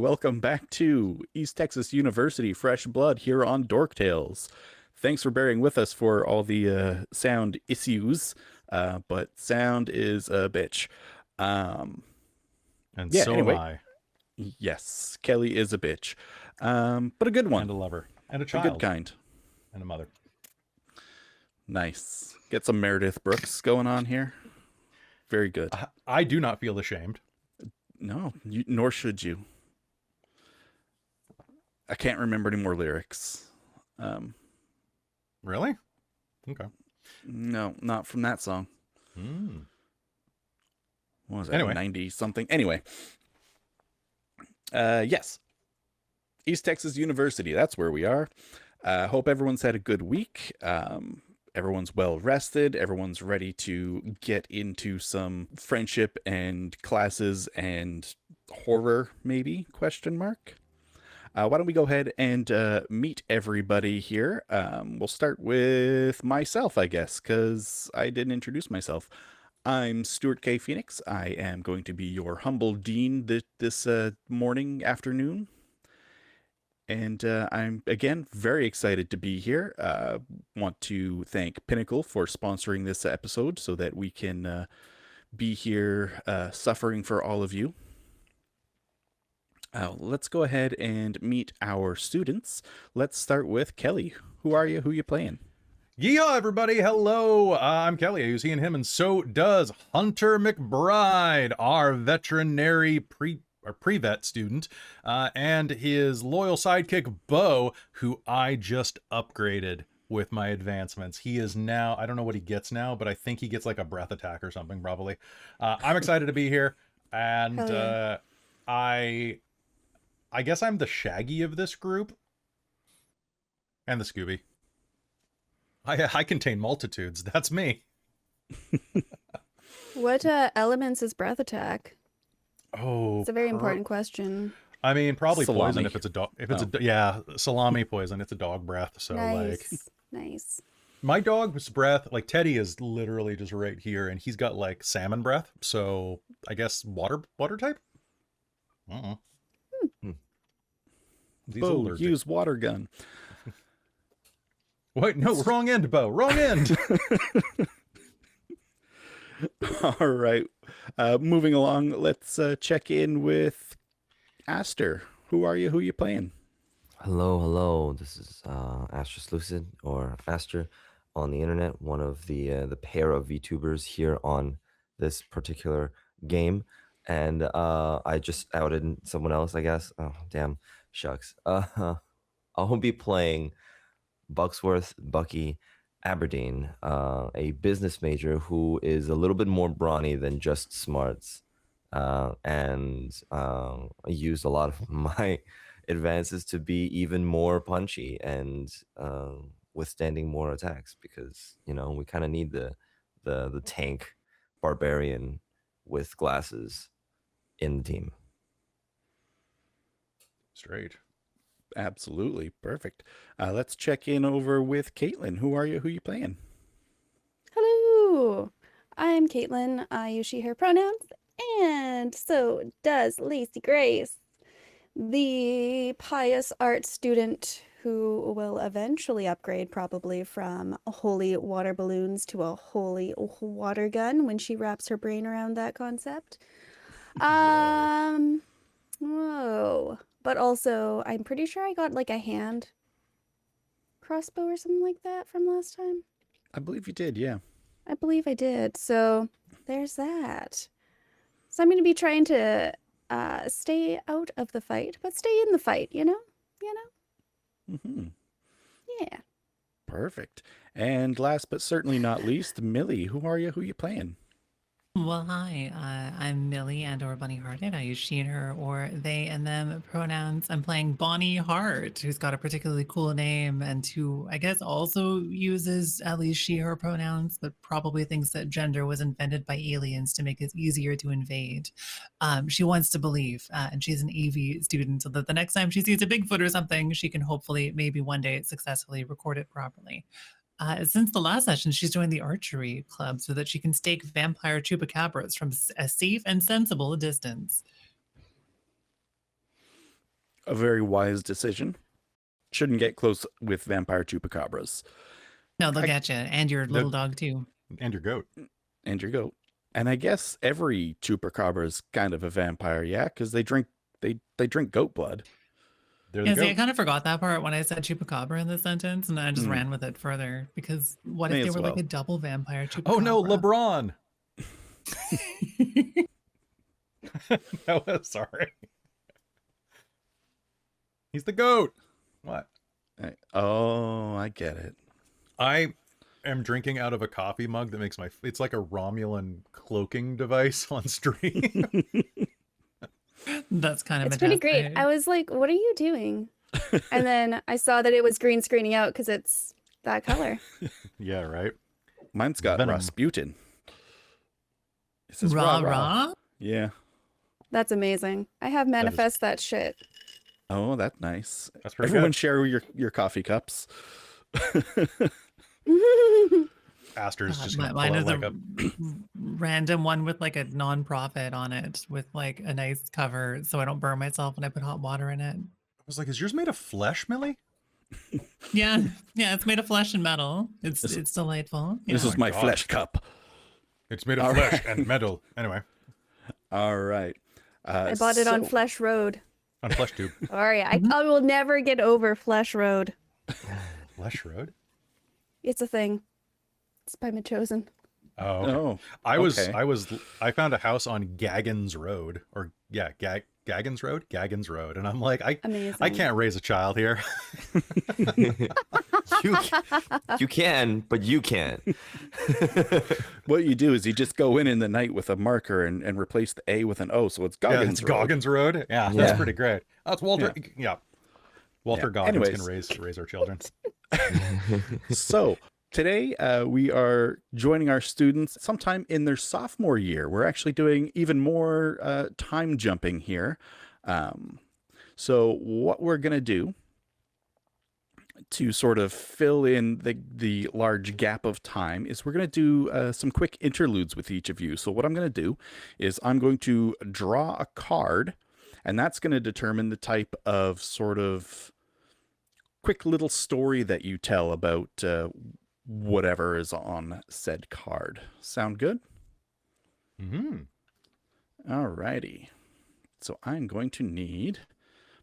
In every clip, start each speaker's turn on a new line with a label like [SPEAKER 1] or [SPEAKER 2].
[SPEAKER 1] Welcome back to East Texas University Fresh Blood here on Dork Tales. Thanks for bearing with us for all the sound issues, but sound is a bitch. Um,
[SPEAKER 2] And
[SPEAKER 1] yeah,
[SPEAKER 2] so am
[SPEAKER 1] anyway,
[SPEAKER 2] I,
[SPEAKER 1] yes, Kelly is a bitch, but a good
[SPEAKER 2] and
[SPEAKER 1] one,
[SPEAKER 2] a lover, and a
[SPEAKER 1] a good
[SPEAKER 2] child,
[SPEAKER 1] kind.
[SPEAKER 2] and a mother.
[SPEAKER 1] Nice. Get some Meredith Brooks going on here. Very good.
[SPEAKER 2] I do not feel ashamed.
[SPEAKER 1] No, nor should you. I can't remember any more lyrics. Um,
[SPEAKER 2] Really? Okay.
[SPEAKER 1] no, not from that song.
[SPEAKER 2] Hmm.
[SPEAKER 1] What was that,
[SPEAKER 2] Anyway,
[SPEAKER 1] 90 something? Anyway, yes, East Texas University, that's where we are. Hope everyone's had a good week. Everyone's well rested. Everyone's ready to get into some friendship and classes and horror, maybe, question mark. Why don't we go ahead and meet everybody here? We'll start with myself, I guess, because I didn't introduce myself. I'm Stuart K. Phoenix. I am going to be your humble dean this morning, afternoon. And I'm, again, very excited to be here. Want to thank Pinnacle for sponsoring this episode so that we can be here suffering for all of you. Let's go ahead and meet our students. Let's start with Kelly. Who are you? Who you playing?
[SPEAKER 2] yeehaw, everybody! Hello, I'm Kelly. I use he and him, and so does Hunter McBride, our veterinary pre-vet student, and his loyal sidekick Bo, who I just upgraded with my advancements. He is now, I don't know what he gets now, but I think he gets like a breath attack or something probably. I'm excited to be here, and
[SPEAKER 3] Hell yeah.
[SPEAKER 2] I guess I'm the Shaggy of this group, and the Scooby. I contain multitudes. That's me.
[SPEAKER 3] What elements is breath attack?
[SPEAKER 2] Oh,
[SPEAKER 3] It's a very important question.
[SPEAKER 2] I mean, probably
[SPEAKER 1] Salami.
[SPEAKER 2] poison if it's a dog. If it's yeah, salami poison. It's a dog breath. So like,
[SPEAKER 3] Nice. Nice.
[SPEAKER 2] my dog's breath, like Teddy, is literally just right here, and he's got like salmon breath. So I guess water type. Uh-uh. He's
[SPEAKER 1] Bo,
[SPEAKER 2] allergic.
[SPEAKER 1] use water gun.
[SPEAKER 2] Wait, no, wrong end, Bo. Wrong end.
[SPEAKER 1] All right. Moving along, let's check in with Aster. Who are you? Who you playing?
[SPEAKER 4] Hello. This is Astrus Lucid or Aster on the internet, one of the pair of VTubers here on this particular game, and I just outed someone else, I guess. Oh damn, shucks. I'll be playing Bucky Aberdeen, a business major who is a little bit more brawny than just smarts, and I used a lot of my advances to be even more punchy and withstanding more attacks because we kind of need the tank barbarian with glasses in the team.
[SPEAKER 2] Straight.
[SPEAKER 1] Absolutely. Perfect. Let's check in over with Caitlan. Who are you? Who you playing?
[SPEAKER 3] Hello. I'm Caitlan. I use she, her pronouns, and so does Lacy Grace, the pious art student who will eventually upgrade probably from holy water balloons to a holy water gun when she wraps her brain around that concept. Whoa. But also, I'm pretty sure I got like a hand crossbow or something like that from last time.
[SPEAKER 1] I believe you did, yeah.
[SPEAKER 3] I believe I did. So there's that. So I'm going to be trying to stay out of the fight, but stay in the fight, you know?
[SPEAKER 1] Mm-hmm.
[SPEAKER 3] Yeah.
[SPEAKER 1] Perfect. And last but certainly not least, Millie. Who are you? Who you playing?
[SPEAKER 5] Well, hi, I'm Millie and or Bonnie Hart. I use she and her or they and them pronouns. I'm playing Bonnie Hart, who's got a particularly cool name and who I guess also uses at least she, her pronouns, but probably thinks that gender was invented by aliens to make it easier to invade. She wants to believe, and she's an AV student, so that the next time she sees a Bigfoot or something, she can hopefully maybe one day successfully record it properly. Since the last session, she's joined the archery club so that she can stake vampire chupacabras from a safe and sensible distance.
[SPEAKER 1] a very wise decision. Shouldn't get close with vampire chupacabras.
[SPEAKER 5] No, they'll get you, and your little dog too,
[SPEAKER 2] and your goat,
[SPEAKER 1] and your goat. And I guess every chupacabra is kind of a vampire, yeah, because they drink goat blood.
[SPEAKER 5] Yeah, see, I kind of forgot that part when I said chupacabra in the sentence, and I just ran with it further because what if they were like a double vampire chupacabra?
[SPEAKER 2] Oh no, LeBron! No, sorry. He's the goat. What?
[SPEAKER 1] Oh, I get it.
[SPEAKER 2] I am drinking out of a coffee mug that makes it's like a Romulan cloaking device on stream.
[SPEAKER 5] That's kind of
[SPEAKER 3] it's pretty great. I was like, what are you doing? And then I saw that it was green screening out because it's that color.
[SPEAKER 2] Yeah, right.
[SPEAKER 1] Mine's got Rasputin.
[SPEAKER 5] It says rah.
[SPEAKER 1] Yeah.
[SPEAKER 3] That's amazing. I have manifest that shit.
[SPEAKER 1] Oh, that's nice.
[SPEAKER 2] That's pretty
[SPEAKER 1] Everyone
[SPEAKER 2] good.
[SPEAKER 1] share your coffee cups.
[SPEAKER 2] Aster's just gonna
[SPEAKER 5] mine is
[SPEAKER 2] like
[SPEAKER 5] a random one with like a non-profit on it with like a nice cover so I don't burn myself when I put hot water in it.
[SPEAKER 2] I was like, is yours made of flesh, Millie?
[SPEAKER 5] Yeah, it's made of flesh and metal. It's delightful.
[SPEAKER 1] This is my flesh cup.
[SPEAKER 2] It's made of flesh and metal. Anyway.
[SPEAKER 1] All right.
[SPEAKER 3] I bought it on Flesh Road.
[SPEAKER 2] On Flesh Tube.
[SPEAKER 3] Sorry, I will never get over Flesh Road.
[SPEAKER 2] Flesh Road?
[SPEAKER 3] It's a thing. It's by Chosen.
[SPEAKER 2] Oh, okay. I found a house on Gaggins Road, or Gaggins Road, and I'm like, I can't raise a child here.
[SPEAKER 4] You can, but you can't.
[SPEAKER 1] What you do is you just go in the night with a marker and replace the A with an O, so it's Goggins Road.
[SPEAKER 2] Goggins Road. Yeah, that's pretty great. That's Walter. Yeah, Walter Goggins can raise our children.
[SPEAKER 1] So today we are joining our students sometime in their sophomore year. We're actually doing even more time jumping here. So what we're going to do to sort of fill in the large gap of time is we're going to do some quick interludes with each of you. So what I'm going to do is I'm going to draw a card, and that's going to determine the type of sort of quick little story that you tell about whatever is on said card. Sound good? All righty. So I'm going to need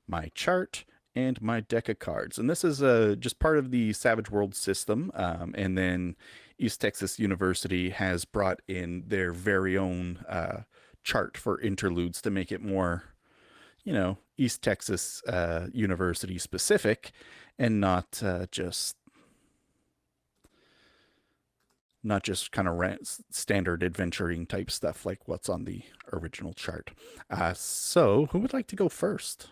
[SPEAKER 1] my chart and my deck of cards. And this is just part of the Savage World system. And then East Texas University has brought in their very own chart for interludes to make it more, East Texas University specific and not just kind of standard adventuring type stuff like what's on the original chart. So who would like to go first?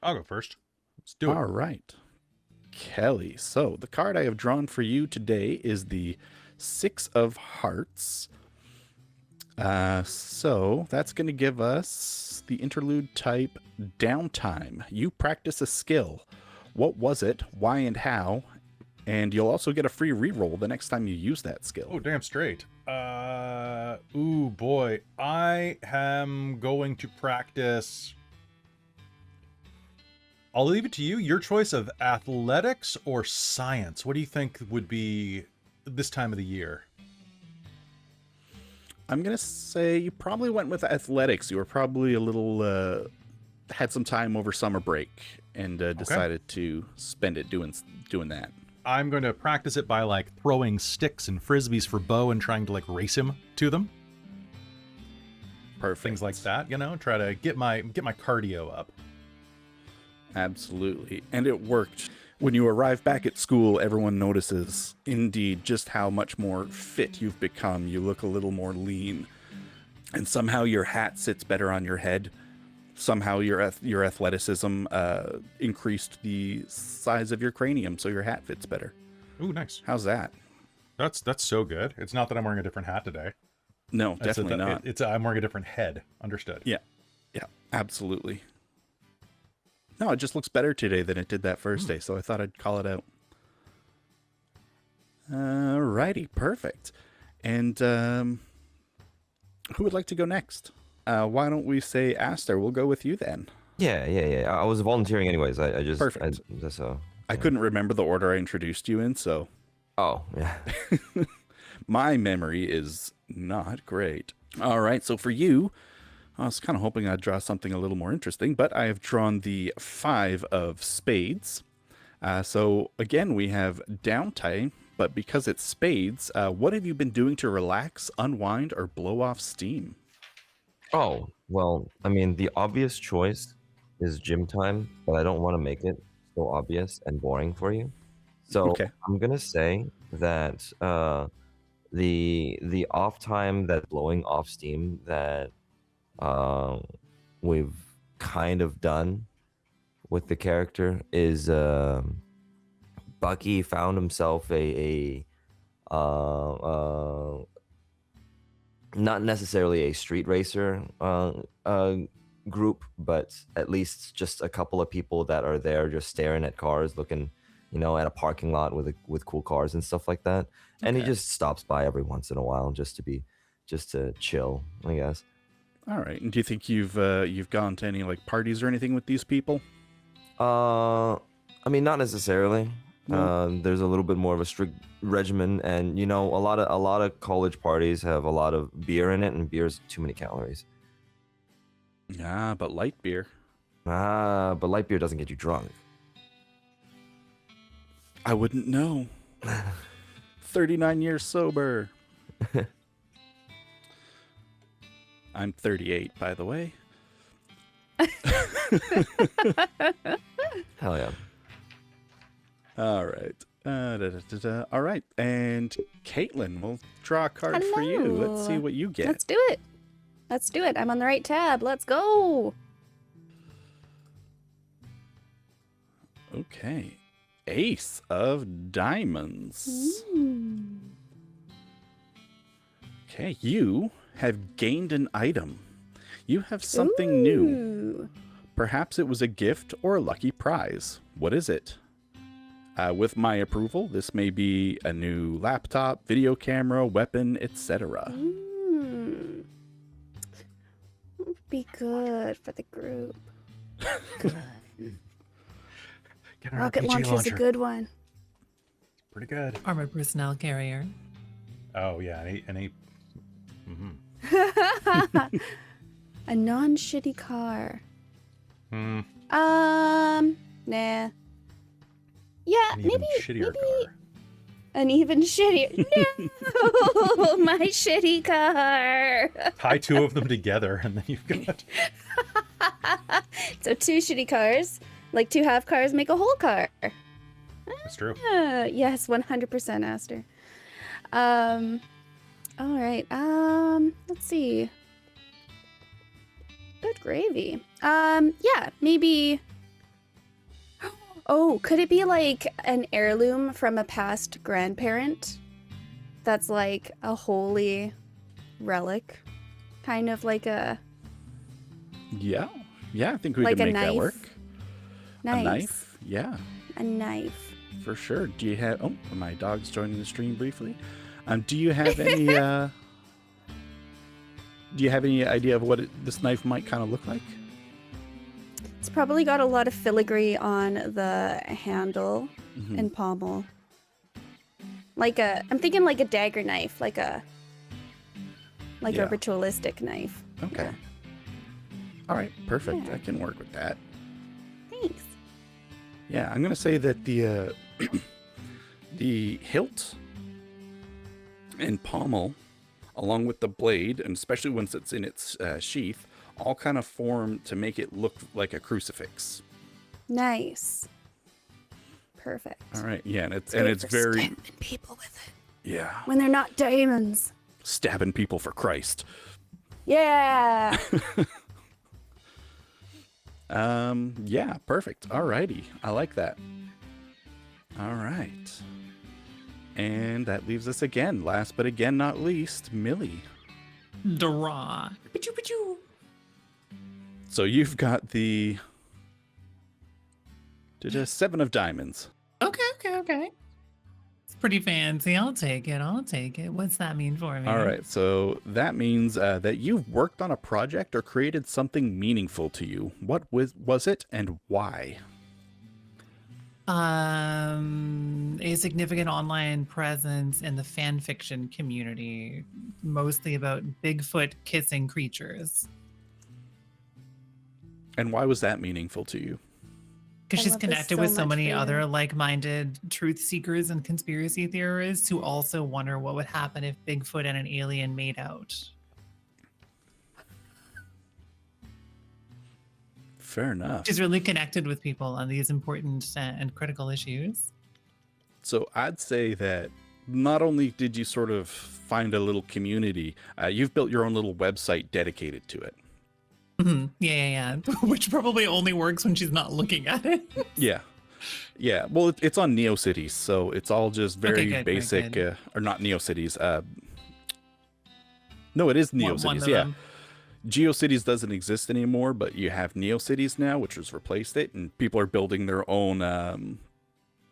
[SPEAKER 2] I'll go first. Let's do it.
[SPEAKER 1] All right. Kelly. So the card I have drawn for you today is the Six of Hearts. So that's going to give us the interlude type downtime. You practice a skill. What was it? Why and how? And you'll also get a free reroll the next time you use that skill.
[SPEAKER 2] Oh, damn straight. Ooh, boy. I am going to practice... I'll leave it to you. Your choice of athletics or science. What do you think would be this time of the year?
[SPEAKER 1] I'm going to say you probably went with athletics. You were probably a little... had some time over summer break and decided to spend it doing that.
[SPEAKER 2] I'm going to practice it by like throwing sticks and frisbees for Bo and trying to like race him to them.
[SPEAKER 1] Perfect.
[SPEAKER 2] Things like that, try to get my cardio up.
[SPEAKER 1] Absolutely. And it worked. When you arrive back at school, everyone notices indeed just how much more fit you've become. You look a little more lean. And somehow your hat sits better on your head. Somehow your athleticism increased the size of your cranium, so your hat fits better.
[SPEAKER 2] Ooh, nice.
[SPEAKER 1] How's that?
[SPEAKER 2] That's so good. It's not that I'm wearing a different hat today.
[SPEAKER 1] No, definitely not.
[SPEAKER 2] I'm wearing a different head. Understood.
[SPEAKER 1] Yeah, absolutely. No, it just looks better today than it did that first day, so I thought I'd call it out. Alrighty, perfect. And who would like to go next? Why don't we say Aster? We'll go with you then.
[SPEAKER 4] Yeah. I was volunteering anyways. I just
[SPEAKER 1] Perfect.
[SPEAKER 4] so
[SPEAKER 1] I
[SPEAKER 4] yeah.
[SPEAKER 1] couldn't remember the order I introduced you in, so
[SPEAKER 4] Oh yeah.
[SPEAKER 1] my memory is not great. All right, so for you, I was kind of hoping I'd draw something a little more interesting, but I have drawn the 5 of spades. So again, we have downtime, but because it's spades, what have you been doing to relax, unwind, or blow off steam?
[SPEAKER 4] Oh well, I mean the obvious choice is gym time, but I don't want to make it so obvious and boring for you. So
[SPEAKER 1] Okay.
[SPEAKER 4] I'm gonna say that the off time that blowing off steam that uh, we've kind of done with the character is Bucky found himself a not necessarily a street racer group, but at least just a couple of people that are there just staring at cars, looking, at a parking lot with cool cars and stuff like that. And he
[SPEAKER 1] Okay.
[SPEAKER 4] just stops by every once in a while just to chill, I guess.
[SPEAKER 1] All right. And do you think you've gone to any like parties or anything with these people?
[SPEAKER 4] I mean, not necessarily.
[SPEAKER 1] No.
[SPEAKER 4] There's a little bit more of a strict regimen, and a lot of college parties have a lot of beer in it, and beer's too many calories.
[SPEAKER 1] Yeah, but light beer.
[SPEAKER 4] But light beer doesn't get you drunk.
[SPEAKER 1] I wouldn't know. 39 years sober. I'm 38, by the way.
[SPEAKER 4] Hell yeah.
[SPEAKER 1] All right. All right. And Caitlan, we'll draw a card for you. Let's see
[SPEAKER 3] Hello.
[SPEAKER 1] what you get.
[SPEAKER 3] Let's do it. Let's do it. I'm on the right tab. Let's go.
[SPEAKER 1] Okay. Ace of Diamonds. Okay, you have gained an item. You have something new.
[SPEAKER 3] Ooh.
[SPEAKER 1] Perhaps it was a gift or a lucky prize. What is it? With my approval, this may be a new laptop, video camera, weapon, etc.
[SPEAKER 3] Would be good for the group. Good.
[SPEAKER 2] Get an
[SPEAKER 3] Rocket
[SPEAKER 2] RPG
[SPEAKER 3] launcher's
[SPEAKER 2] launcher.
[SPEAKER 3] a good one.
[SPEAKER 2] Pretty good.
[SPEAKER 5] Armored personnel carrier.
[SPEAKER 2] Oh yeah, mhm.
[SPEAKER 3] A non-shitty car.
[SPEAKER 2] Hmm.
[SPEAKER 3] Nah. Yeah,
[SPEAKER 2] An even
[SPEAKER 3] maybe
[SPEAKER 2] shittier car.
[SPEAKER 3] an even shittier. No, my shitty car.
[SPEAKER 2] Tie 2 of them together, and then you've got.
[SPEAKER 3] So 2 shitty cars, like 2 half cars, make a whole car.
[SPEAKER 2] That's true.
[SPEAKER 3] Yes, 100%, Aster. All right. Let's see. Good gravy. Yeah, maybe. Oh, could it be like an heirloom from a past grandparent? That's like a holy relic, kind of like a
[SPEAKER 1] Yeah, I think we
[SPEAKER 3] Like
[SPEAKER 1] can
[SPEAKER 3] a
[SPEAKER 1] make that
[SPEAKER 3] knife?
[SPEAKER 1] work.
[SPEAKER 3] nice.
[SPEAKER 1] A knife? Yeah,
[SPEAKER 3] A knife.
[SPEAKER 1] for sure. Do you have? Oh, my dog's joining the stream briefly. Do you have any? Do you have any idea of what this knife might kind of look like?
[SPEAKER 3] It's probably got a lot of filigree on the handle
[SPEAKER 1] Mhm.
[SPEAKER 3] and pommel. I'm thinking like a dagger knife, like a
[SPEAKER 1] Yeah.
[SPEAKER 3] ritualistic knife.
[SPEAKER 1] Okay.
[SPEAKER 3] Yeah.
[SPEAKER 1] All right, perfect.
[SPEAKER 3] Yeah.
[SPEAKER 1] I can work with that.
[SPEAKER 3] Thanks.
[SPEAKER 1] Yeah, I'm gonna say that the the hilt and pommel, along with the blade, and especially once it's in its sheath, all kind of form to make it look like a crucifix.
[SPEAKER 3] Nice. Perfect.
[SPEAKER 1] All right, yeah, and it's
[SPEAKER 3] Great for
[SPEAKER 1] very
[SPEAKER 3] stabbing people with it
[SPEAKER 1] yeah,
[SPEAKER 3] when they're not diamonds.
[SPEAKER 1] stabbing people for Christ.
[SPEAKER 3] Yeah.
[SPEAKER 1] Yeah, perfect. Alrighty. I like that. All right. And that leaves us again, last but again not least, Millie.
[SPEAKER 5] Draw. Pachoo, pachoo.
[SPEAKER 1] So you've got the 7 of diamonds.
[SPEAKER 5] Okay. pretty fancy. I'll take it. What's that mean for me?
[SPEAKER 1] All right, so that means that you've worked on a project or created something meaningful to you. What was it and why?
[SPEAKER 5] A significant online presence in the fan fiction community, mostly about Bigfoot kissing creatures.
[SPEAKER 1] And why was that meaningful to you?
[SPEAKER 5] Because
[SPEAKER 3] I
[SPEAKER 5] she's
[SPEAKER 3] love this
[SPEAKER 5] connected
[SPEAKER 3] so
[SPEAKER 5] with so
[SPEAKER 3] much
[SPEAKER 5] many
[SPEAKER 3] for
[SPEAKER 5] other
[SPEAKER 3] you.
[SPEAKER 5] like-minded truth seekers and conspiracy theorists who also wonder what would happen if Bigfoot and an alien made out.
[SPEAKER 1] Fair enough.
[SPEAKER 5] She's really connected with people on these important and critical issues.
[SPEAKER 1] So I'd say that not only did you sort of find a little community, you've built your own little website dedicated to it.
[SPEAKER 5] Yeah. Which probably only works when she's not looking at it.
[SPEAKER 1] Yeah. Yeah. Well, it's on NeoCities, so it's all just very
[SPEAKER 5] good, very
[SPEAKER 1] basic,
[SPEAKER 5] good.
[SPEAKER 1] or not NeoCities. No, it is
[SPEAKER 5] One
[SPEAKER 1] NeoCities.
[SPEAKER 5] of
[SPEAKER 1] Yeah.
[SPEAKER 5] them.
[SPEAKER 1] GeoCities doesn't exist anymore, but you have NeoCities now, which has replaced it, and people are building their own.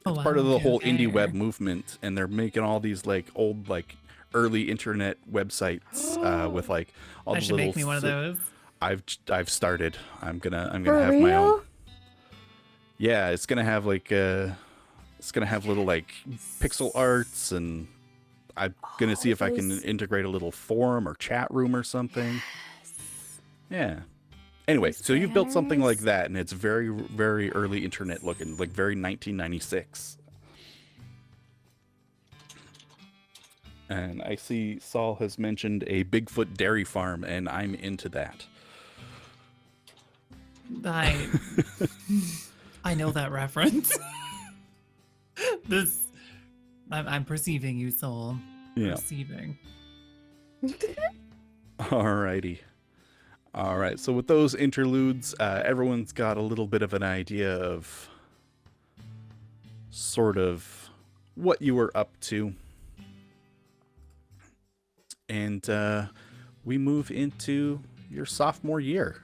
[SPEAKER 1] It's part of the whole indie web movement, and they're making all these like old, like early internet websites with like all
[SPEAKER 5] I
[SPEAKER 1] the
[SPEAKER 5] should
[SPEAKER 1] little.
[SPEAKER 5] make me one of those.
[SPEAKER 1] I've started. I'm gonna
[SPEAKER 3] For
[SPEAKER 1] have my own.
[SPEAKER 3] real?
[SPEAKER 1] Yeah, it's gonna have like it's gonna have little like pixel arts, and I'm gonna see if I can
[SPEAKER 3] those-
[SPEAKER 1] integrate a little forum or chat room or something. Yeah. Anyway,
[SPEAKER 3] Those
[SPEAKER 1] so you've built something like
[SPEAKER 3] banners.
[SPEAKER 1] that, and it's very, very early internet looking, like very 1996. And I see Saul has mentioned a Bigfoot dairy farm, and I'm into that.
[SPEAKER 5] I know that reference. I'm perceiving you, soul.
[SPEAKER 1] Yeah.
[SPEAKER 5] Perceiving.
[SPEAKER 1] Alrighty. All right. So with those interludes, everyone's got a little bit of an idea of sort of what you were up to. And we move into your sophomore year.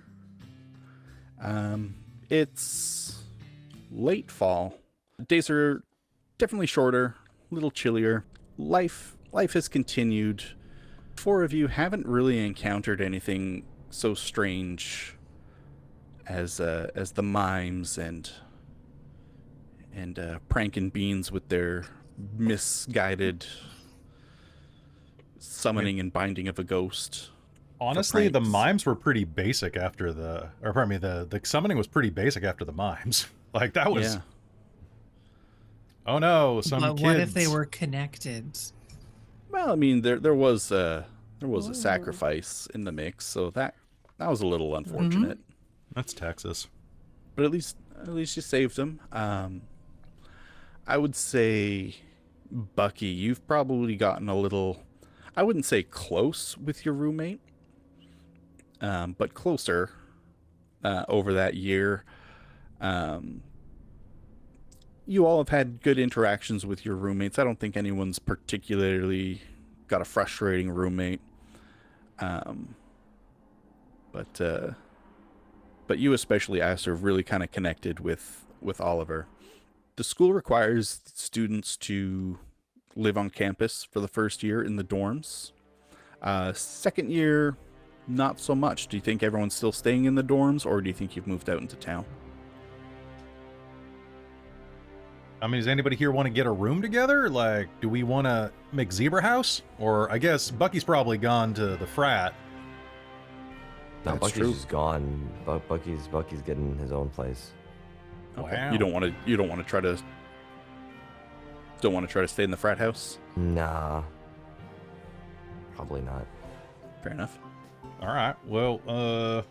[SPEAKER 1] It's late fall. Days are definitely shorter, a little chillier. Life has continued. Four of you haven't really encountered anything so strange as the mimes and pranking beans with their misguided summoning and binding of a ghost.
[SPEAKER 2] Honestly, the
[SPEAKER 1] pranks.
[SPEAKER 2] mimes were pretty basic after the, or pardon me, the summoning was pretty basic after the mimes. Like that was,
[SPEAKER 1] Yeah.
[SPEAKER 2] oh no, some
[SPEAKER 5] But
[SPEAKER 2] kids.
[SPEAKER 5] what if they were connected?
[SPEAKER 1] Well, I mean, there was a
[SPEAKER 3] Ooh.
[SPEAKER 1] sacrifice in the mix, so that was a little unfortunate.
[SPEAKER 2] That's Texas.
[SPEAKER 1] But at least you saved him. I would say, Bucky, you've probably gotten a little, I wouldn't say close with your roommate, but closer over that year. You all have had good interactions with your roommates. I don't think anyone's particularly got a frustrating roommate. But you especially, Aster, really kind of connected with Oliver. The school requires students to live on campus for the first year in the dorms. Second year, not so much. Do you think everyone's still staying in the dorms, or do you think you've moved out into town?
[SPEAKER 2] I mean, does anybody here want to get a room together? Like, do we want to make Zebra House? Or I guess Bucky's probably gone to the frat.
[SPEAKER 4] No,
[SPEAKER 1] That's
[SPEAKER 4] Bucky's
[SPEAKER 1] true.
[SPEAKER 4] just gone. Bucky's getting his own place.
[SPEAKER 1] Okay.
[SPEAKER 2] Wow.
[SPEAKER 1] You don't want to try to stay in the frat house?
[SPEAKER 4] Nah. Probably not.
[SPEAKER 1] Fair enough.
[SPEAKER 2] All right. Well,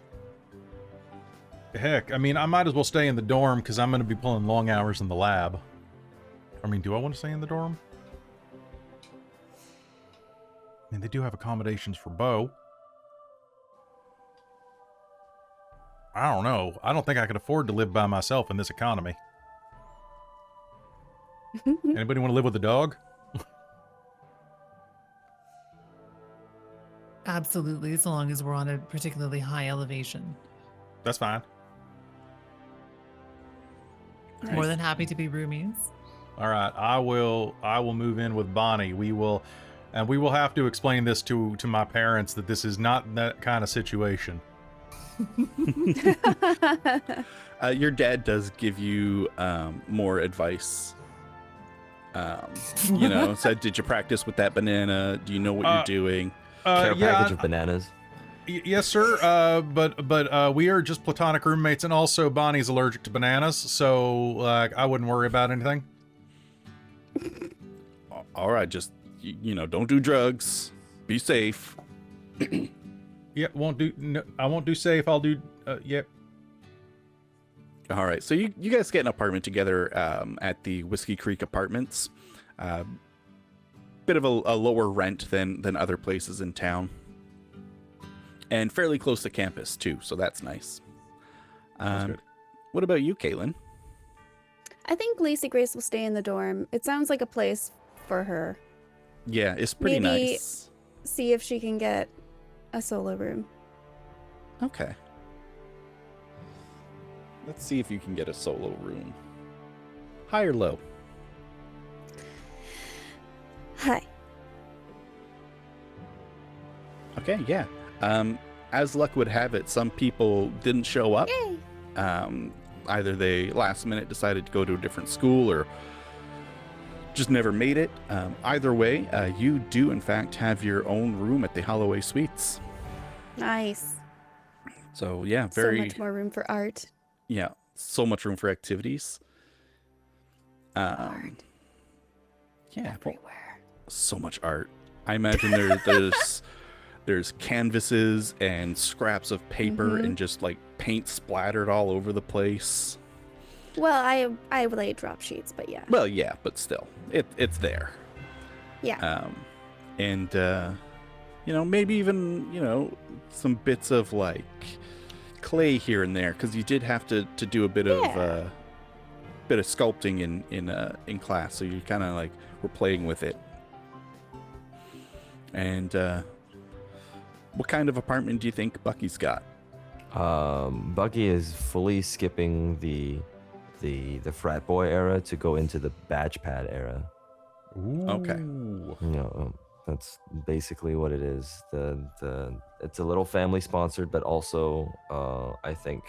[SPEAKER 2] heck, I mean, I might as well stay in the dorm because I'm going to be pulling long hours in the lab. I mean, do I want to stay in the dorm? I mean, they do have accommodations for Bo. I don't know. I don't think I could afford to live by myself in this economy. Anybody want to live with a dog?
[SPEAKER 5] Absolutely, so long as we're on a particularly high elevation.
[SPEAKER 2] That's fine.
[SPEAKER 5] More than happy to be roomies.
[SPEAKER 2] All right, I will move in with Bonnie. We will have to explain this to my parents that this is not that kind of situation.
[SPEAKER 1] Your dad does give you more advice. Said, did you practice with that banana? Do you know what you're doing?
[SPEAKER 4] Care package of bananas.
[SPEAKER 2] Yes, sir. But we are just platonic roommates, and also Bonnie's allergic to bananas, so I wouldn't worry about anything.
[SPEAKER 1] All right, just don't do drugs. Be safe.
[SPEAKER 2] Yeah, won't do. No, I won't do safe. I'll do. Yep.
[SPEAKER 1] All right, so you guys get an apartment together at the Whiskey Creek Apartments. Bit of a lower rent than other places in town, and fairly close to campus too, so that's nice.
[SPEAKER 2] Good.
[SPEAKER 1] What about you, Caitlan?
[SPEAKER 3] I think Lacy Grace will stay in the dorm. It sounds like a place for her.
[SPEAKER 1] Yeah, it's pretty
[SPEAKER 3] Maybe
[SPEAKER 1] nice.
[SPEAKER 3] See if she can get a solo room.
[SPEAKER 1] Okay. Let's see if you can get a solo room. High or low?
[SPEAKER 3] Hi.
[SPEAKER 1] Okay, yeah. As luck would have it, some people didn't show up.
[SPEAKER 3] Yay.
[SPEAKER 1] Either they last minute decided to go to a different school or just never made it. Either way, you do in fact have your own room at the Holloway Suites.
[SPEAKER 3] Nice.
[SPEAKER 1] So yeah,
[SPEAKER 3] So
[SPEAKER 1] very
[SPEAKER 3] much more room for art.
[SPEAKER 1] yeah, so much room for activities.
[SPEAKER 3] Art
[SPEAKER 1] Yeah, well,
[SPEAKER 3] everywhere.
[SPEAKER 1] so much art. I imagine there's canvases and scraps of paper and just like paint splattered all over the place.
[SPEAKER 3] Well, I laid drop sheets, but yeah.
[SPEAKER 1] Well, yeah, but still, it's there.
[SPEAKER 3] Yeah.
[SPEAKER 1] And maybe even some bits of like clay here and there, because you did have to do a bit of sculpting in class, so you kind of like were playing with it. And what kind of apartment do you think Bucky's got?
[SPEAKER 4] Bucky is fully skipping the frat boy era to go into the badge pad era.
[SPEAKER 2] Ooh.
[SPEAKER 1] Okay.
[SPEAKER 4] That's basically what it is. It's a little family sponsored, but also I think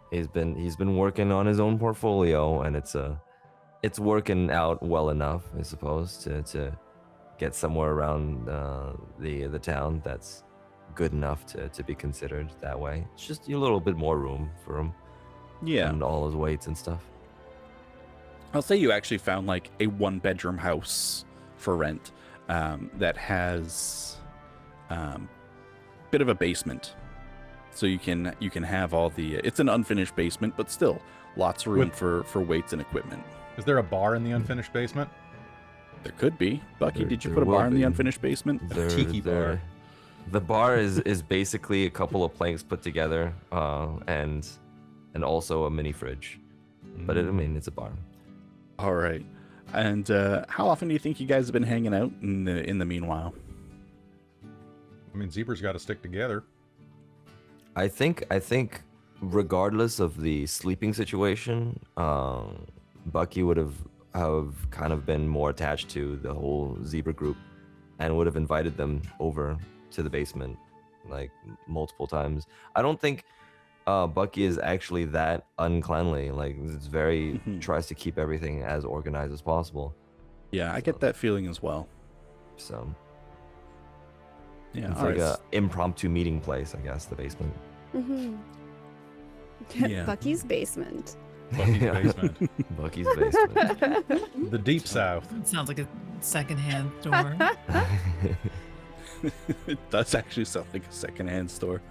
[SPEAKER 4] he's been working on his own portfolio, and it's working out well enough, I suppose, to get somewhere around the town that's good enough to be considered that way. It's just a little bit more room for him.
[SPEAKER 1] Yeah.
[SPEAKER 4] And all his weights and stuff.
[SPEAKER 1] I'll say you actually found like a 1-bedroom house for rent that has bit of a basement, so you can have all the. It's an unfinished basement, but still lots of room for weights and equipment.
[SPEAKER 2] Is there a bar in the unfinished basement?
[SPEAKER 1] There could be. Bucky,
[SPEAKER 4] There-
[SPEAKER 1] did you
[SPEAKER 4] there
[SPEAKER 1] put a
[SPEAKER 4] will
[SPEAKER 1] bar in the
[SPEAKER 4] be.
[SPEAKER 1] unfinished basement?
[SPEAKER 2] Tiki bar.
[SPEAKER 4] The bar is basically a couple of planks put together, and also a mini fridge. But I mean, it's a bar.
[SPEAKER 1] All right. And how often do you think you guys have been hanging out in the meanwhile?
[SPEAKER 2] I mean, zebras got to stick together.
[SPEAKER 4] I think regardless of the sleeping situation, Bucky would have kind of been more attached to the whole zebra group and would have invited them over to the basement like multiple times. I don't think Bucky is actually that uncleanly. Like, it's very tries to keep everything as organized as possible.
[SPEAKER 1] Yeah, I get that feeling as well.
[SPEAKER 4] So
[SPEAKER 1] Yeah,
[SPEAKER 4] it's
[SPEAKER 1] all
[SPEAKER 4] like
[SPEAKER 1] right.
[SPEAKER 4] a impromptu meeting place, I guess, the basement.
[SPEAKER 3] Mm-hmm.
[SPEAKER 1] Yeah.
[SPEAKER 3] Bucky's basement.
[SPEAKER 2] Bucky's
[SPEAKER 4] Yeah.
[SPEAKER 2] basement.
[SPEAKER 4] Bucky's basement.
[SPEAKER 2] The deep south.
[SPEAKER 5] Sounds like a secondhand store.
[SPEAKER 1] It does actually sound like a secondhand store.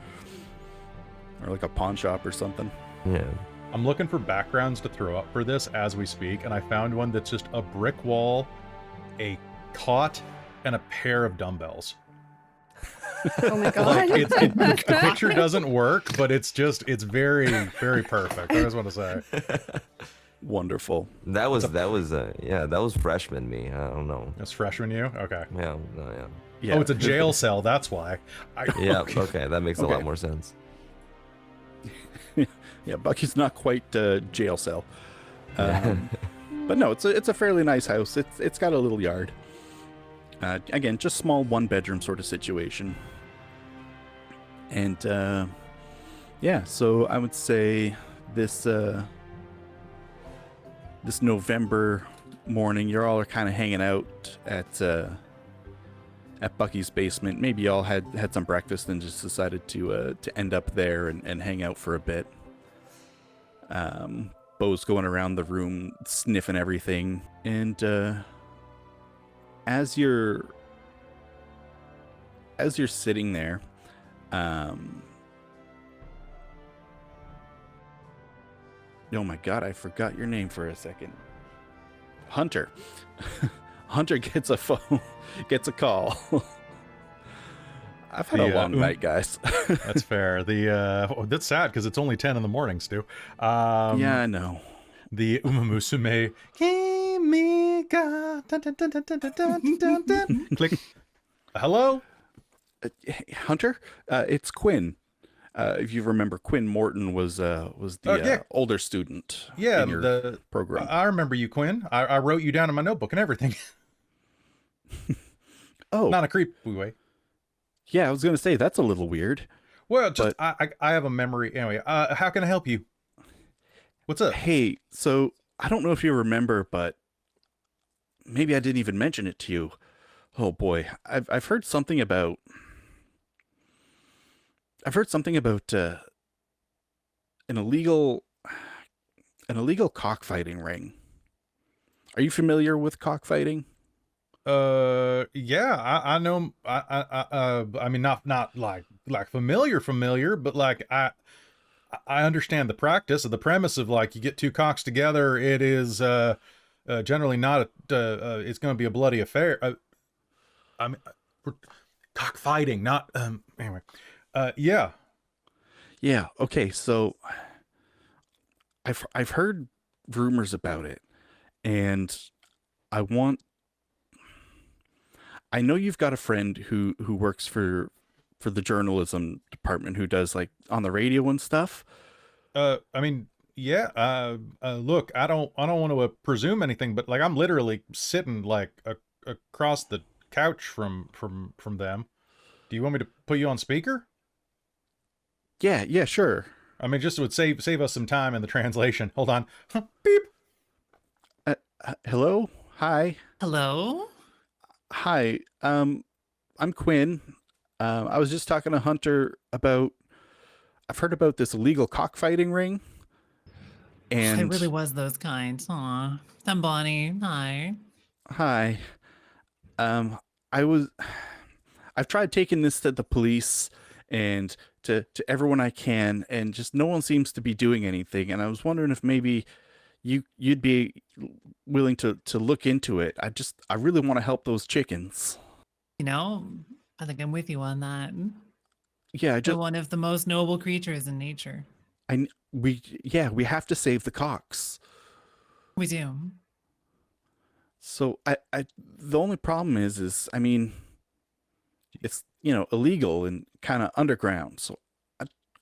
[SPEAKER 1] Or like a pawn shop or something.
[SPEAKER 4] Yeah.
[SPEAKER 2] I'm looking for backgrounds to throw up for this as we speak, and I found one that's just a brick wall, a cot, and a pair of dumbbells.
[SPEAKER 3] Oh my god.
[SPEAKER 2] Like, the picture doesn't work, but it's very, very perfect. I just want to say.
[SPEAKER 1] Wonderful.
[SPEAKER 4] That was freshman me. I don't know.
[SPEAKER 2] That's freshman you? Okay.
[SPEAKER 4] Yeah, no, yeah.
[SPEAKER 1] Yeah.
[SPEAKER 2] Oh, it's a jail cell, that's why.
[SPEAKER 4] Yeah, okay, that makes a
[SPEAKER 1] Okay.
[SPEAKER 4] lot more sense.
[SPEAKER 1] Yeah, Bucky's not quite jail cell. But no, it's a fairly nice house. It's got a little yard. Again, just small 1-bedroom sort of situation. And yeah, so I would say this this November morning, you're all kind of hanging out at Bucky's basement. Maybe y'all had some breakfast and just decided to end up there and hang out for a bit. Bo's going around the room sniffing everything, and as you're sitting there, oh my god, I forgot your name for a second. Hunter. Hunter gets a call. I've had a long night, guys.
[SPEAKER 2] That's fair. That's sad because it's only 10 in the morning, Stu.
[SPEAKER 1] Yeah, I know.
[SPEAKER 2] The Umamusume Kimiga click. Hello?
[SPEAKER 1] Hunter? It's Quinn. If you remember, Quinn Morton was the older student in your program.
[SPEAKER 2] I remember you, Quinn. I wrote you down in my notebook and everything.
[SPEAKER 1] Oh.
[SPEAKER 2] Not a creepy way.
[SPEAKER 1] Yeah, I was going to say, that's a little weird.
[SPEAKER 2] Well, just I have a memory. Anyway, how can I help you? What's up?
[SPEAKER 1] Hey, so I don't know if you remember, but maybe I didn't even mention it to you. Oh boy, I've heard something about an illegal cockfighting ring. Are you familiar with cockfighting?
[SPEAKER 2] Yeah, I know. I mean, not like familiar, but like I understand the practice of the premise of like you get two cocks together. It is generally not it's going to be a bloody affair. I mean, cockfighting, not anyway. Yeah.
[SPEAKER 1] Okay. So I've heard rumors about it, and I know you've got a friend who works for the journalism department who does like on the radio and stuff.
[SPEAKER 2] I mean, yeah. Look, I don't want to presume anything, but like I'm literally sitting like across the couch from them. Do you want me to put you on speaker?
[SPEAKER 1] Yeah, sure.
[SPEAKER 2] I mean, just would save us some time in the translation. Hold on. Beep.
[SPEAKER 1] Hello? Hi.
[SPEAKER 5] Hello?
[SPEAKER 1] Hi. I'm Quinn. I was just talking to Hunter about, I've heard about this illegal cockfighting ring. And
[SPEAKER 5] It really was those kind. Aw. I'm Bonnie. Hi.
[SPEAKER 1] Hi. I've tried taking this to the police and to everyone I can, and just no one seems to be doing anything. And I was wondering if maybe you'd be willing to look into it. I really want to help those chickens.
[SPEAKER 5] You know, I think I'm with you on that.
[SPEAKER 1] Yeah,
[SPEAKER 5] They're one of the most noble creatures in nature.
[SPEAKER 1] we have to save the cocks.
[SPEAKER 5] We do.
[SPEAKER 1] So the only problem is I mean, it's, illegal and kind of underground. So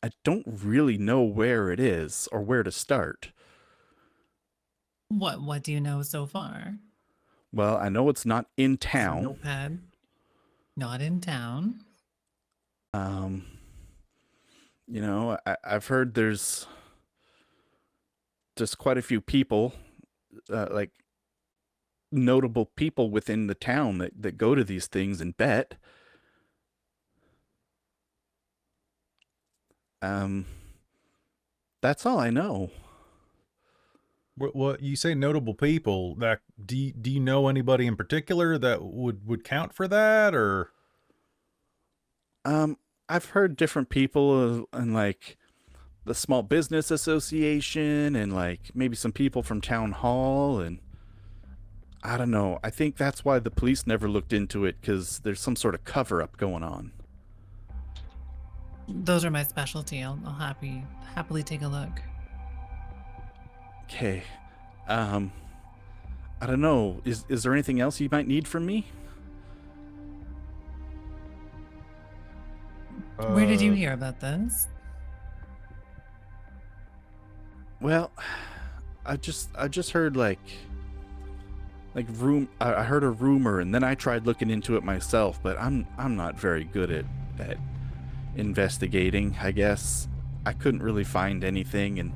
[SPEAKER 1] I don't really know where it is or where to start.
[SPEAKER 5] What do you know so far?
[SPEAKER 1] Well, I know it's not in town.
[SPEAKER 5] Notepad. Not in town.
[SPEAKER 1] I've heard there's just quite a few people, like notable people within the town that go to these things and bet. That's all I know.
[SPEAKER 2] What you say, notable people? That do you know anybody in particular that would count for that, or?
[SPEAKER 1] I've heard different people in like the Small Business Association and like maybe some people from Town Hall, and I don't know. I think that's why the police never looked into it, because there's some sort of cover-up going on.
[SPEAKER 5] Those are my specialty. I'll happily take a look.
[SPEAKER 1] Okay. I don't know. Is there anything else you might need from me?
[SPEAKER 5] Where did you hear about this?
[SPEAKER 1] Well, I just heard like like I heard a rumor, and then I tried looking into it myself, but I'm not very good at investigating, I guess. I couldn't really find anything, and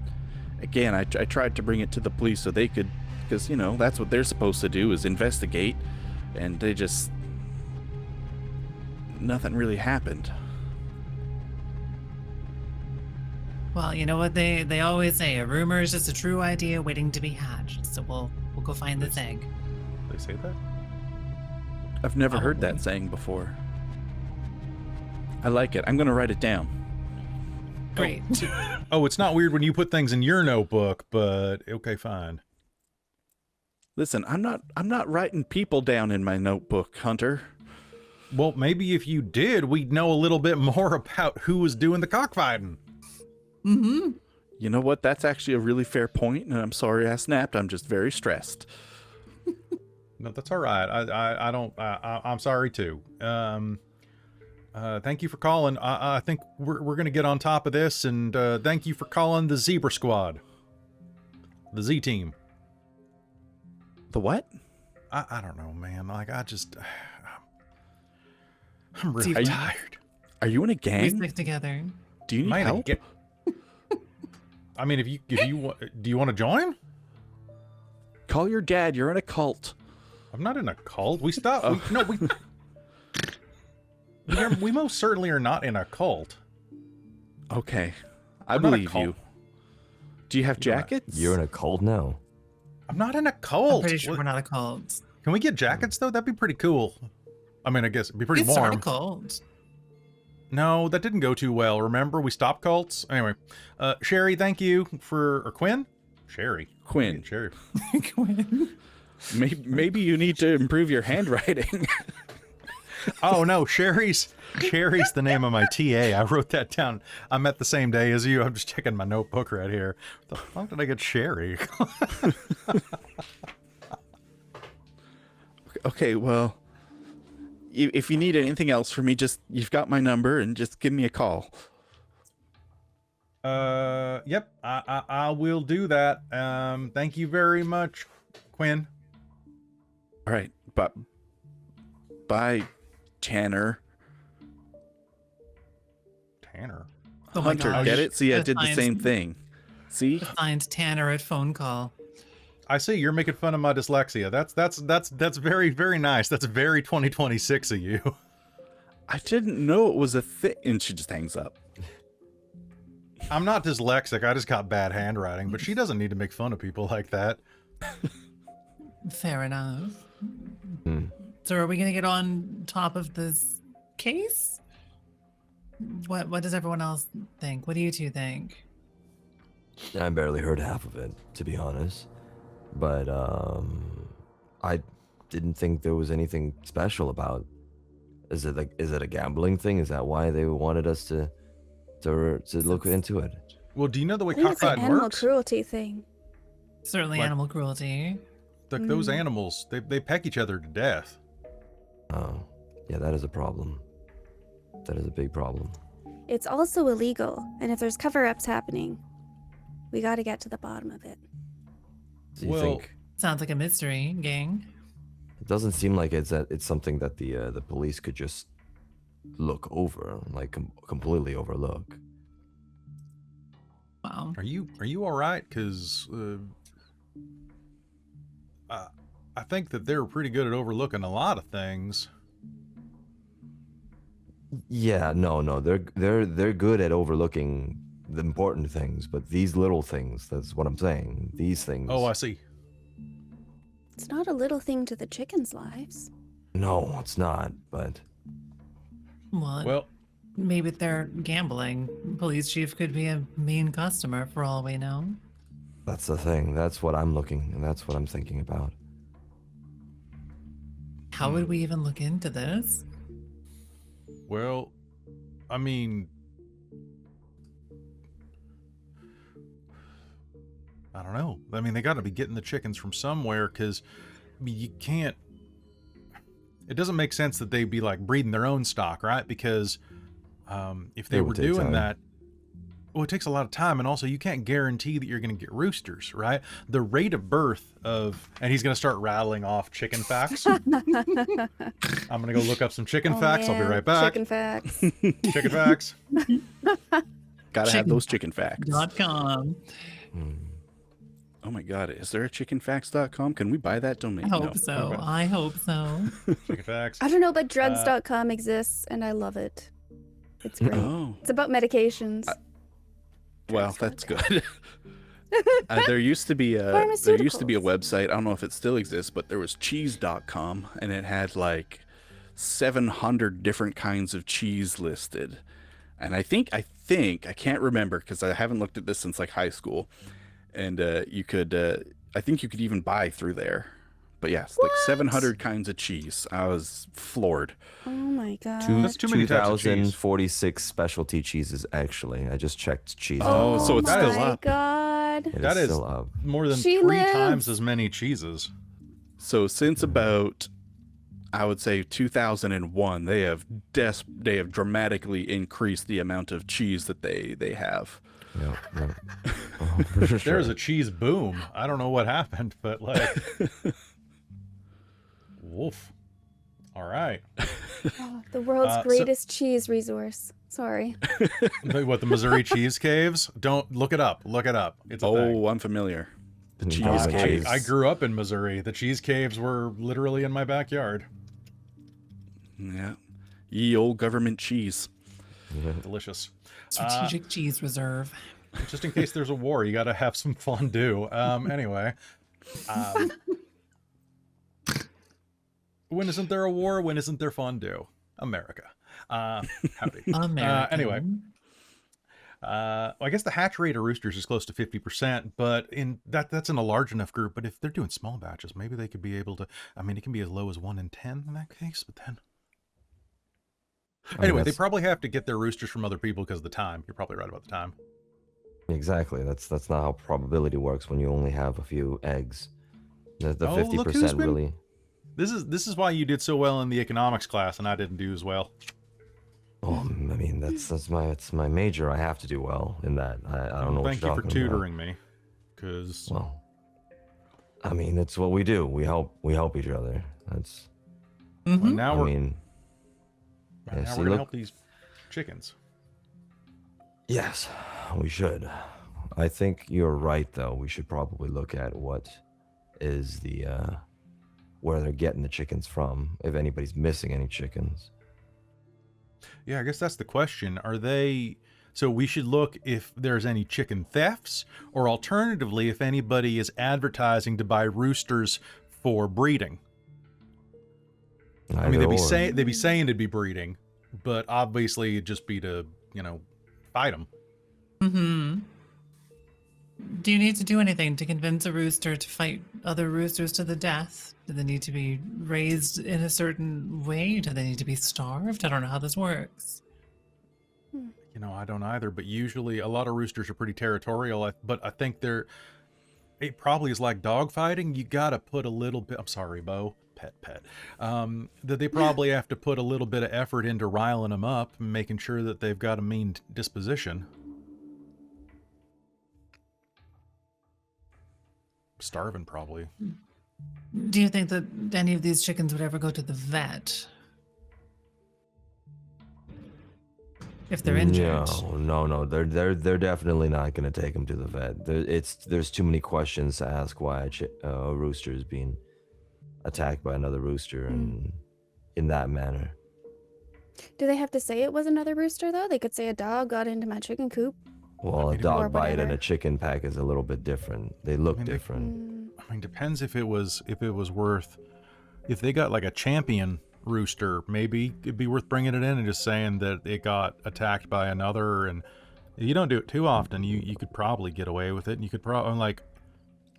[SPEAKER 1] again, I tried to bring it to the police so they could, because, you know, that's what they're supposed to do, is investigate, and they just... nothing really happened.
[SPEAKER 5] Well, you know what they always say, a rumor is just a true idea waiting to be hatched. So we'll go find this egg.
[SPEAKER 2] They say that?
[SPEAKER 1] I've never heard that saying before. I like it. I'm going to write it down.
[SPEAKER 5] Great.
[SPEAKER 2] Oh, it's not weird when you put things in your notebook, but okay, fine.
[SPEAKER 1] Listen, I'm not writing people down in my notebook, Hunter.
[SPEAKER 2] Well, maybe if you did, we'd know a little bit more about who was doing the cockfighting.
[SPEAKER 5] Mm-hmm.
[SPEAKER 1] You know what? That's actually a really fair point, and I'm sorry I snapped. I'm just very stressed.
[SPEAKER 2] No, that's all right. I'm sorry too. Thank you for calling. I think we're gonna get on top of this, and thank you for calling the Zebra Squad, the Z Team.
[SPEAKER 1] The what?
[SPEAKER 2] I don't know, man. Like I'm really
[SPEAKER 5] Zebra.
[SPEAKER 2] tired.
[SPEAKER 1] Are you in a
[SPEAKER 5] We
[SPEAKER 1] gang?
[SPEAKER 5] stick together.
[SPEAKER 1] Do you need
[SPEAKER 2] Man,
[SPEAKER 1] help?
[SPEAKER 2] I mean, if you do you want to join?
[SPEAKER 1] Call your dad. You're in a cult.
[SPEAKER 2] I'm not in a cult. We stopped. We most certainly are not in a cult.
[SPEAKER 1] Okay. I
[SPEAKER 2] We're not a
[SPEAKER 1] believe
[SPEAKER 2] cult.
[SPEAKER 1] you. Do you have jackets?
[SPEAKER 4] You're in a cult now.
[SPEAKER 2] I'm not in a
[SPEAKER 5] I'm
[SPEAKER 2] cult.
[SPEAKER 5] pretty sure we're not a cult.
[SPEAKER 2] Can we get jackets though? That'd be pretty cool. I mean, I guess it'd be pretty
[SPEAKER 5] We start a
[SPEAKER 2] warm.
[SPEAKER 5] cult.
[SPEAKER 2] No, that didn't go too well. Remember, we stopped cults. Anyway, Sherry, thank you or Quinn? Sherry.
[SPEAKER 1] Quinn.
[SPEAKER 2] Sherry.
[SPEAKER 5] Quinn.
[SPEAKER 1] Maybe you need to improve your handwriting.
[SPEAKER 2] Oh no, Sherry's the name of my TA. I wrote that down. I met the same day as you. I'm just checking my notebook right here. The fuck did I get Sherry?
[SPEAKER 1] Okay, well, if you need anything else from me, you've got my number, and just give me a call.
[SPEAKER 2] Yep, I will do that. Thank you very much, Quinn.
[SPEAKER 1] All right, but bye, Tanner.
[SPEAKER 2] Tanner.
[SPEAKER 5] Oh my
[SPEAKER 1] Hunter,
[SPEAKER 5] gosh.
[SPEAKER 1] get it? See, I
[SPEAKER 5] The
[SPEAKER 1] did the
[SPEAKER 5] signs-
[SPEAKER 1] same thing. See?
[SPEAKER 5] Find Tanner at phone call.
[SPEAKER 2] I see you're making fun of my dyslexia. That's very, very nice. That's very 2026 of you.
[SPEAKER 1] I didn't know it was a thing. And she just hangs up.
[SPEAKER 2] I'm not dyslexic. I just got bad handwriting, but she doesn't need to make fun of people like that.
[SPEAKER 5] Fair enough.
[SPEAKER 4] Hmm.
[SPEAKER 5] So are we gonna get on top of this case? What does everyone else think? What do you two think?
[SPEAKER 4] I barely heard half of it, to be honest. But I didn't think there was anything special about. Is it a gambling thing? Is that why they wanted us to look into it?
[SPEAKER 2] Well, do you know the way
[SPEAKER 3] I think it's an
[SPEAKER 2] cockfighting
[SPEAKER 3] animal
[SPEAKER 2] works?
[SPEAKER 3] cruelty thing.
[SPEAKER 5] Certainly
[SPEAKER 2] Like-
[SPEAKER 5] animal cruelty.
[SPEAKER 2] Like those animals, they peck each other to death.
[SPEAKER 4] Oh, yeah, that is a problem. That is a big problem.
[SPEAKER 3] It's also illegal, and if there's cover-ups happening, we got to get to the bottom of it.
[SPEAKER 4] Do you
[SPEAKER 2] Well-
[SPEAKER 4] think
[SPEAKER 5] Sounds like a mystery, gang.
[SPEAKER 4] it doesn't seem like it's something that the police could just look over, like completely overlook?
[SPEAKER 5] Wow.
[SPEAKER 2] Are you all right? Because I think that they're pretty good at overlooking a lot of things.
[SPEAKER 4] Yeah, no, they're good at overlooking the important things, but these little things, that's what I'm saying. These things.
[SPEAKER 2] Oh, I see.
[SPEAKER 3] It's not a little thing to the chickens' lives.
[SPEAKER 4] No, it's not, but
[SPEAKER 2] Well,
[SPEAKER 5] Maybe they're gambling. Police chief could be a mean customer for all we know.
[SPEAKER 4] that's the thing. That's what I'm looking, and that's what I'm thinking about.
[SPEAKER 5] How would we even look into this?
[SPEAKER 2] well, I mean, I don't know. I mean, they got to be getting the chickens from somewhere, because I mean, you can't. It doesn't make sense that they'd be like breeding their own stock, right? Because if they
[SPEAKER 4] It
[SPEAKER 2] were
[SPEAKER 4] would take
[SPEAKER 2] doing
[SPEAKER 4] time.
[SPEAKER 2] that, well, it takes a lot of time, and also you can't guarantee that you're going to get roosters, right? The rate of birth of, and he's going to start rattling off chicken facts. I'm going to go look up some chicken facts. I'll be right back.
[SPEAKER 3] Chicken facts.
[SPEAKER 2] Chicken facts.
[SPEAKER 1] Gotta have those chicken facts.
[SPEAKER 5] .com.
[SPEAKER 1] Oh my god, is there a chickenfacts.com? Can we buy that domain?
[SPEAKER 5] I hope
[SPEAKER 1] No.
[SPEAKER 5] so.
[SPEAKER 2] Okay.
[SPEAKER 5] I hope so.
[SPEAKER 2] Chicken facts.
[SPEAKER 3] I don't know, but drugs.com exists, and I love it. It's great.
[SPEAKER 1] Oh,
[SPEAKER 3] It's about medications.
[SPEAKER 1] well, that's good. There used to be a
[SPEAKER 3] Pharmaceuticals.
[SPEAKER 1] website. I don't know if it still exists, but there was cheese.com, and it had like 700 different kinds of cheese listed. And I think I can't remember because I haven't looked at this since like high school. And you could, I think you could even buy through there. But yes, like 700 kinds of cheese. I was floored.
[SPEAKER 3] Oh my god.
[SPEAKER 2] That's too many types of cheese.
[SPEAKER 4] 2,046 specialty cheeses, actually. I just checked cheese.
[SPEAKER 1] Oh, so it's still
[SPEAKER 3] my
[SPEAKER 1] up.
[SPEAKER 3] god.
[SPEAKER 4] It
[SPEAKER 2] That is
[SPEAKER 4] still up.
[SPEAKER 2] more than
[SPEAKER 3] She
[SPEAKER 2] 3
[SPEAKER 3] lives.
[SPEAKER 2] times as many cheeses.
[SPEAKER 1] So since about, I would say 2001, they have dramatically increased the amount of cheese that they have.
[SPEAKER 4] Yep. Oh, for sure.
[SPEAKER 2] There's a cheese boom. I don't know what happened, but like, woof. All right.
[SPEAKER 3] Oh, the world's
[SPEAKER 2] So-
[SPEAKER 3] greatest cheese resource. Sorry.
[SPEAKER 2] What, the Missouri cheese caves? Don't look it up. Look it up. It's a thing.
[SPEAKER 1] Oh, I'm familiar. The
[SPEAKER 4] Mm,
[SPEAKER 1] cheese
[SPEAKER 4] oh,
[SPEAKER 1] caves.
[SPEAKER 2] I grew up in Missouri. The cheese caves were literally in my backyard.
[SPEAKER 1] Yeah. Ye old government cheese.
[SPEAKER 2] Delicious.
[SPEAKER 5] Strategic cheese reserve.
[SPEAKER 2] Just in case there's a war, you got to have some fondue. Anyway. When isn't there a war? When isn't there fondue? America. Howdy.
[SPEAKER 5] American.
[SPEAKER 2] Anyway. Well, I guess the hatch rate of roosters is close to 50%, but that's in a large enough group. But if they're doing small batches, maybe they could be able to. I mean, it can be as low as 1 in 10 in that case. But then, anyway, they probably have to get their roosters from other people because of the time. You're probably right about the time.
[SPEAKER 4] Exactly. That's not how probability works when you only have a few eggs. The
[SPEAKER 2] Oh, look who's
[SPEAKER 4] 50%
[SPEAKER 2] been-
[SPEAKER 4] really.
[SPEAKER 2] This is why you did so well in the economics class, and I didn't do as well.
[SPEAKER 4] Oh, I mean that's my major. I have to do well in that. I don't know what
[SPEAKER 2] Thank
[SPEAKER 4] you're
[SPEAKER 2] you for
[SPEAKER 4] talking about.
[SPEAKER 2] tutoring me, because
[SPEAKER 4] Well, I mean, it's what we do. We help each other. That's.
[SPEAKER 5] Mhm.
[SPEAKER 2] now
[SPEAKER 4] I
[SPEAKER 2] we're
[SPEAKER 4] mean, yeah,
[SPEAKER 2] now
[SPEAKER 4] see,
[SPEAKER 2] we're gonna
[SPEAKER 4] look-
[SPEAKER 2] help these chickens.
[SPEAKER 4] Yes, we should. I think you're right, though. We should probably look at what is the where they're getting the chickens from. If anybody's missing any chickens.
[SPEAKER 2] Yeah, I guess that's the question. Are they? So we should look if there's any chicken thefts, or alternatively, if anybody is advertising to buy roosters for breeding. I mean, they'd be saying it'd be breeding, but obviously it'd just be to fight them.
[SPEAKER 5] Mm-hmm. Do you need to do anything to convince a rooster to fight other roosters to the death? Do they need to be raised in a certain way? Do they need to be starved? I don't know how this works.
[SPEAKER 2] I don't either, but usually a lot of roosters are pretty territorial, but I think it probably is like dog fighting. You gotta put a little bit, I'm sorry, Bo, pet, that they probably have to put a little bit of effort into riling them up and making sure that they've got a mean disposition. Starving, probably.
[SPEAKER 5] Do you think that any of these chickens would ever go to the vet? If they're injured?
[SPEAKER 4] No. They're definitely not going to take them to the vet. There's too many questions to ask why a rooster is being attacked by another rooster and in that manner.
[SPEAKER 3] Do they have to say it was another rooster, though? They could say a dog got into my chicken coop.
[SPEAKER 4] Well, a
[SPEAKER 2] mean,
[SPEAKER 3] or
[SPEAKER 4] dog bite and
[SPEAKER 3] whatever.
[SPEAKER 4] a chicken pack is a little bit different. They look
[SPEAKER 2] mean,
[SPEAKER 4] different.
[SPEAKER 2] I mean, depends if it was worth. If they got like a champion rooster, maybe it'd be worth bringing it in and just saying that it got attacked by another. And you don't do it too often. You could probably get away with it. And you could probably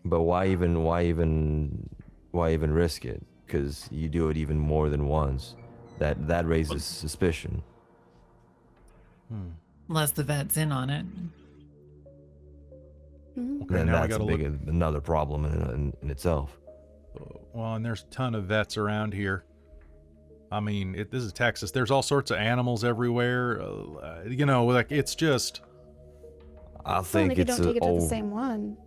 [SPEAKER 4] But why even risk it? Because you do it even more than once. That raises suspicion.
[SPEAKER 5] Unless the vet's in on it.
[SPEAKER 2] Okay,
[SPEAKER 4] Then
[SPEAKER 2] now we
[SPEAKER 4] that's
[SPEAKER 2] gotta
[SPEAKER 4] another problem in itself.
[SPEAKER 2] Well, and there's a ton of vets around here. I mean, this is Texas. There's all sorts of animals everywhere. Like it's just
[SPEAKER 4] I
[SPEAKER 3] Well,
[SPEAKER 4] think
[SPEAKER 3] if you
[SPEAKER 4] it's
[SPEAKER 3] don't take it to the
[SPEAKER 4] oh,
[SPEAKER 3] same one.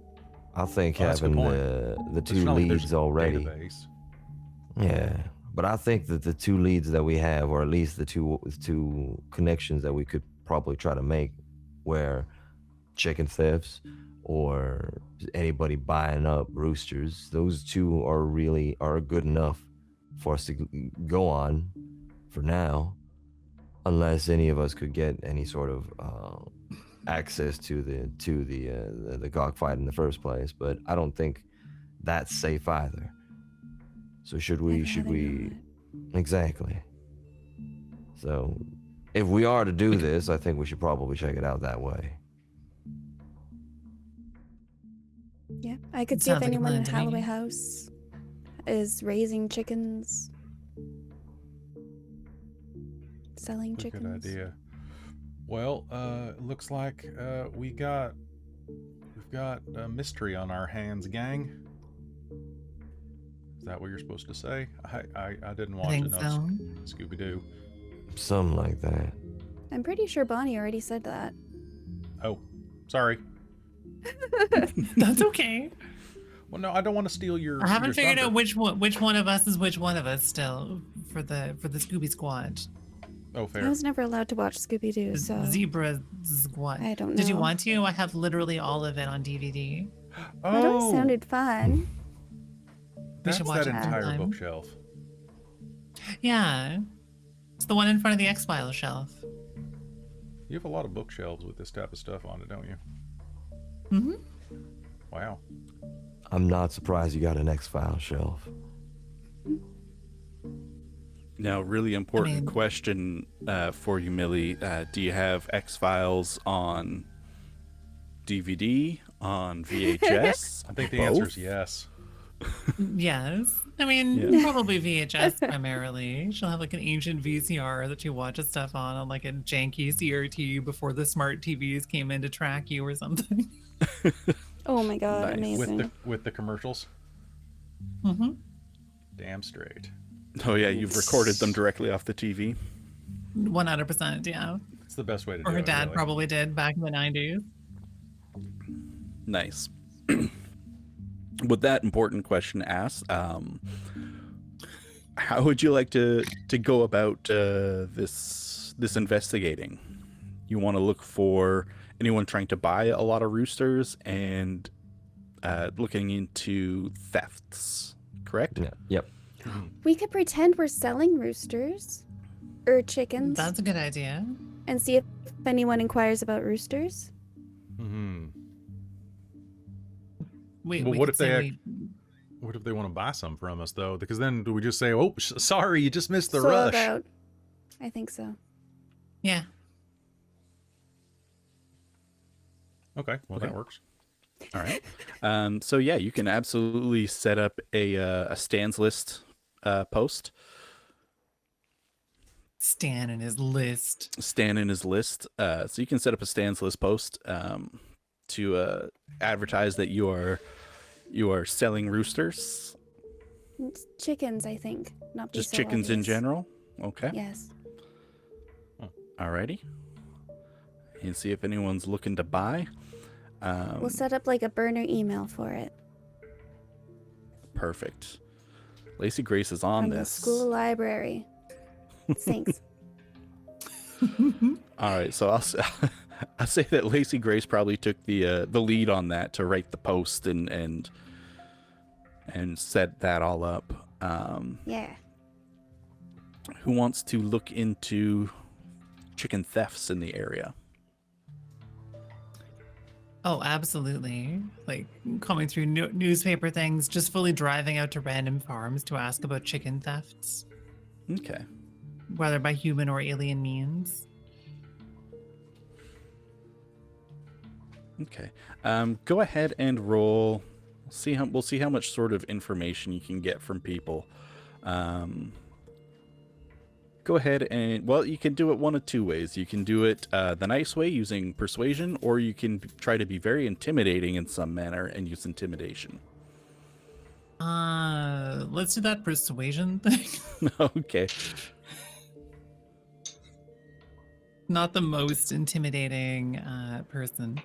[SPEAKER 4] I think
[SPEAKER 2] Oh, that's a good
[SPEAKER 4] having
[SPEAKER 2] point.
[SPEAKER 4] the
[SPEAKER 2] But it's
[SPEAKER 4] two
[SPEAKER 2] not like there's
[SPEAKER 4] leads
[SPEAKER 2] a
[SPEAKER 4] already.
[SPEAKER 2] database.
[SPEAKER 4] Yeah, but I think that the two leads that we have, or at least the two connections that we could probably try to make, where chicken thefts or anybody buying up roosters, those two are good enough for us to go on for now, unless any of us could get any sort of access to the cockfight in the first place. But I don't think that's safe either. So should
[SPEAKER 3] I'd
[SPEAKER 4] we
[SPEAKER 3] rather not.
[SPEAKER 4] exactly? So if we are to do this, I think we should probably check it out that way.
[SPEAKER 3] Yeah, I could
[SPEAKER 5] It
[SPEAKER 3] see if
[SPEAKER 5] sounds like a
[SPEAKER 3] anyone in
[SPEAKER 5] plan to me.
[SPEAKER 3] Holloway House is raising chickens, selling
[SPEAKER 2] Pretty
[SPEAKER 3] chickens.
[SPEAKER 2] good idea. Well, it looks like we've got a mystery on our hands, gang. Is that what you're supposed to say? I didn't
[SPEAKER 5] I
[SPEAKER 2] watch
[SPEAKER 5] think
[SPEAKER 2] enough
[SPEAKER 5] so.
[SPEAKER 2] Scooby-Doo.
[SPEAKER 4] Something like that.
[SPEAKER 3] I'm pretty sure Bonnie already said that.
[SPEAKER 2] Oh, sorry.
[SPEAKER 5] That's okay.
[SPEAKER 2] Well, no, I don't want to steal your.
[SPEAKER 5] I haven't
[SPEAKER 2] your
[SPEAKER 5] figured out
[SPEAKER 2] thunder.
[SPEAKER 5] which one of us is which one of us still for the Scooby Squad.
[SPEAKER 2] Oh,
[SPEAKER 3] I
[SPEAKER 2] fair.
[SPEAKER 3] was never allowed to watch Scooby Doo,
[SPEAKER 5] The
[SPEAKER 3] so
[SPEAKER 5] Zebra Squad.
[SPEAKER 3] I don't know.
[SPEAKER 5] Did you want to? I have literally all of it on DVD.
[SPEAKER 3] That always
[SPEAKER 2] Oh,
[SPEAKER 3] sounded fun.
[SPEAKER 5] We
[SPEAKER 2] that's
[SPEAKER 5] should watch
[SPEAKER 2] that
[SPEAKER 5] it
[SPEAKER 2] entire
[SPEAKER 5] sometime.
[SPEAKER 2] bookshelf.
[SPEAKER 5] Yeah. It's the one in front of the X-Files shelf.
[SPEAKER 2] You have a lot of bookshelves with this type of stuff on it, don't you?
[SPEAKER 5] Mm-hmm.
[SPEAKER 2] Wow.
[SPEAKER 4] I'm not surprised you got an X-File shelf.
[SPEAKER 1] Now, really important
[SPEAKER 5] mean-
[SPEAKER 1] question for you, Millie. Do you have X-Files on DVD, on VHS?
[SPEAKER 2] I think the
[SPEAKER 1] Both?
[SPEAKER 2] answer is yes.
[SPEAKER 5] Yes. I mean,
[SPEAKER 1] Yeah.
[SPEAKER 5] probably VHS primarily. She'll have like an ancient VCR that she watches stuff on like a janky CRT before the smart TVs came in to track you or something.
[SPEAKER 3] Oh my god,
[SPEAKER 1] Nice.
[SPEAKER 3] amazing.
[SPEAKER 2] With the commercials.
[SPEAKER 5] Mm-hmm.
[SPEAKER 2] Damn straight.
[SPEAKER 1] Oh yeah, you've recorded them directly off the TV.
[SPEAKER 5] 100%, yeah.
[SPEAKER 2] It's the best way to do
[SPEAKER 5] Or her
[SPEAKER 2] it.
[SPEAKER 5] dad
[SPEAKER 2] really.
[SPEAKER 5] probably did back in the 90s.
[SPEAKER 1] Nice. With that important question asked, how would you like to go about this investigating? You want to look for anyone trying to buy a lot of roosters and looking into thefts, correct?
[SPEAKER 4] Yeah. Yep.
[SPEAKER 3] We could pretend we're selling roosters or chickens
[SPEAKER 5] That's a good idea.
[SPEAKER 3] and see if anyone inquires about roosters.
[SPEAKER 2] Mm-hmm.
[SPEAKER 5] We
[SPEAKER 2] Well,
[SPEAKER 5] we
[SPEAKER 2] what
[SPEAKER 5] could
[SPEAKER 2] if they
[SPEAKER 5] say
[SPEAKER 2] act- What if they want to buy some from us, though? Because then do we just say, oh, sorry, you just missed the
[SPEAKER 3] Sold
[SPEAKER 2] rush?
[SPEAKER 3] out. I think so.
[SPEAKER 5] Yeah.
[SPEAKER 2] Okay, well,
[SPEAKER 1] Okay.
[SPEAKER 2] that works.
[SPEAKER 1] All right. So yeah, you can absolutely set up a stands list post.
[SPEAKER 5] Stan and his list.
[SPEAKER 1] Stan in his list. So you can set up a stands list post to advertise that you are selling roosters,
[SPEAKER 3] It's chickens, I think. Not be
[SPEAKER 1] just
[SPEAKER 3] so
[SPEAKER 1] chickens in
[SPEAKER 3] obvious.
[SPEAKER 1] general. Okay.
[SPEAKER 3] Yes.
[SPEAKER 1] Alrighty. And see if anyone's looking to buy.
[SPEAKER 3] We'll set up like a burner email for it
[SPEAKER 1] Perfect. Lacy Grace is on
[SPEAKER 3] from the
[SPEAKER 1] this.
[SPEAKER 3] school library. Thanks.
[SPEAKER 1] All right, so I'll say that Lacy Grace probably took the lead on that to write the post and set that all up.
[SPEAKER 3] Yeah.
[SPEAKER 1] Who wants to look into chicken thefts in the area?
[SPEAKER 5] Oh, absolutely. Like coming through newspaper things, just fully driving out to random farms to ask about chicken thefts,
[SPEAKER 1] Okay.
[SPEAKER 5] whether by human or alien means.
[SPEAKER 1] Okay. Go ahead and roll. We'll see how much sort of information you can get from people. Go ahead and, well, you can do it one of two ways. You can do it the nice way using persuasion, or you can try to be very intimidating in some manner and use intimidation.
[SPEAKER 5] Let's do that persuasion thing.
[SPEAKER 1] Okay.
[SPEAKER 5] Not the most intimidating person.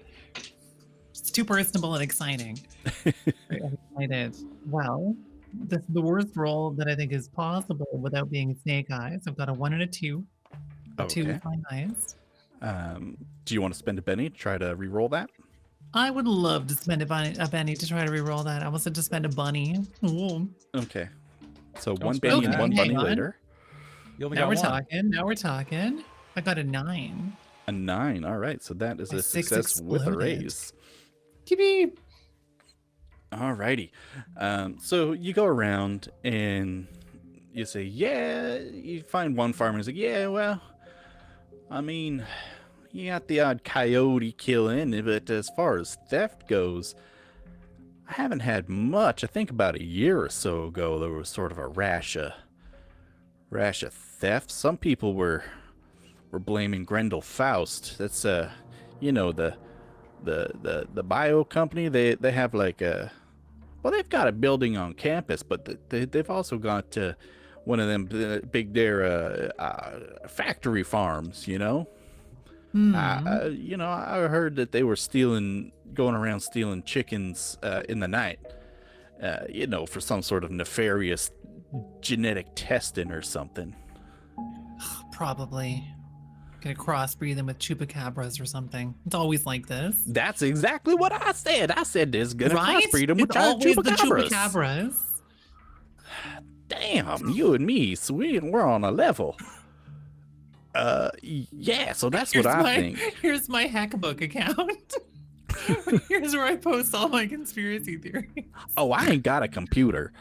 [SPEAKER 5] It's too personable and exciting. Very excited. Well, this is the worst roll that I think is possible without being snake eyes. I've got a 1 and a 2. A 2
[SPEAKER 1] Okay.
[SPEAKER 5] is my highest.
[SPEAKER 1] Do you want to spend a penny to try to re-roll that?
[SPEAKER 5] I would love to spend a penny to try to re-roll that. I almost had to spend a bunny. Ooh.
[SPEAKER 1] Okay. So
[SPEAKER 2] Don't
[SPEAKER 1] one
[SPEAKER 2] spend
[SPEAKER 1] penny and
[SPEAKER 2] that.
[SPEAKER 1] one bunny
[SPEAKER 5] Hang on.
[SPEAKER 1] later.
[SPEAKER 2] You only
[SPEAKER 5] Now
[SPEAKER 2] got
[SPEAKER 5] we're
[SPEAKER 2] one.
[SPEAKER 5] talking. Now we're talking. I got a 9.
[SPEAKER 1] A 9. All right. So that is
[SPEAKER 5] My
[SPEAKER 1] a
[SPEAKER 5] 6
[SPEAKER 1] success with a
[SPEAKER 5] exploded.
[SPEAKER 1] raise.
[SPEAKER 5] Yippee.
[SPEAKER 1] Alrighty. So you go around and you say, yeah, you find one farmer who's like, yeah, well, I mean, you got the odd coyote killing, but as far as theft goes, I haven't had much. I think about a year or so ago, there was sort of a rash of theft. Some people were blaming Grendel Faust. That's you know, the bio company. They have like a, well, they've got a building on campus, but they've also got one of them big factory farms, you know. You know, I heard that they were going around stealing chickens in the night, you know, for some sort of nefarious genetic testing or something.
[SPEAKER 5] Probably. Gonna crossbreed them with chupacabras or something. It's always like this.
[SPEAKER 1] That's exactly what I said. I said there's gonna
[SPEAKER 5] Right?
[SPEAKER 1] crossbreed them with
[SPEAKER 5] It's always the
[SPEAKER 1] chupacabras.
[SPEAKER 5] chupacabras.
[SPEAKER 1] Damn, you and me, so we're on a level. Yeah, so that's what I think.
[SPEAKER 5] Here's my Hackbook account. Here's where I post all my conspiracy theories.
[SPEAKER 1] Oh, I ain't got a computer.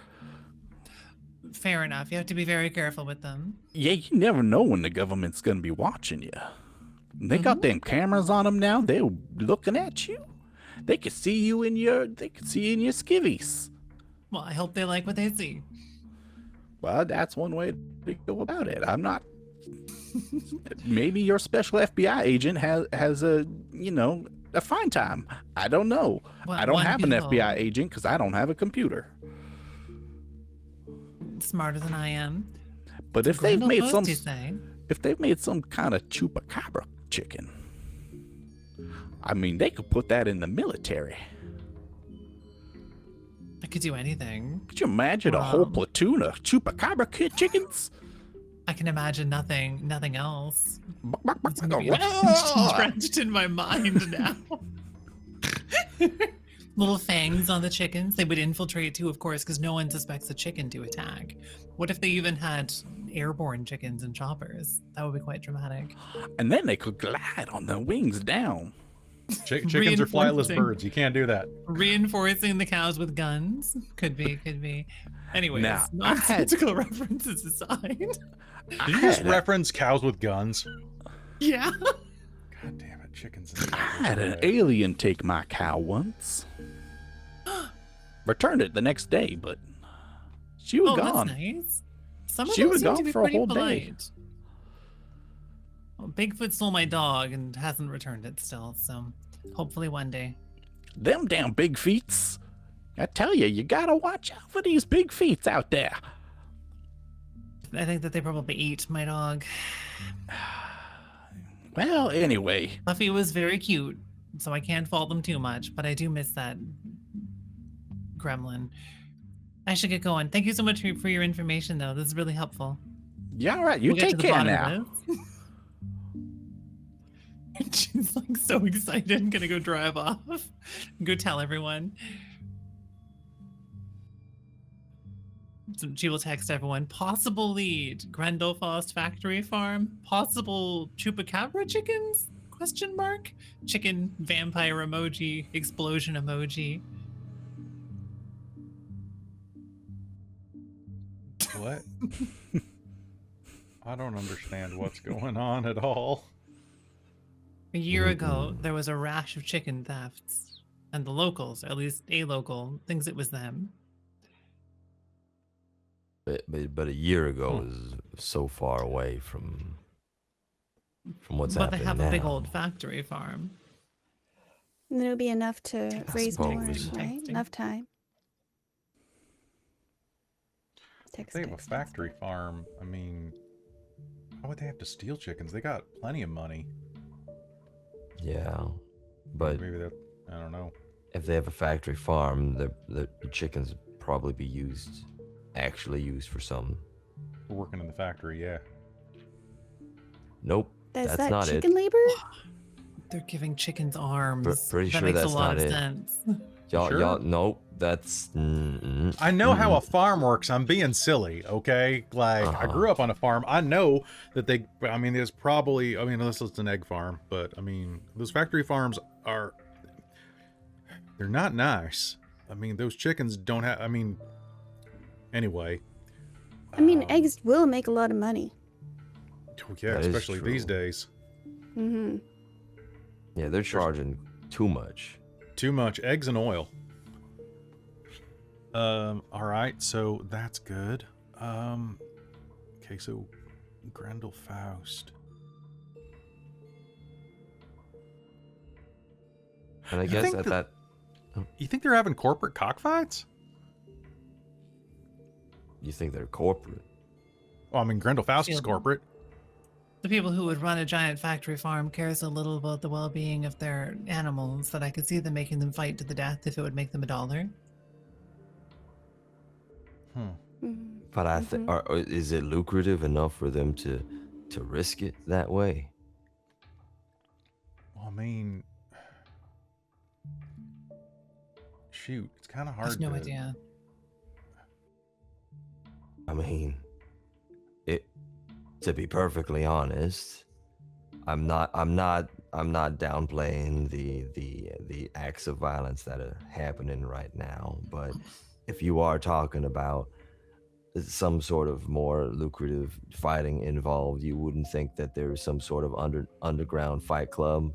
[SPEAKER 5] Fair enough. You have to be very careful with them.
[SPEAKER 1] Yeah, you never know when the government's gonna be watching you. They got them cameras on them now. They're looking at you. They could see you in your skivvies.
[SPEAKER 5] Well, I hope they like what they see.
[SPEAKER 1] Well, that's one way to go about it. I'm not. Maybe your special FBI agent has a, you know, a fine time. I don't know.
[SPEAKER 5] Well,
[SPEAKER 1] I don't
[SPEAKER 5] one
[SPEAKER 1] have an
[SPEAKER 5] can
[SPEAKER 1] FBI
[SPEAKER 5] hope.
[SPEAKER 1] agent because I don't have a computer.
[SPEAKER 5] Smarter than I am.
[SPEAKER 1] But if they've
[SPEAKER 5] Grendel
[SPEAKER 1] made
[SPEAKER 5] Post,
[SPEAKER 1] some,
[SPEAKER 5] you say?
[SPEAKER 1] if they've made some kind of chupacabra chicken, I mean, they could put that in the military.
[SPEAKER 5] I could do anything.
[SPEAKER 1] Could you imagine a whole platoon of chupacabra chickens?
[SPEAKER 5] I can imagine nothing else. It's
[SPEAKER 1] It's
[SPEAKER 5] gonna be entrenched in my mind now. Little fangs on the chickens. They would infiltrate too, of course, because no one suspects a chicken to attack. What if they even had airborne chickens and choppers? That would be quite dramatic.
[SPEAKER 1] And then they could glide on their wings down.
[SPEAKER 2] Chickens are flightless
[SPEAKER 5] Reinforcing.
[SPEAKER 2] birds. You can't do that.
[SPEAKER 5] Reinforcing the cows with guns. Could be. Anyways,
[SPEAKER 1] Now,
[SPEAKER 5] nonsensical references aside.
[SPEAKER 2] Did you just reference cows with guns?
[SPEAKER 5] Yeah.
[SPEAKER 2] God damn it, chickens.
[SPEAKER 1] I had an alien take my cow once. Returned it the next day, but she was gone.
[SPEAKER 5] That's nice. Some of
[SPEAKER 1] She
[SPEAKER 5] them
[SPEAKER 1] was
[SPEAKER 5] seem to
[SPEAKER 1] gone
[SPEAKER 5] be
[SPEAKER 1] for a
[SPEAKER 5] pretty
[SPEAKER 1] whole day.
[SPEAKER 5] polite. Well, Bigfoot stole my dog and hasn't returned it still, so hopefully one day.
[SPEAKER 1] Them damn big feets. I tell you, you gotta watch out for these big feets out there.
[SPEAKER 5] I think that they probably ate my dog.
[SPEAKER 1] Well, anyway,
[SPEAKER 5] Buffy was very cute, so I can't fault them too much, but I do miss that gremlin. I should get going. Thank you so much for your information, though. This is really helpful.
[SPEAKER 1] yeah, all right. You
[SPEAKER 5] We'll get to
[SPEAKER 1] take
[SPEAKER 5] the
[SPEAKER 1] care
[SPEAKER 5] bottom
[SPEAKER 1] now.
[SPEAKER 5] of this. She's like so excited, gonna go drive off, go tell everyone. So she will text everyone. Possible lead: Grendel Faust Factory Farm. Possible chupacabra chickens? Question mark. Chicken vampire emoji. Explosion emoji.
[SPEAKER 2] What? I don't understand what's going on at all.
[SPEAKER 5] A year ago, there was a rash of chicken thefts, and the locals, at least a local, thinks it was them.
[SPEAKER 4] But a year ago is so far away from what's
[SPEAKER 5] But they
[SPEAKER 4] happening
[SPEAKER 5] have
[SPEAKER 4] now.
[SPEAKER 5] a big old factory farm.
[SPEAKER 3] And it'll be enough to raise more,
[SPEAKER 4] suppose.
[SPEAKER 3] right? Enough time.
[SPEAKER 2] If they have a factory farm, I mean, Why would they have to steal chickens? They got plenty of money.
[SPEAKER 4] Yeah, but
[SPEAKER 2] Maybe that, I don't know.
[SPEAKER 4] if they have a factory farm, the chickens probably be actually used for some.
[SPEAKER 2] We're working in the factory, yeah.
[SPEAKER 4] Nope,
[SPEAKER 3] Is
[SPEAKER 4] that's
[SPEAKER 3] that
[SPEAKER 4] not
[SPEAKER 3] chicken
[SPEAKER 4] it.
[SPEAKER 3] labor?
[SPEAKER 5] They're giving chickens arms.
[SPEAKER 4] Pretty
[SPEAKER 5] that
[SPEAKER 4] sure
[SPEAKER 5] makes
[SPEAKER 4] that's
[SPEAKER 5] a lot
[SPEAKER 4] not
[SPEAKER 5] of
[SPEAKER 4] it.
[SPEAKER 5] sense.
[SPEAKER 2] Sure?
[SPEAKER 4] Nope, that's.
[SPEAKER 2] I know how a farm works. I'm being silly, okay? Like, I grew up on a farm. I know that there's probably, unless it's an egg farm, but, those factory farms they're not nice. Those chickens don't have, anyway.
[SPEAKER 3] Eggs will make a lot of money.
[SPEAKER 2] Yeah,
[SPEAKER 4] That is
[SPEAKER 2] especially these
[SPEAKER 4] true.
[SPEAKER 2] days.
[SPEAKER 3] Mm-hmm.
[SPEAKER 4] Yeah, they're charging too much.
[SPEAKER 2] Too much eggs and oil. All right, so that's good. Okay, so Grendel Faust.
[SPEAKER 4] And I
[SPEAKER 2] You
[SPEAKER 4] guess
[SPEAKER 2] think
[SPEAKER 4] at
[SPEAKER 2] that-
[SPEAKER 4] that,
[SPEAKER 2] You think they're having corporate cockfights?
[SPEAKER 4] you think they're corporate.
[SPEAKER 2] Well, Grendel Faust is
[SPEAKER 5] Yeah.
[SPEAKER 2] corporate.
[SPEAKER 5] The people who would run a giant factory farm cares a little about the well-being of their animals, that I could see them making them fight to the death if it would make them $1.
[SPEAKER 4] But I think, is it lucrative enough for them to risk it that way?
[SPEAKER 2] Well, shoot, it's kind of
[SPEAKER 5] I
[SPEAKER 2] hard
[SPEAKER 5] have no
[SPEAKER 2] to...
[SPEAKER 5] idea.
[SPEAKER 4] To be perfectly honest, I'm not downplaying the acts of violence that are happening right now, but if you are talking about some sort of more lucrative fighting involved, you wouldn't think that there is some sort of underground fight club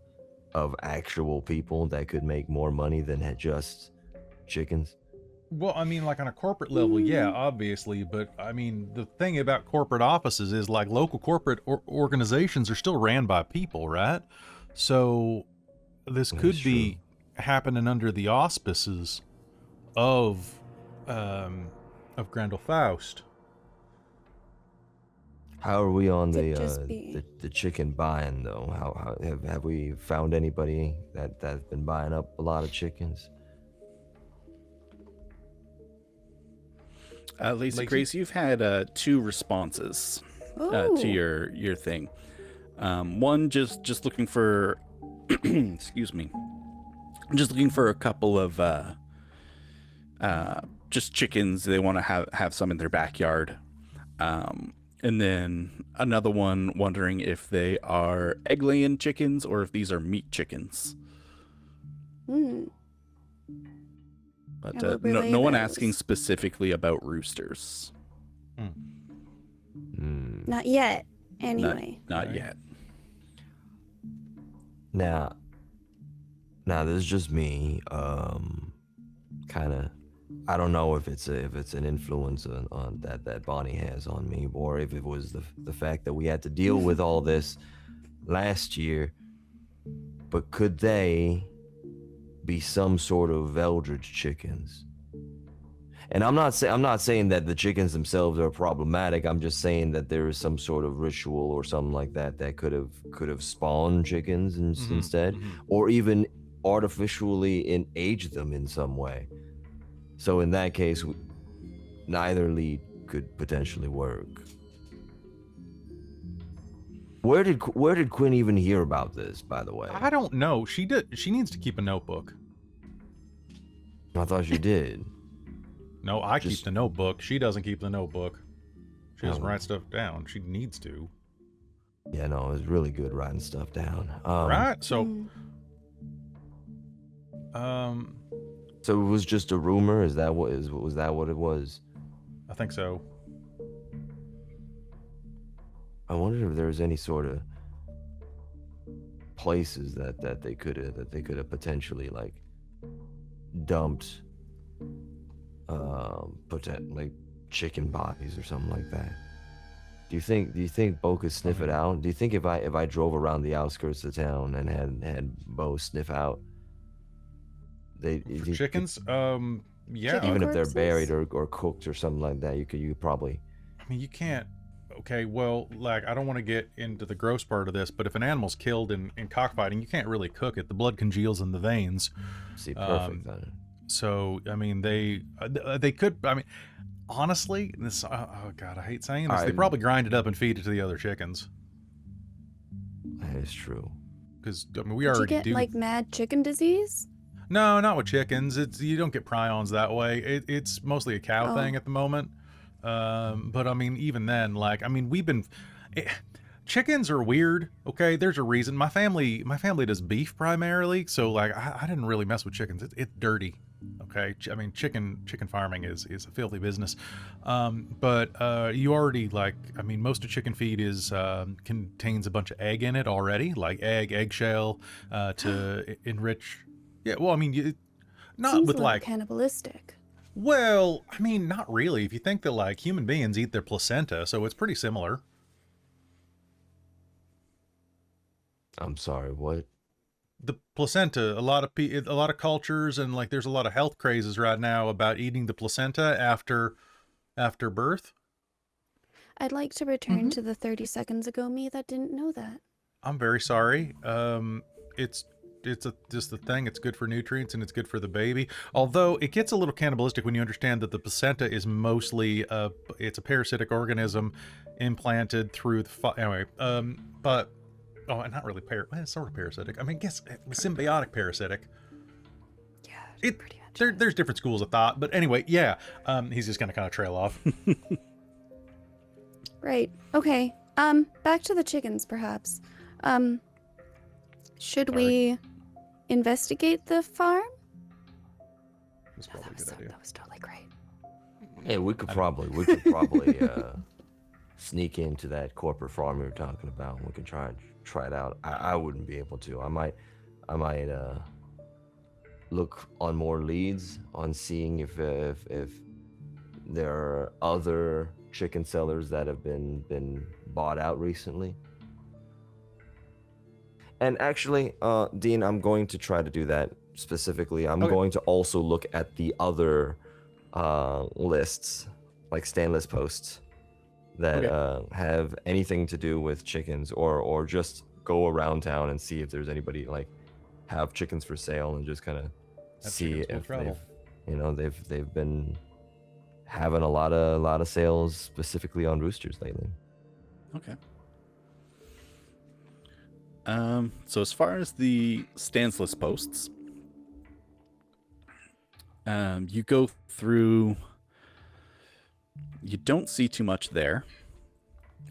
[SPEAKER 4] of actual people that could make more money than just chickens?
[SPEAKER 2] Well, like on a corporate level, yeah, obviously, but the thing about corporate offices is like local corporate organizations are still ran by people, right? So this
[SPEAKER 4] That's
[SPEAKER 2] could be
[SPEAKER 4] true.
[SPEAKER 2] happening under the auspices of Grendel Faust.
[SPEAKER 4] How are we on
[SPEAKER 3] Could just be.
[SPEAKER 4] the chicken buying though? How have we found anybody that's been buying up a lot of chickens?
[SPEAKER 1] Lacy
[SPEAKER 2] Lacy?
[SPEAKER 1] Grace, you've had 2 responses
[SPEAKER 3] Oh.
[SPEAKER 1] to your thing. One just looking for, excuse me, just looking for a couple of just chickens. They want to have some in their backyard. And then another one wondering if they are egg-laying chickens or if these are meat chickens.
[SPEAKER 3] Mm.
[SPEAKER 1] But
[SPEAKER 3] And what relay
[SPEAKER 1] no one
[SPEAKER 3] those?
[SPEAKER 1] asking specifically about roosters.
[SPEAKER 3] Not yet. Anyway.
[SPEAKER 1] Not
[SPEAKER 2] Right.
[SPEAKER 1] yet.
[SPEAKER 4] Now this is just me. Kind of, I don't know if it's an influence on that Bonnie has on me, or if it was the fact that we had to deal with all this last year. But could they be some sort of Eldritch chickens? And I'm not saying that the chickens themselves are problematic. I'm just saying that there is some sort of ritual or something like that could have spawned chickens instead, or even artificially age them in some way. So in that case, neither lead could potentially work. Where did Quinn even hear about this, by the way?
[SPEAKER 2] I don't know. She needs to keep a notebook.
[SPEAKER 4] I thought she did.
[SPEAKER 2] No, I
[SPEAKER 4] Just-
[SPEAKER 2] keep the notebook. She doesn't keep the notebook. She doesn't
[SPEAKER 4] Oh.
[SPEAKER 2] write stuff down. She needs to.
[SPEAKER 4] Yeah, no, it was really good writing stuff down.
[SPEAKER 2] Right? So,
[SPEAKER 4] So it was just a rumor. Was that what it was?
[SPEAKER 2] I think so.
[SPEAKER 4] I wonder if there was any sort of places that they could have potentially like dumped like chicken bodies or something like that. Do you think Bo could sniff it out? Do you think if I drove around the outskirts of town and had Bo sniff out,
[SPEAKER 2] For chickens? Yeah.
[SPEAKER 3] Chicken
[SPEAKER 4] even if they're
[SPEAKER 3] corpses?
[SPEAKER 4] buried or cooked or something like that, you could probably.
[SPEAKER 2] You can't. okay, well, like, I don't want to get into the gross part of this, but if an animal's killed in cockfighting, you can't really cook it. The blood congeals in the veins.
[SPEAKER 4] See, perfect then.
[SPEAKER 2] So, I mean, they could, I mean, honestly, this, oh God, I hate saying this. They probably grind it up and feed it to the other chickens.
[SPEAKER 4] That is true.
[SPEAKER 2] Because, I mean, we
[SPEAKER 3] Did you
[SPEAKER 2] already
[SPEAKER 3] get
[SPEAKER 2] do.
[SPEAKER 3] like mad chicken disease?
[SPEAKER 2] No, not with chickens. You don't get prions that way. It's mostly a cow thing at the moment. But I mean, even then, like, I mean, chickens are weird. Okay, there's a reason. My family does beef primarily, so like, I didn't really mess with chickens. It's dirty. Okay, I mean, chicken farming is a filthy business. But you already, like, I mean, most of chicken feed contains a bunch of egg in it already, like eggshell, to enrich. Yeah, well, I mean, not
[SPEAKER 3] Seems
[SPEAKER 2] with
[SPEAKER 3] a little
[SPEAKER 2] like
[SPEAKER 3] cannibalistic.
[SPEAKER 2] Well, I mean, not really. If you think that, like, human beings eat their placenta, so it's pretty similar.
[SPEAKER 4] I'm sorry, what?
[SPEAKER 2] The placenta, a lot of cultures, and like, there's a lot of health crazes right now about eating the placenta after birth.
[SPEAKER 3] I'd like to return to the 30 seconds ago me that didn't know that.
[SPEAKER 2] I'm very sorry. It's just the thing. It's good for nutrients and it's good for the baby. Although it gets a little cannibalistic when you understand that the placenta is mostly it's a parasitic organism implanted through the anyway. But not really it's sort of parasitic. I mean, I guess symbiotic parasitic.
[SPEAKER 3] Yeah, pretty much.
[SPEAKER 2] There's different schools of thought, but anyway, yeah. He's just gonna kind of trail off.
[SPEAKER 3] Right. Okay. Back to the chickens, perhaps. Should we investigate the farm?
[SPEAKER 2] That's probably a good idea.
[SPEAKER 3] That was totally great.
[SPEAKER 4] Hey, we could probably sneak into that corporate farm we were talking about. We could try it out. I wouldn't be able to. I might look on more leads on seeing if there are other chicken sellers that have been bought out recently. And actually, Dean, I'm going to try to do that specifically. I'm going to also look at the other lists, like stand list posts, that have anything to do with chickens, or just go around town and see if there's anybody like have chickens for sale, and just kind of see if they've been having a lot of sales specifically on roosters lately.
[SPEAKER 1] Okay. So as far as the stance list posts, you go through, you don't see too much there.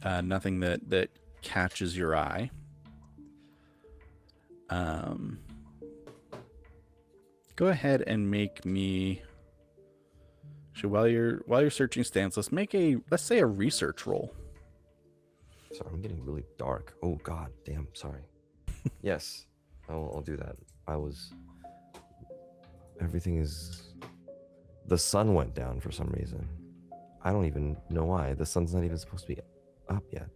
[SPEAKER 1] Nothing that catches your eye. Go ahead and make me, so while you're searching stance list, make let's say a research roll.
[SPEAKER 4] Sorry, I'm getting really dark. Oh God, damn. Sorry. Yes, I'll do that. Everything is. The sun went down for some reason. I don't even know why. The sun's not even supposed to be up yet.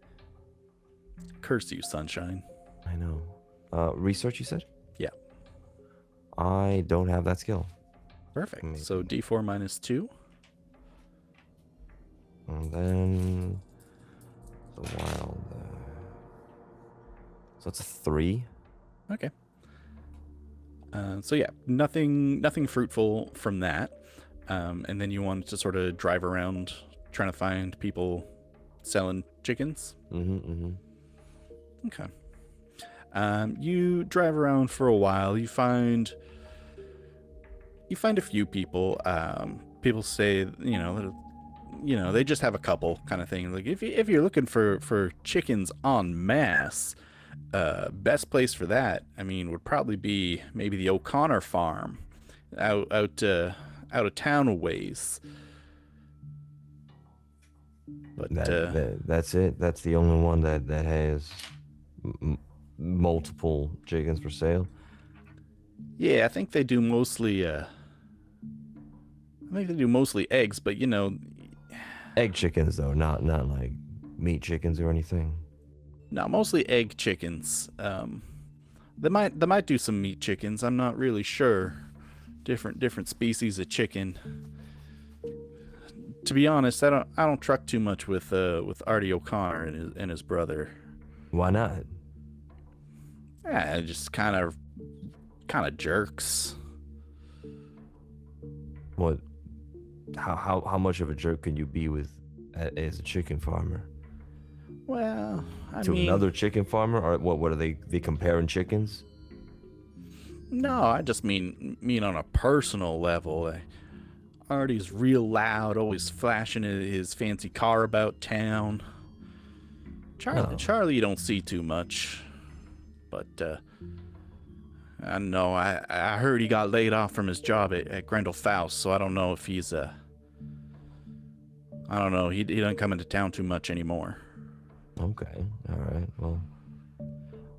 [SPEAKER 1] Curse you, sunshine.
[SPEAKER 4] I know. Research, you said?
[SPEAKER 1] Yeah.
[SPEAKER 4] I don't have that skill.
[SPEAKER 1] Perfect.
[SPEAKER 4] Maybe.
[SPEAKER 1] So D4 minus 2.
[SPEAKER 4] And then the wild. So it's a 3.
[SPEAKER 1] Okay. So yeah, nothing fruitful from that. And then you wanted to sort of drive around trying to find people selling chickens. Okay. You drive around for a while. You find a few people. People say, they just have a couple kind of thing. Like if you're looking for chickens en masse, best place for that, I mean, would probably be maybe the O'Connor farm, out of town a ways. But
[SPEAKER 4] that's it. That's the only one that has multiple chickens for sale.
[SPEAKER 1] Yeah, I think they do mostly. Eggs, but
[SPEAKER 4] egg chickens though, not like meat chickens or anything.
[SPEAKER 1] No, mostly egg chickens. They might do some meat chickens. I'm not really sure. Different species of chicken. To be honest, I don't truck too much with Artie O'Connor and his brother.
[SPEAKER 4] Why not?
[SPEAKER 1] Yeah, just kind of jerks.
[SPEAKER 4] What? How much of a jerk can you be with as a chicken farmer?
[SPEAKER 1] Well, I
[SPEAKER 4] To
[SPEAKER 1] mean,
[SPEAKER 4] another chicken farmer, or what are they comparing chickens?
[SPEAKER 1] no, I just mean on a personal level. Artie's real loud, always flashing his fancy car about town. Charlie you don't see too much, but I don't know. I heard he got laid off from his job at Grendel Faust, so I don't know if he's I don't know. He doesn't come into town too much anymore.
[SPEAKER 4] Okay, all right. Well,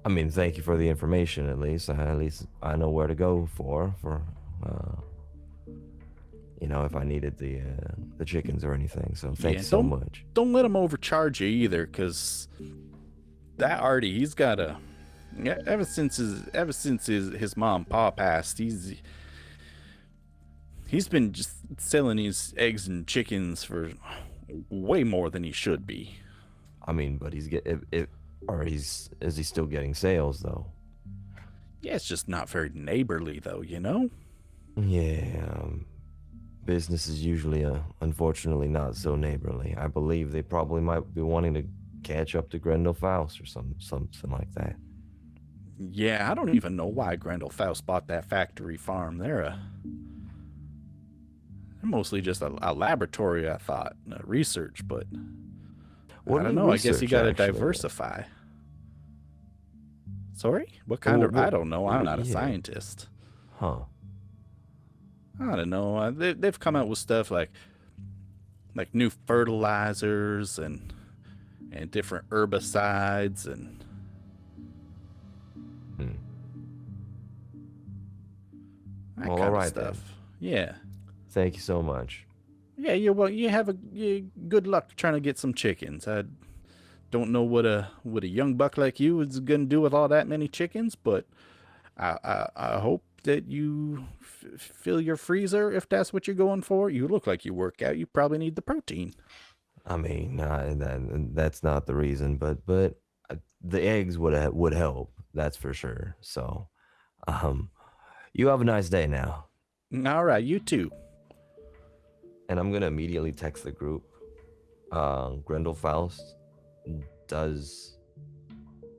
[SPEAKER 4] I mean, thank you for the information. At least I know where to go for if I needed the chickens or anything. So thanks so much.
[SPEAKER 1] Don't let him overcharge you either, cause that Artie, he's got ever since his mom and pa passed, he's been just selling his eggs and chickens for way more than he should be.
[SPEAKER 4] I mean, but is he still getting sales though?
[SPEAKER 1] Yeah, it's just not very neighborly though, you know?
[SPEAKER 4] Yeah, business is usually unfortunately not so neighborly. I believe they probably might be wanting to catch up to Grendel Faust or something like that.
[SPEAKER 1] Yeah, I don't even know why Grendel Faust bought that factory farm. They're mostly just a laboratory, I thought, research, but
[SPEAKER 4] What
[SPEAKER 1] I
[SPEAKER 4] do
[SPEAKER 1] don't
[SPEAKER 4] you
[SPEAKER 1] know. I guess you
[SPEAKER 4] research,
[SPEAKER 1] got to
[SPEAKER 4] actually?
[SPEAKER 1] diversify. Sorry? What kind of... I don't know. I'm not a
[SPEAKER 4] yeah.
[SPEAKER 1] scientist.
[SPEAKER 4] Huh.
[SPEAKER 1] I don't know. They've come out with stuff like new fertilizers and different herbicides and... that
[SPEAKER 4] Well,
[SPEAKER 1] kind
[SPEAKER 4] all
[SPEAKER 1] of
[SPEAKER 4] right
[SPEAKER 1] stuff. Yeah.
[SPEAKER 4] Thank you so much.
[SPEAKER 1] Yeah, you have good luck trying to get some chickens. I don't know what a young buck like you is gonna do with all that many chickens, but I hope that you fill your freezer if that's what you're going for. You look like you work out. You probably need the protein.
[SPEAKER 4] I mean, that's not the reason, but the eggs would help. That's for sure. So, you have a nice day now.
[SPEAKER 1] All right, you too.
[SPEAKER 4] And I'm gonna immediately text the group. Grendel Faust does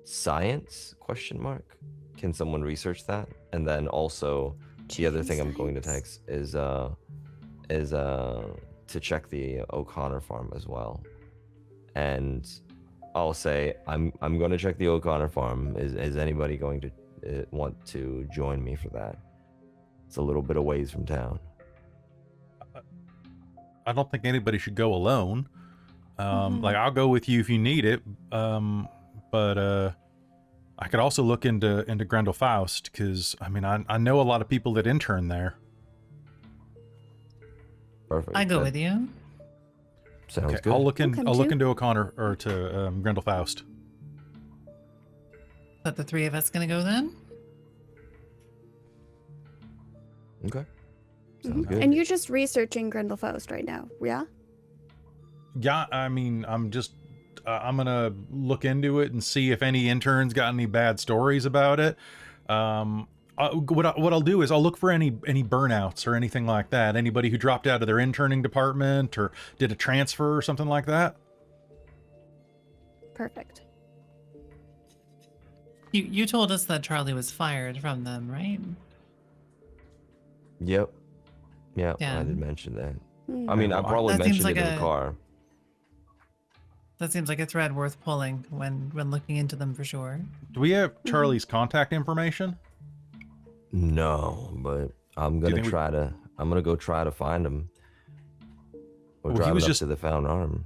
[SPEAKER 4] science? ? Can someone research that? And then also the other thing I'm going to text is to check the O'Connor farm as well. And I'll say I'm going to check the O'Connor farm. Is anybody going to want to join me for that? It's a little bit of ways from town.
[SPEAKER 2] I don't think anybody should go alone. Like, I'll go with you if you need it. But I could also look into Grendel Faust, because I mean, I know a lot of people that intern there.
[SPEAKER 4] Perfect.
[SPEAKER 5] I go with you.
[SPEAKER 4] Sounds
[SPEAKER 2] Okay,
[SPEAKER 4] good.
[SPEAKER 2] I'll look
[SPEAKER 3] too.
[SPEAKER 2] into O'Connor or to Grendel Faust.
[SPEAKER 5] Is that the three of us gonna go then?
[SPEAKER 4] Okay. Sounds good.
[SPEAKER 3] And you're just researching Grendel Faust right now, yeah?
[SPEAKER 2] Yeah, I mean, I'm gonna look into it and see if any interns got any bad stories about it. What I'll do is I'll look for any burnouts or anything like that. Anybody who dropped out of their interning department or did a transfer or something like that.
[SPEAKER 3] Perfect.
[SPEAKER 5] You told us that Charlie was fired from them, right?
[SPEAKER 4] Yep. Yeah,
[SPEAKER 5] Yeah.
[SPEAKER 4] I did mention that.
[SPEAKER 3] Hmm.
[SPEAKER 4] I mean, I probably
[SPEAKER 5] That seems
[SPEAKER 4] mentioned
[SPEAKER 5] like
[SPEAKER 4] it in the car.
[SPEAKER 5] That seems like a thread worth pulling when looking into them for sure.
[SPEAKER 2] Do we have Charlie's contact information?
[SPEAKER 4] No, but I'm
[SPEAKER 2] Do you
[SPEAKER 4] gonna
[SPEAKER 2] think
[SPEAKER 4] I'm gonna go try to find him. Or
[SPEAKER 2] Well, he
[SPEAKER 4] drive
[SPEAKER 2] was
[SPEAKER 4] up
[SPEAKER 2] just-
[SPEAKER 4] to the found arm.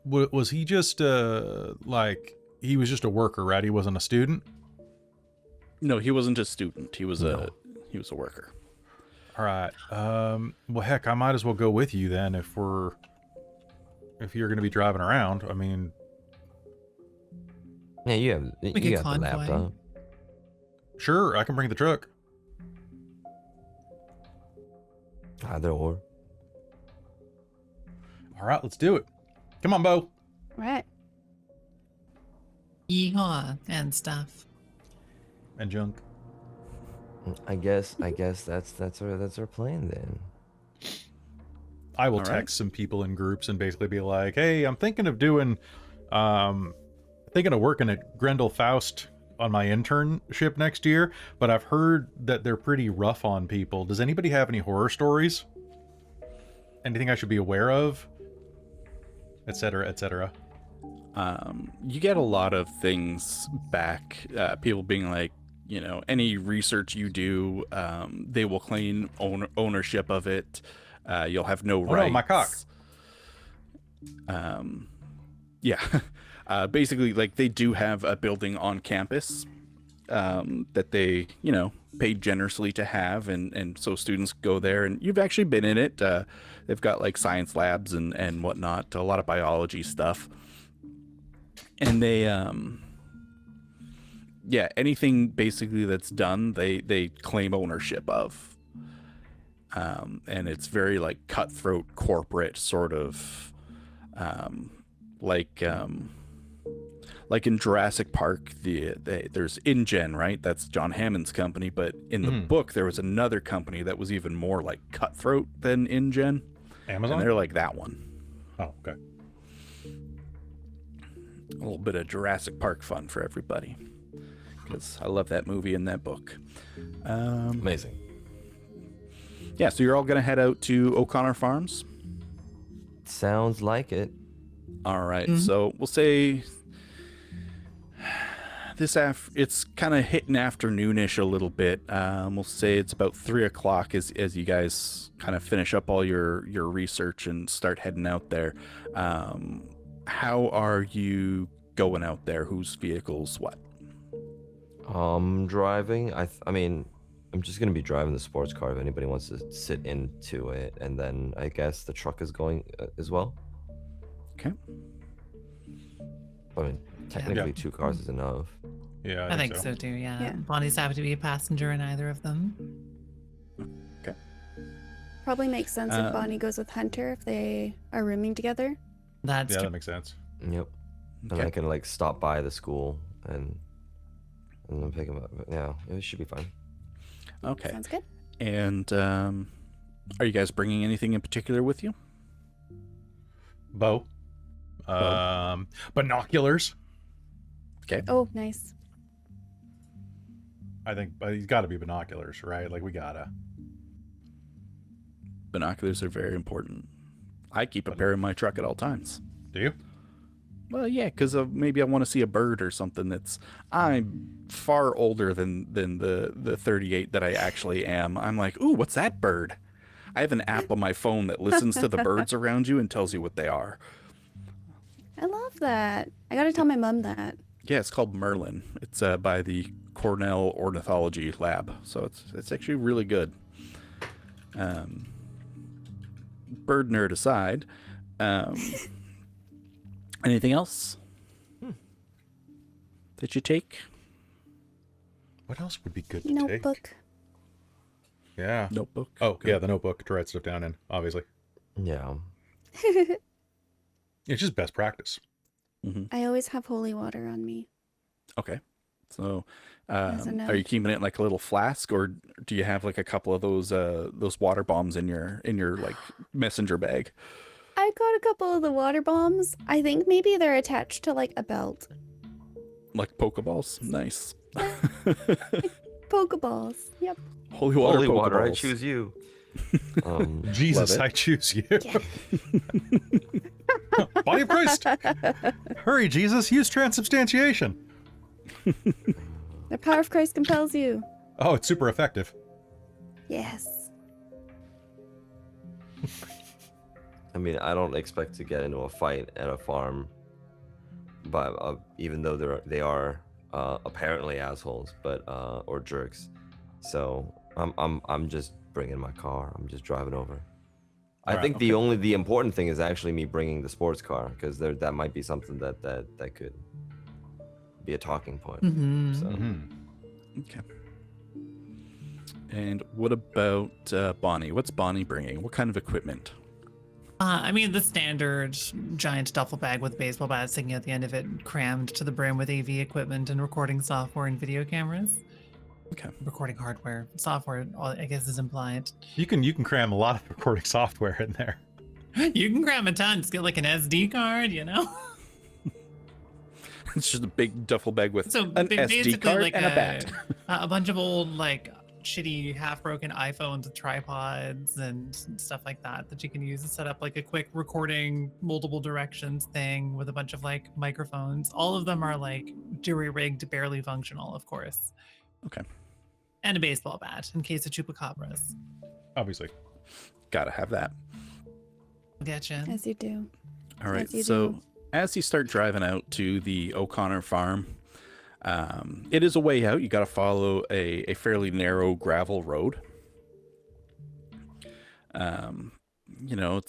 [SPEAKER 2] Was he just he was just a worker, right? He wasn't a student.
[SPEAKER 1] No, he wasn't a student. He was
[SPEAKER 4] No.
[SPEAKER 1] a worker.
[SPEAKER 2] All right. Well, heck, I might as well go with you then if you're going to be driving around. I mean,
[SPEAKER 4] Yeah, you
[SPEAKER 5] could
[SPEAKER 4] got the
[SPEAKER 5] convoy.
[SPEAKER 4] laptop.
[SPEAKER 2] sure, I can bring the truck.
[SPEAKER 4] Either or.
[SPEAKER 2] All right, let's do it. Come on, Bo.
[SPEAKER 3] Right.
[SPEAKER 5] Yeehaw and stuff.
[SPEAKER 2] And junk.
[SPEAKER 4] I guess that's our plan then.
[SPEAKER 2] I will
[SPEAKER 1] All right.
[SPEAKER 2] text some people in groups and basically be like, "Hey, I'm thinking of working at Grendel Faust on my internship next year, but I've heard that they're pretty rough on people. Does anybody have any horror stories? Anything I should be aware of? Etc. etc."
[SPEAKER 1] You get a lot of things back. People being like, any research you do, they will claim ownership of it. You'll have no rights.
[SPEAKER 2] No, my cock.
[SPEAKER 1] Yeah. Basically, like, they do have a building on campus that they, paid generously to have, and so students go there, and you've actually been in it. They've got like science labs and whatnot, a lot of biology stuff. And they, anything basically that's done, they claim ownership of. And it's very like cutthroat corporate sort of, like in Jurassic Park, there's InGen, right? That's John Hammond's company. But in the book, there was another company that was even more like cutthroat than InGen.
[SPEAKER 2] Amazon?
[SPEAKER 1] And they're like that one.
[SPEAKER 2] Oh, okay.
[SPEAKER 1] A little bit of Jurassic Park fun for everybody, because I love that movie and that book.
[SPEAKER 4] Amazing.
[SPEAKER 1] Yeah, so you're all going to head out to O'Connor Farms?
[SPEAKER 4] Sounds like it.
[SPEAKER 1] All right, so we'll say it's kind of hitting afternoonish a little bit. We'll say it's about 3 o'clock as you guys kind of finish up all your research and start heading out there. How are you going out there? Whose vehicles? What?
[SPEAKER 4] Driving. I mean, I'm just gonna be driving the sports car if anybody wants to sit into it, and then I guess the truck is going as well.
[SPEAKER 1] Okay.
[SPEAKER 4] I mean, technically 2 cars is enough.
[SPEAKER 2] Yeah,
[SPEAKER 5] I think so too, yeah.
[SPEAKER 3] Yeah.
[SPEAKER 5] Bonnie's happy to be a passenger in either of them.
[SPEAKER 1] Okay.
[SPEAKER 3] Probably makes sense if Bonnie goes with Hunter if they are rooming together.
[SPEAKER 5] That's
[SPEAKER 2] Yeah,
[SPEAKER 5] true.
[SPEAKER 2] that makes sense.
[SPEAKER 4] Yep. And
[SPEAKER 1] Okay.
[SPEAKER 4] I can like stop by the school and then pick him up. Yeah, it should be fine.
[SPEAKER 1] Okay.
[SPEAKER 3] Sounds good.
[SPEAKER 1] And are you guys bringing anything in particular with you?
[SPEAKER 2] Bo. Binoculars.
[SPEAKER 1] Okay.
[SPEAKER 3] Oh, nice.
[SPEAKER 2] I think he's got to be binoculars, right? Like we gotta.
[SPEAKER 1] Binoculars are very important. I keep a pair in my truck at all times.
[SPEAKER 2] Do you?
[SPEAKER 1] Well, yeah, because maybe I want to see a bird or something. I'm far older than the 38 that I actually am. I'm like, ooh, what's that bird? I have an app on my phone that listens to the birds around you and tells you what they are.
[SPEAKER 3] I love that. I gotta tell my mom that.
[SPEAKER 1] Yeah, it's called Merlin. It's by the Cornell Ornithology Lab, so it's actually really good. Bird nerd aside, anything else that you take?
[SPEAKER 2] What else would be good to take?
[SPEAKER 3] Notebook.
[SPEAKER 2] Yeah.
[SPEAKER 1] Notebook.
[SPEAKER 2] Oh, yeah, the notebook to write stuff down in, obviously.
[SPEAKER 4] Yeah.
[SPEAKER 2] It's just best practice.
[SPEAKER 3] I always have holy water on me.
[SPEAKER 1] Okay. So,
[SPEAKER 3] As a
[SPEAKER 1] are you
[SPEAKER 3] note.
[SPEAKER 1] keeping it in like a little flask, or do you have like a couple of those water bombs in your like messenger bag?
[SPEAKER 3] I've got a couple of the water bombs. I think maybe they're attached to like a belt.
[SPEAKER 1] Like Pokeballs? Nice.
[SPEAKER 3] Pokeballs. Yep.
[SPEAKER 1] Holy water
[SPEAKER 4] Holy water, I
[SPEAKER 1] Pokeballs.
[SPEAKER 4] choose you.
[SPEAKER 2] Jesus,
[SPEAKER 1] it.
[SPEAKER 2] I choose you.
[SPEAKER 3] Yeah.
[SPEAKER 2] Body of Christ. Hurry, Jesus, use transubstantiation.
[SPEAKER 3] The power of Christ compels you.
[SPEAKER 2] Oh, it's super effective.
[SPEAKER 3] Yes.
[SPEAKER 4] I mean, I don't expect to get into a fight at a farm, but even though they are apparently assholes, but or jerks. So I'm just bringing my car. I'm just driving over. I
[SPEAKER 2] Alright,
[SPEAKER 4] think
[SPEAKER 2] okay.
[SPEAKER 4] the important thing is actually me bringing the sports car, because that might be something that could be a talking point.
[SPEAKER 5] Mhm.
[SPEAKER 4] So
[SPEAKER 1] Okay. And what about Bonnie? What's Bonnie bringing? What kind of equipment?
[SPEAKER 5] I mean, the standard giant duffel bag with baseball bats sticking at the end of it, crammed to the brim with AV equipment and recording software and video cameras.
[SPEAKER 1] Okay.
[SPEAKER 5] Recording hardware, software, I guess is implied.
[SPEAKER 2] You can cram a lot of recording software in there.
[SPEAKER 5] You can cram a ton. Just get like an SD card, you know?
[SPEAKER 1] It's just a big duffel bag with
[SPEAKER 5] So
[SPEAKER 1] an
[SPEAKER 5] basically
[SPEAKER 1] SD card
[SPEAKER 5] like
[SPEAKER 1] and a bat.
[SPEAKER 5] a bunch of old like shitty half-broken iPhones with tripods and stuff like that you can use to set up like a quick recording multiple directions thing with a bunch of like microphones. All of them are like jury-rigged, barely functional, of course.
[SPEAKER 1] Okay.
[SPEAKER 5] And a baseball bat in case of chupacabras.
[SPEAKER 2] Obviously.
[SPEAKER 1] Gotta have that.
[SPEAKER 5] Getcha.
[SPEAKER 3] As you do.
[SPEAKER 1] All right.
[SPEAKER 3] As you
[SPEAKER 1] So
[SPEAKER 3] do.
[SPEAKER 1] as you start driving out to the O'Connor farm, it is a way out. You got to follow a fairly narrow gravel road. You know,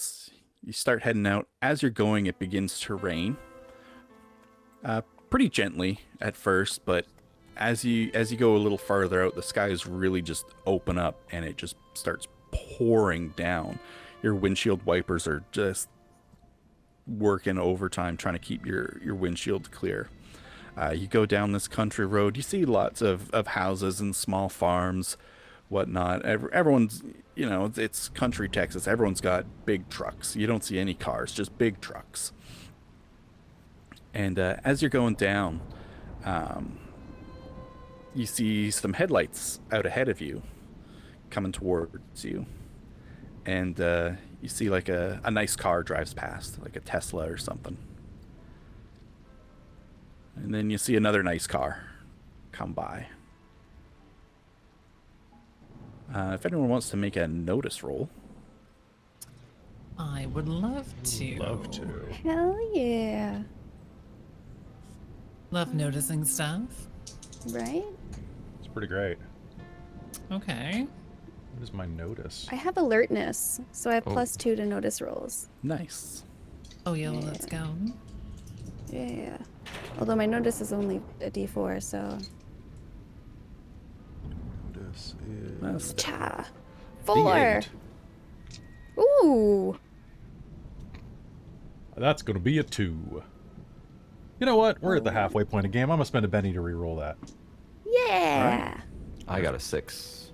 [SPEAKER 1] you start heading out. As you're going, it begins to rain. Pretty gently at first, but as you go a little farther out, the skies really just open up and it just starts pouring down. Your windshield wipers are just working overtime trying to keep your windshield clear. You go down this country road, you see lots of houses and small farms, whatnot. Everyone's, you know, it's country Texas. Everyone's got big trucks. You don't see any cars, just big trucks. And as you're going down, you see some headlights out ahead of you coming towards you. And you see like a nice car drives past, like a Tesla or something. And then you see another nice car come by. If anyone wants to make a notice roll.
[SPEAKER 5] I would love to.
[SPEAKER 2] Love to.
[SPEAKER 3] Hell yeah.
[SPEAKER 5] Love noticing stuff.
[SPEAKER 3] Right?
[SPEAKER 2] It's pretty great.
[SPEAKER 5] Okay.
[SPEAKER 2] What is my notice?
[SPEAKER 3] I have alertness, so I have
[SPEAKER 4] Oh.
[SPEAKER 3] +2 to notice rolls.
[SPEAKER 1] Nice.
[SPEAKER 5] Oh yeah, well, let's go.
[SPEAKER 3] Yeah. Although my notice is only a D4, so.
[SPEAKER 2] Notice
[SPEAKER 1] That's
[SPEAKER 2] is
[SPEAKER 3] Cha. 4.
[SPEAKER 2] D8.
[SPEAKER 3] Ooh.
[SPEAKER 2] That's gonna be a 2. You know what? We're at the halfway point of the game. I'm gonna spend a Benny to re-roll that.
[SPEAKER 3] Yeah.
[SPEAKER 4] I got a 6.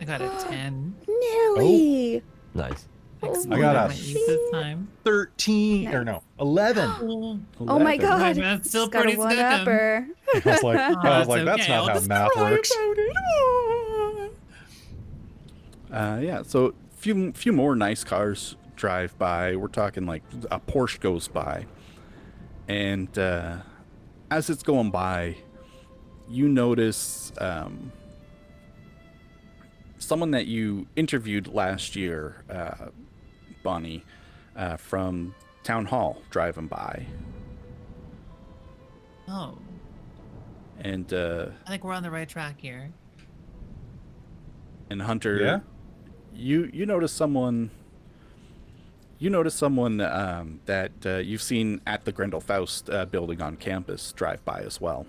[SPEAKER 5] I got a 10.
[SPEAKER 3] Nelly.
[SPEAKER 4] Nice.
[SPEAKER 3] Oh
[SPEAKER 2] I got a
[SPEAKER 5] my use this time.
[SPEAKER 2] 13 or no, 11.
[SPEAKER 3] Oh my
[SPEAKER 1] 11.
[SPEAKER 3] god.
[SPEAKER 5] That's still
[SPEAKER 3] Just got a
[SPEAKER 5] pretty
[SPEAKER 3] one
[SPEAKER 5] snookum.
[SPEAKER 3] upper.
[SPEAKER 2] I was like, that's
[SPEAKER 5] okay,
[SPEAKER 2] not
[SPEAKER 5] I'll
[SPEAKER 2] how
[SPEAKER 5] just
[SPEAKER 2] math
[SPEAKER 5] cry
[SPEAKER 2] works.
[SPEAKER 1] Yeah, so few more nice cars drive by. We're talking like a Porsche goes by. And as it's going by, you notice someone that you interviewed last year, Bonnie, from Town Hall driving by.
[SPEAKER 5] Oh,
[SPEAKER 1] And
[SPEAKER 5] I think we're on the right track here.
[SPEAKER 1] and Hunter,
[SPEAKER 2] Yeah?
[SPEAKER 1] you notice someone. You notice someone that you've seen at the Grendel Faust building on campus drive by as well.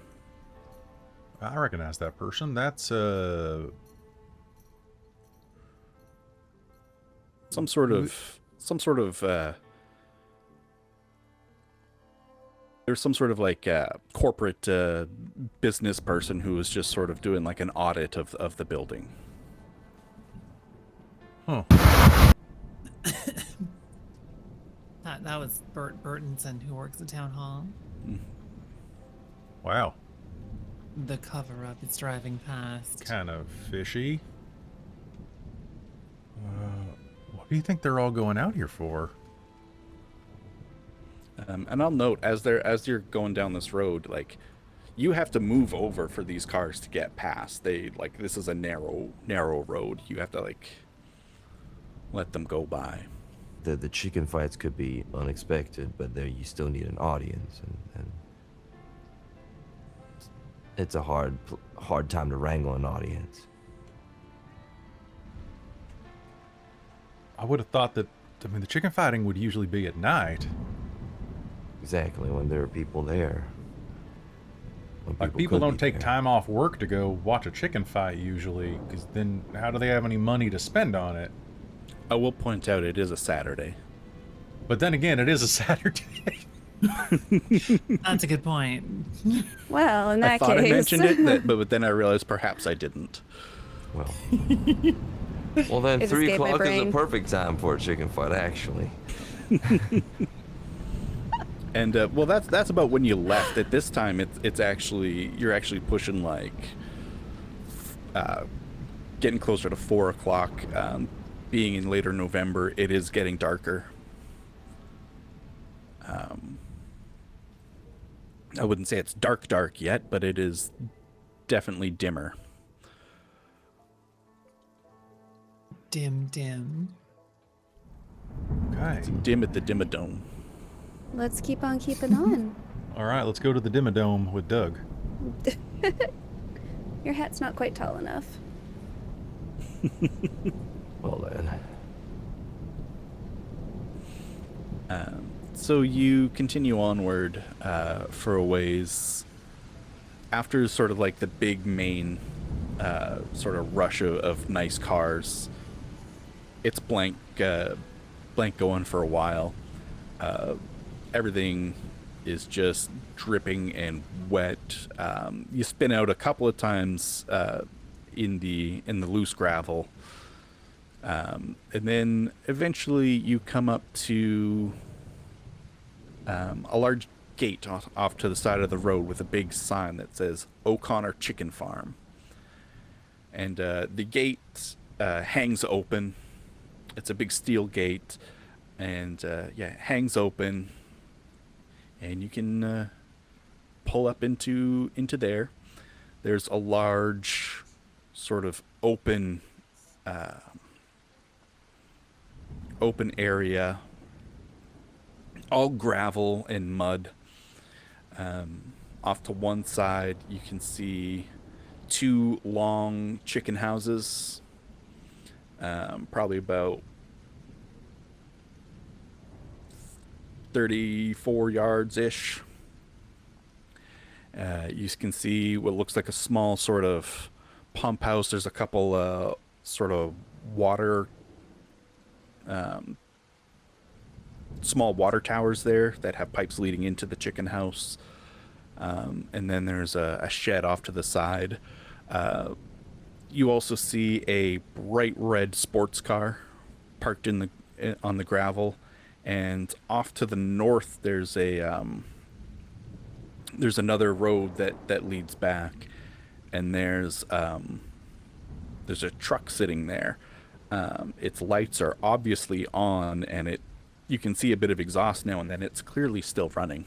[SPEAKER 2] I recognize that person. That's
[SPEAKER 1] Some sort of there's some sort of like corporate business person who was just sort of doing like an audit of the building.
[SPEAKER 2] huh.
[SPEAKER 5] That was Bert Burtonson, who works at Town Hall.
[SPEAKER 2] Wow.
[SPEAKER 5] The cover-up is driving past.
[SPEAKER 2] Kind of fishy. What do you think they're all going out here for?
[SPEAKER 1] And I'll note as you're going down this road, like you have to move over for these cars to get past. This is a narrow road. You have to like let them go by.
[SPEAKER 4] The chicken fights could be unexpected, but there you still need an audience, and it's a hard time to wrangle an audience.
[SPEAKER 2] I would have thought that, I mean, the chicken fighting would usually be at night.
[SPEAKER 4] Exactly, when there are people there. When
[SPEAKER 2] Like, people
[SPEAKER 4] could
[SPEAKER 2] don't
[SPEAKER 4] be
[SPEAKER 2] take
[SPEAKER 4] there.
[SPEAKER 2] time off work to go watch a chicken fight usually, because then how do they have any money to spend on it?
[SPEAKER 1] I will point out it is a Saturday.
[SPEAKER 2] But then again, it is a Saturday.
[SPEAKER 5] That's a good point.
[SPEAKER 3] Well, in
[SPEAKER 1] I
[SPEAKER 3] that
[SPEAKER 1] thought
[SPEAKER 3] case.
[SPEAKER 1] I mentioned it, but then I realized perhaps I didn't.
[SPEAKER 4] Well, well then
[SPEAKER 3] It
[SPEAKER 4] 3
[SPEAKER 3] escaped my
[SPEAKER 4] o'clock is the
[SPEAKER 3] brain.
[SPEAKER 4] perfect time for a chicken fight, actually.
[SPEAKER 1] And well, that's about when you left. At this time, it's actually you're actually pushing like getting closer to 4 o'clock. Being in later November, it is getting darker. I wouldn't say it's dark yet, but it is definitely dimmer.
[SPEAKER 5] Dim.
[SPEAKER 2] Okay.
[SPEAKER 1] Dim at the Dimmadome.
[SPEAKER 3] Let's keep on keeping on.
[SPEAKER 2] All right, let's go to the Dimmadome with Doug.
[SPEAKER 3] Your hat's not quite tall enough.
[SPEAKER 4] Well then.
[SPEAKER 1] So you continue onward for a ways. After sort of like the big main sort of rush of nice cars, it's blank going for a while. Everything is just dripping and wet. You spin out a couple of times in the loose gravel, and then eventually you come up to a large gate off to the side of the road with a big sign that says O'Connor Chicken Farm. And the gate hangs open. It's a big steel gate, and it hangs open, and you can pull up into there. There's a large sort of open area, all gravel and mud. Off to one side, you can see 2 long chicken houses, probably about 34 yards-ish. You can see what looks like a small sort of pump house. There's a couple sort of water, small water towers there that have pipes leading into the chicken house. And then there's a shed off to the side. You also see a bright red sports car parked on the gravel, and off to the north there's another road that leads back, and there's a truck sitting there. Its lights are obviously on, and you can see a bit of exhaust now and then. It's clearly still running.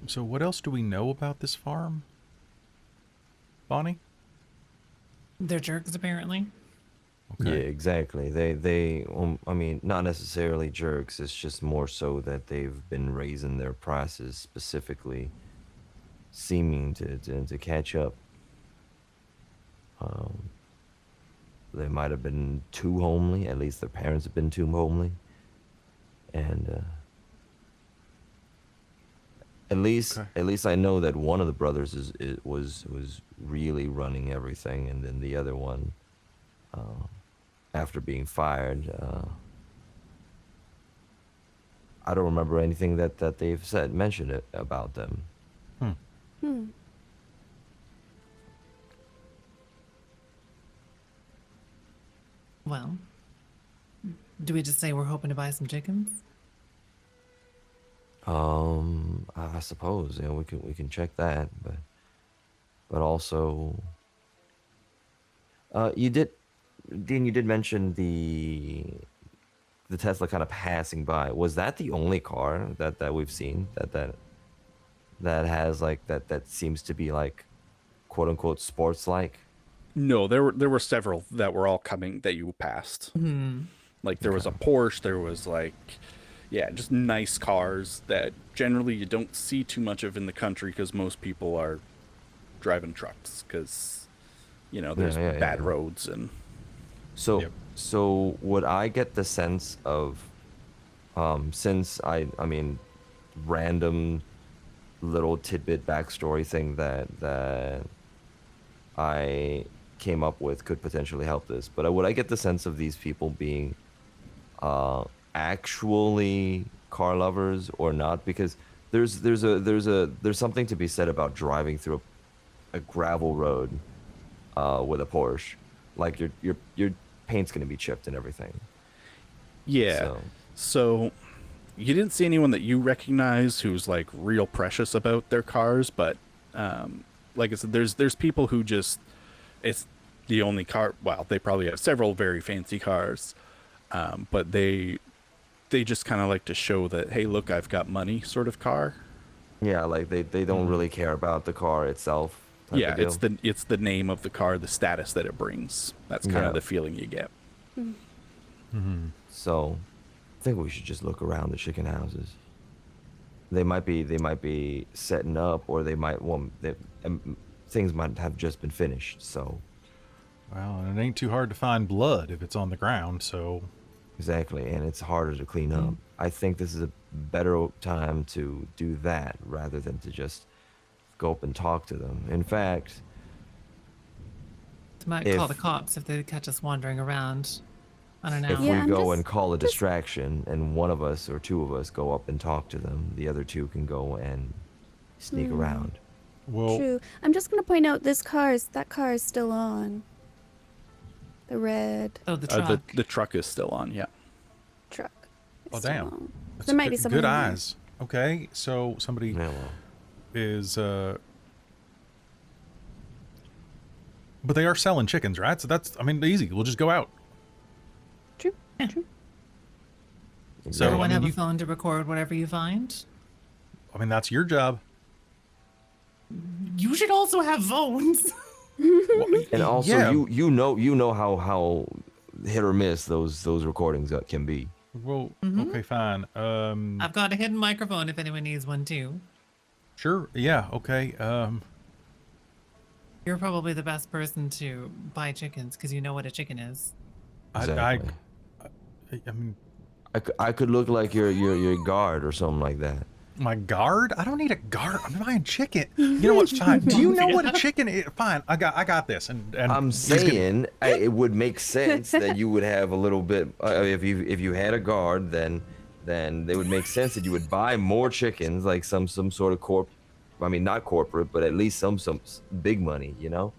[SPEAKER 2] So what else do we know about this farm, Bonnie?
[SPEAKER 5] They're jerks, apparently.
[SPEAKER 2] Okay.
[SPEAKER 4] Yeah, exactly. They I mean, not necessarily jerks. It's just more so that they've been raising their prices specifically, seeming to catch up. They might have been too homely. At least their parents have been too homely, and at least I know that one of the brothers was really running everything, and then the other one, after being fired, I don't remember anything that they've mentioned it about them.
[SPEAKER 5] Well, do we just say we're hoping to buy some chickens?
[SPEAKER 4] I suppose we can check that, but also, you did mention the Tesla kind of passing by. Was that the only car that we've seen that has like that seems to be like quote unquote sports like?
[SPEAKER 1] No, there were several that were all coming that you passed. Like there was a Porsche, there was like, yeah, just nice cars that generally you don't see too much of in the country because most people are driving trucks because, there's bad roads and.
[SPEAKER 4] So would I get the sense of, since I mean, random little tidbit backstory thing that I came up with could potentially help this. But would I get the sense of these people being actually car lovers or not? Because there's something to be said about driving through a gravel road with a Porsche. Like your paint's gonna be chipped and everything.
[SPEAKER 1] Yeah. So you didn't see anyone that you recognize who's like real precious about their cars, but like I said, there's people who just, it's the only car. Well, they probably have several very fancy cars, but they just kind of like to show that, hey, look, I've got money, sort of car.
[SPEAKER 4] Yeah, like they don't really care about the car itself.
[SPEAKER 1] Yeah,
[SPEAKER 4] Type of deal.
[SPEAKER 1] it's the name of the car, the status that it brings. That's kind
[SPEAKER 4] Yeah.
[SPEAKER 1] of the feeling you get.
[SPEAKER 4] So, I think we should just look around the chicken houses. They might be setting up, or they might things might have just been finished. So,
[SPEAKER 2] Well, and it ain't too hard to find blood if it's on the ground, so...
[SPEAKER 4] exactly, and it's harder to clean up. I think this is a better time to do that rather than to just go up and talk to them. In fact,
[SPEAKER 5] Might call the cops if they catch us wandering around. I don't know.
[SPEAKER 4] if
[SPEAKER 3] Yeah,
[SPEAKER 4] we
[SPEAKER 3] I'm
[SPEAKER 4] go
[SPEAKER 3] just-
[SPEAKER 4] and call a distraction, and one of us or two of us go up and talk to them, the other two can go and sneak around.
[SPEAKER 2] Well,
[SPEAKER 3] True. I'm just gonna point out that car is still on. The red
[SPEAKER 5] Oh, the truck.
[SPEAKER 1] The truck is still on. Yeah.
[SPEAKER 3] truck. is
[SPEAKER 2] Oh,
[SPEAKER 3] still
[SPEAKER 2] damn.
[SPEAKER 3] on.
[SPEAKER 2] that's
[SPEAKER 3] There might be
[SPEAKER 2] good,
[SPEAKER 3] someone
[SPEAKER 2] good
[SPEAKER 3] in there.
[SPEAKER 2] eyes. Okay, so somebody
[SPEAKER 4] Yeah, well,
[SPEAKER 2] is but they are selling chickens, right? So that's, I mean, easy. We'll just go out.
[SPEAKER 3] True.
[SPEAKER 5] Yeah.
[SPEAKER 3] True.
[SPEAKER 2] So,
[SPEAKER 5] Everyone
[SPEAKER 2] I mean,
[SPEAKER 5] have
[SPEAKER 2] you-
[SPEAKER 5] a phone to record whatever you find.
[SPEAKER 2] I mean, that's your job.
[SPEAKER 5] You should also have phones.
[SPEAKER 4] and also,
[SPEAKER 2] yeah.
[SPEAKER 4] you know how hit or miss those recordings can be.
[SPEAKER 2] Well, okay, fine.
[SPEAKER 5] I've got a hidden microphone if anyone needs one too.
[SPEAKER 2] Sure. Yeah. Okay.
[SPEAKER 5] You're probably the best person to buy chickens because you know what a chicken is.
[SPEAKER 4] Exactly.
[SPEAKER 2] I mean,
[SPEAKER 4] I could look like your guard or something like that.
[SPEAKER 2] my guard? I don't need a guard. I'm buying chicken. You know what's fine? Do you know what a chicken is? Fine. I got this. And
[SPEAKER 4] I'm
[SPEAKER 2] he's gonna-
[SPEAKER 4] saying it would make sense that you would have a little bit. If you had a guard, then it would make sense that you would buy more chickens, like some sort of I mean, not corporate, but at least some big money. You know,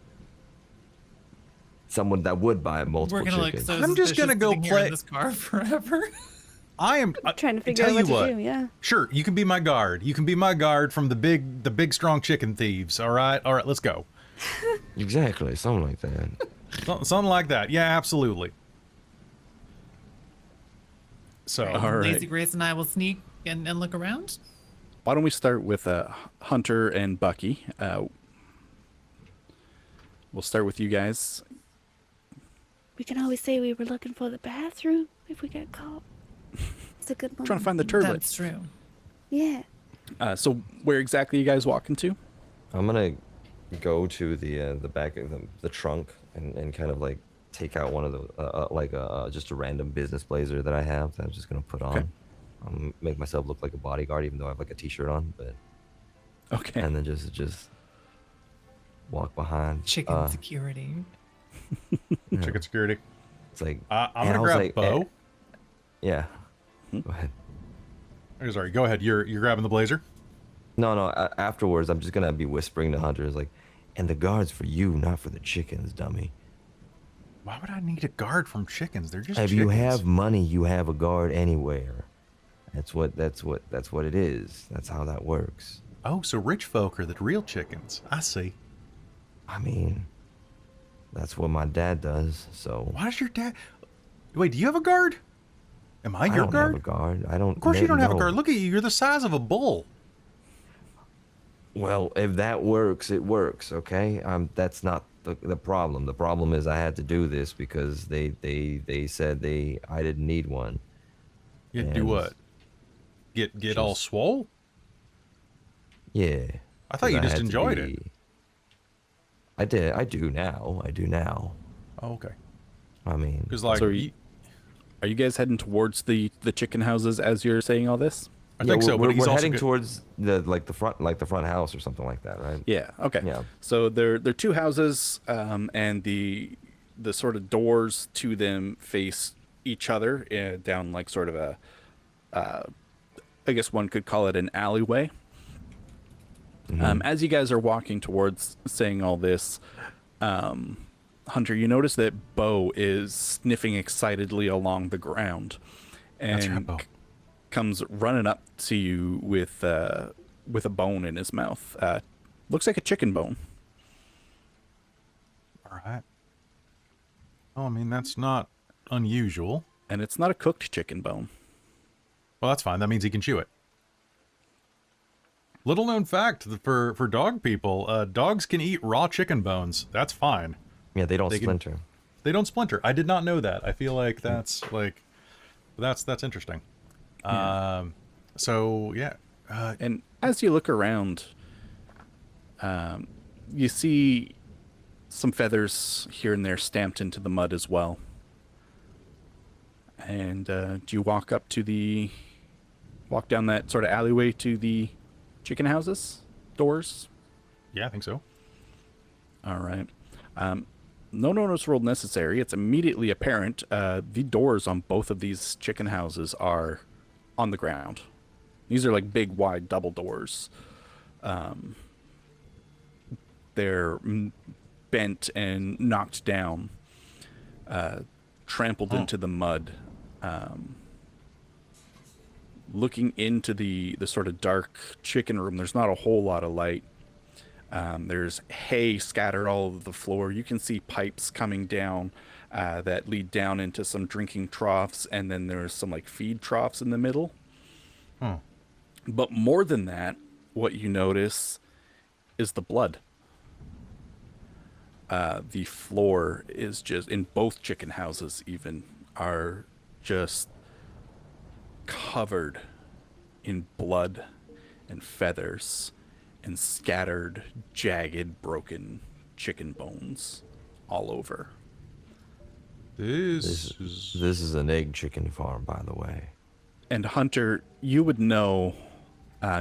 [SPEAKER 4] someone that would buy multiple
[SPEAKER 5] We're gonna look
[SPEAKER 4] chickens.
[SPEAKER 5] so
[SPEAKER 2] I'm just gonna
[SPEAKER 5] suspicious
[SPEAKER 2] go
[SPEAKER 5] sitting here in
[SPEAKER 2] play-
[SPEAKER 5] this car forever.
[SPEAKER 2] I am
[SPEAKER 3] Trying to figure
[SPEAKER 2] tell
[SPEAKER 3] out what
[SPEAKER 2] you
[SPEAKER 3] to do. Yeah.
[SPEAKER 2] Sure, you can be my guard. You can be my guard from the big strong chicken thieves. All right, let's go.
[SPEAKER 4] Exactly, something like that.
[SPEAKER 2] Something like that. Yeah, absolutely. So,
[SPEAKER 1] All right.
[SPEAKER 5] Lazy Grace and I will sneak and look around.
[SPEAKER 1] Why don't we start with Hunter and Bucky? We'll start with you guys.
[SPEAKER 3] We can always say we were looking for the bathroom if we get caught. It's a good one.
[SPEAKER 1] Trying to find the turbot.
[SPEAKER 5] That's true.
[SPEAKER 3] Yeah.
[SPEAKER 1] So where exactly are you guys walking to?
[SPEAKER 4] I'm gonna go to the back of the trunk and kind of like take out one of the just a random business blazer that I have that I'm just gonna put on.
[SPEAKER 1] Okay.
[SPEAKER 4] Make myself look like a bodyguard, even though I have like a t-shirt on, but
[SPEAKER 1] Okay.
[SPEAKER 4] and then just walk behind.
[SPEAKER 5] Chicken security.
[SPEAKER 2] chicken security.
[SPEAKER 4] It's like
[SPEAKER 2] I'm
[SPEAKER 4] and
[SPEAKER 2] gonna
[SPEAKER 4] I was
[SPEAKER 2] grab
[SPEAKER 4] like,
[SPEAKER 2] Bo.
[SPEAKER 4] yeah. Go ahead.
[SPEAKER 2] Oh, sorry, go ahead. You're grabbing the blazer.
[SPEAKER 4] No, afterwards, I'm just gonna be whispering to Hunter, like, and the guard's for you, not for the chickens, dummy.
[SPEAKER 2] Why would I need a guard from chickens? They're just
[SPEAKER 4] If
[SPEAKER 2] chickens.
[SPEAKER 4] you have money, you have a guard anywhere. That's what it is. That's how that works.
[SPEAKER 2] Oh, so rich folk are the real chickens. I see.
[SPEAKER 4] I mean, that's what my dad does. So
[SPEAKER 2] Why does your dad? Wait, do you have a guard? Am I
[SPEAKER 4] I
[SPEAKER 2] your
[SPEAKER 4] don't
[SPEAKER 2] guard?
[SPEAKER 4] have a guard. I don't.
[SPEAKER 2] Of course you don't have a
[SPEAKER 4] no.
[SPEAKER 2] guard. Look at you. You're the size of a bull.
[SPEAKER 4] Well, if that works, it works. Okay. That's not the problem. The problem is I had to do this because they said I didn't need one.
[SPEAKER 2] You do
[SPEAKER 4] And
[SPEAKER 2] what? Get all
[SPEAKER 4] just-
[SPEAKER 2] swole?
[SPEAKER 4] Yeah.
[SPEAKER 2] I thought you
[SPEAKER 4] 'cause I
[SPEAKER 2] just
[SPEAKER 4] had to
[SPEAKER 2] enjoyed it.
[SPEAKER 4] be- I did. I do now.
[SPEAKER 2] Oh, okay.
[SPEAKER 4] I mean,
[SPEAKER 2] Because like,
[SPEAKER 1] So are you guys heading towards the chicken houses as you're saying all this?
[SPEAKER 2] I think so, but
[SPEAKER 4] we're,
[SPEAKER 2] he's
[SPEAKER 4] we're
[SPEAKER 2] also
[SPEAKER 4] heading
[SPEAKER 2] good.
[SPEAKER 4] towards the front house or something like that, right?
[SPEAKER 1] Yeah. Okay.
[SPEAKER 4] Yeah.
[SPEAKER 1] So they're two houses, and the sort of doors to them face each other down like sort of a, I guess one could call it an alleyway. As you guys are walking towards saying all this, Hunter, you notice that Bo is sniffing excitedly along the ground,
[SPEAKER 2] That's right,
[SPEAKER 1] and
[SPEAKER 2] Bo.
[SPEAKER 1] comes running up to you with a bone in his mouth. Looks like a chicken bone.
[SPEAKER 2] All right. Oh, I mean, that's not unusual.
[SPEAKER 1] And it's not a cooked chicken bone.
[SPEAKER 2] Well, that's fine. That means he can chew it. Little known fact for dog people, dogs can eat raw chicken bones. That's fine.
[SPEAKER 4] Yeah, they don't
[SPEAKER 2] They can-
[SPEAKER 4] splinter.
[SPEAKER 2] They don't splinter. I did not know that. I feel like that's interesting. So yeah.
[SPEAKER 1] And as you look around, you see some feathers here and there stamped into the mud as well. And do you walk down that sort of alleyway to the chicken houses doors?
[SPEAKER 2] Yeah, I think so.
[SPEAKER 1] All right. No notice roll necessary. It's immediately apparent. The doors on both of these chicken houses are on the ground. These are like big, wide double doors. They're bent and knocked down, trampled into the mud. Looking into the sort of dark chicken room, there's not a whole lot of light. There's hay scattered all over the floor. You can see pipes coming down that lead down into some drinking troughs, and then there's some like feed troughs in the middle.
[SPEAKER 2] Huh.
[SPEAKER 1] But more than that, what you notice is the blood. The floor is just, in both chicken houses even, are just covered in blood and feathers and scattered, jagged, broken chicken bones all over.
[SPEAKER 2] This
[SPEAKER 4] This is an egg chicken farm, by the way.
[SPEAKER 1] And Hunter, you would know,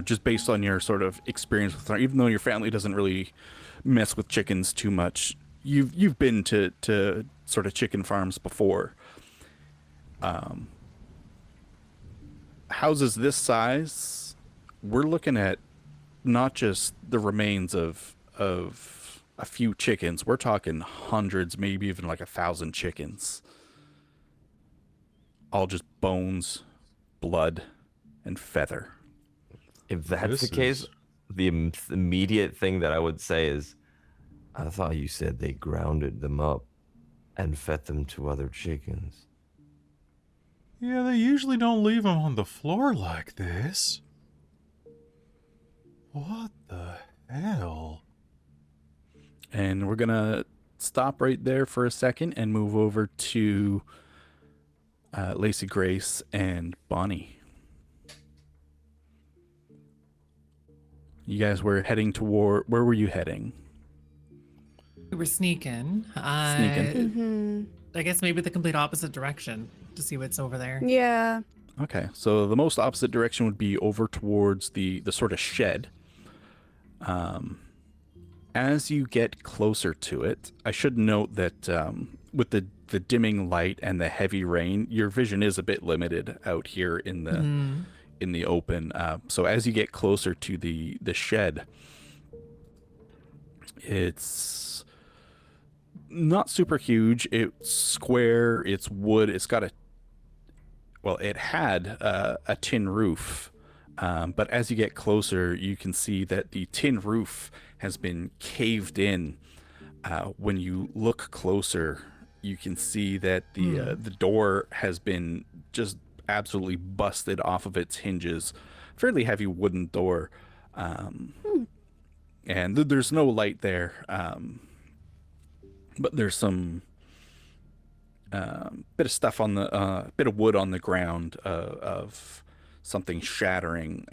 [SPEAKER 1] just based on your sort of experience with, even though your family doesn't really mess with chickens too much, you've been to sort of chicken farms before. Houses this size, we're looking at not just the remains of a few chickens. We're talking hundreds, maybe even like 1,000 chickens. All just bones, blood, and feather.
[SPEAKER 4] If that's
[SPEAKER 2] This
[SPEAKER 4] the case,
[SPEAKER 2] is-
[SPEAKER 4] the immediate thing that I would say is, I thought you said they grounded them up and fed them to other chickens.
[SPEAKER 2] Yeah, they usually don't leave them on the floor like this. What the hell?
[SPEAKER 1] And we're gonna stop right there for a second and move over to Lacy, Grace, and Bonnie. You guys were heading toward, where were you heading?
[SPEAKER 5] We were sneaking.
[SPEAKER 1] Sneaking.
[SPEAKER 3] Mm-hmm.
[SPEAKER 5] I guess maybe the complete opposite direction to see what's over there.
[SPEAKER 3] Yeah.
[SPEAKER 1] Okay, so the most opposite direction would be over towards the sort of shed. As you get closer to it, I should note that with the dimming light and the heavy rain, your vision is a bit limited out here in the open. So as you get closer to the shed, it's not super huge. It's square. It's wood. It's got it had a tin roof. But as you get closer, you can see that the tin roof has been caved in. When you look closer, you can see that the door has been just absolutely busted off of its hinges. Fairly heavy wooden door. And there's no light there. But there's some bit of stuff on the bit of wood on the ground of something shattering.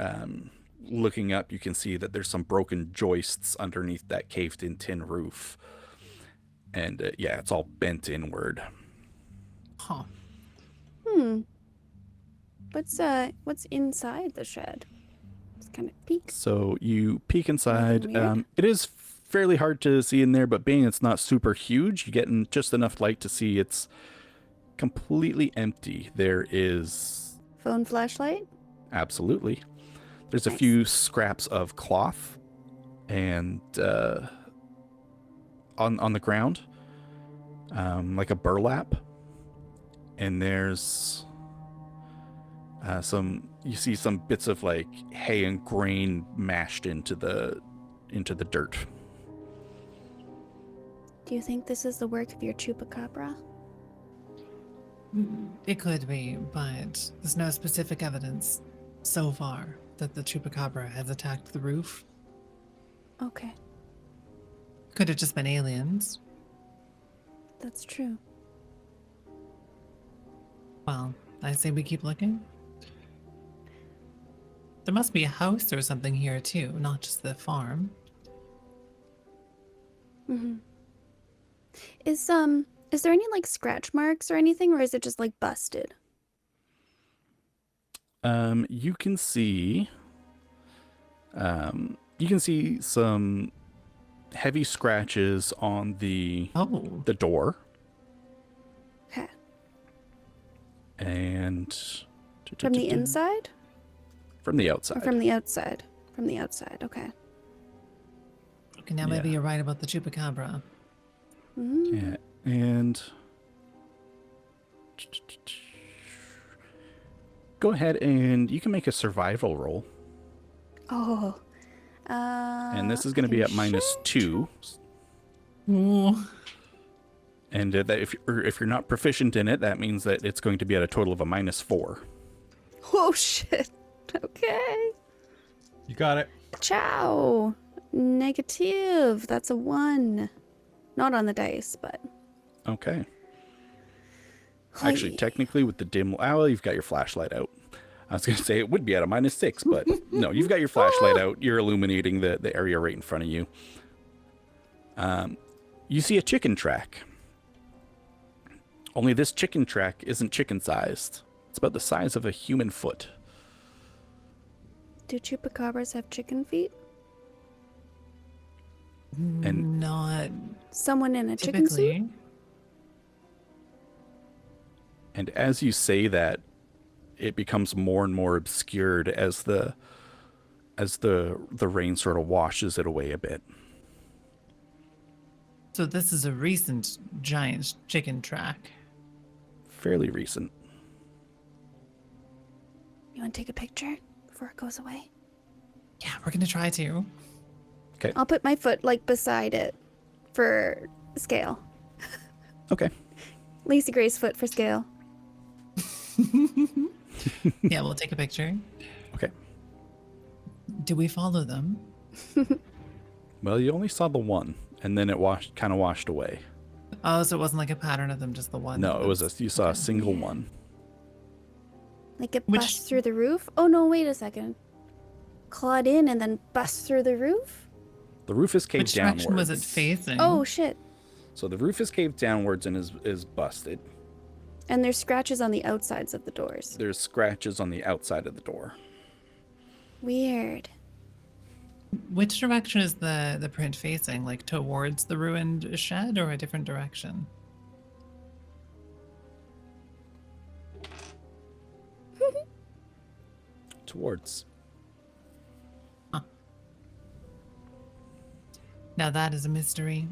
[SPEAKER 1] Looking up, you can see that there's some broken joists underneath that caved-in tin roof, and yeah, it's all bent inward.
[SPEAKER 5] Huh.
[SPEAKER 3] What's inside the shed? Just kind of peek.
[SPEAKER 1] So you peek inside.
[SPEAKER 3] Weird.
[SPEAKER 1] It is fairly hard to see in there, but being it's not super huge, you get in just enough light to see it's completely empty. There is
[SPEAKER 3] Phone flashlight?
[SPEAKER 1] absolutely. There's a
[SPEAKER 3] Nice.
[SPEAKER 1] few scraps of cloth and on the ground, like a burlap, and there's you see some bits of like hay and grain mashed into the dirt.
[SPEAKER 3] Do you think this is the work of your chupacabra?
[SPEAKER 5] It could be, but there's no specific evidence so far that the chupacabra has attacked the roof.
[SPEAKER 3] Okay,
[SPEAKER 5] Could have just been aliens.
[SPEAKER 3] that's true.
[SPEAKER 5] Well, I say we keep looking. There must be a house or something here too, not just the farm.
[SPEAKER 3] Mm-hmm. Is there any like scratch marks or anything, or is it just like busted?
[SPEAKER 1] You can see some heavy scratches on the
[SPEAKER 5] Oh,
[SPEAKER 1] door,
[SPEAKER 3] Okay.
[SPEAKER 1] and
[SPEAKER 3] From the inside
[SPEAKER 1] from the
[SPEAKER 3] or
[SPEAKER 1] outside.
[SPEAKER 3] from the outside? From the outside. Okay.
[SPEAKER 5] okay, now maybe
[SPEAKER 1] Yeah.
[SPEAKER 5] you're right about the chupacabra.
[SPEAKER 3] Mm.
[SPEAKER 1] Yeah, and go ahead and you can make a survival roll,
[SPEAKER 3] Oh.
[SPEAKER 1] and this is going to be at -2.
[SPEAKER 5] Ooh.
[SPEAKER 1] And that if you're not proficient in it, that means that it's going to be at a total of a -4.
[SPEAKER 3] Oh shit. Okay.
[SPEAKER 2] You got it.
[SPEAKER 3] Ciao. Negative. That's a 1. Not on the dice, but.
[SPEAKER 1] Okay. Actually,
[SPEAKER 3] Hi.
[SPEAKER 1] technically, with the dim, well, you've got your flashlight out. I was going to say it would be at a -6, but no, you've got your flashlight out. You're illuminating the area right in front of you. You see a chicken track. Only this chicken track isn't chicken-sized. It's about the size of a human foot.
[SPEAKER 3] Do chupacabras have chicken feet?
[SPEAKER 1] And
[SPEAKER 5] Not
[SPEAKER 3] Someone in a chicken suit?
[SPEAKER 5] typically.
[SPEAKER 1] and as you say that, it becomes more and more obscured as the rain sort of washes it away a bit.
[SPEAKER 5] So this is a recent giant chicken track.
[SPEAKER 1] Fairly recent.
[SPEAKER 3] You want to take a picture before it goes away?
[SPEAKER 5] Yeah, we're gonna try to.
[SPEAKER 3] I'll put my foot like beside it for scale.
[SPEAKER 1] Okay.
[SPEAKER 3] Lacy Gray's foot for scale.
[SPEAKER 5] Yeah, we'll take a picture.
[SPEAKER 1] Okay.
[SPEAKER 5] Do we follow them?
[SPEAKER 1] Well, you only saw the one, and then it kind of washed away.
[SPEAKER 5] Oh, so it wasn't like a pattern of them, just the one.
[SPEAKER 1] No, it was you saw a single one.
[SPEAKER 3] Like it
[SPEAKER 5] Which-
[SPEAKER 3] busts through the roof? Oh no, wait a second. Clawed in and then bust through the roof?
[SPEAKER 1] The roof is caved
[SPEAKER 5] Which
[SPEAKER 1] downwards.
[SPEAKER 5] direction was it facing?
[SPEAKER 3] Oh shit.
[SPEAKER 1] So the roof is caved downwards and is busted.
[SPEAKER 3] And there's scratches on the outsides of the doors.
[SPEAKER 1] There's scratches on the outside of the door.
[SPEAKER 3] Weird.
[SPEAKER 5] Which direction is the print facing? Like towards the ruined shed or a different direction?
[SPEAKER 1] Towards.
[SPEAKER 5] Now that is a mystery.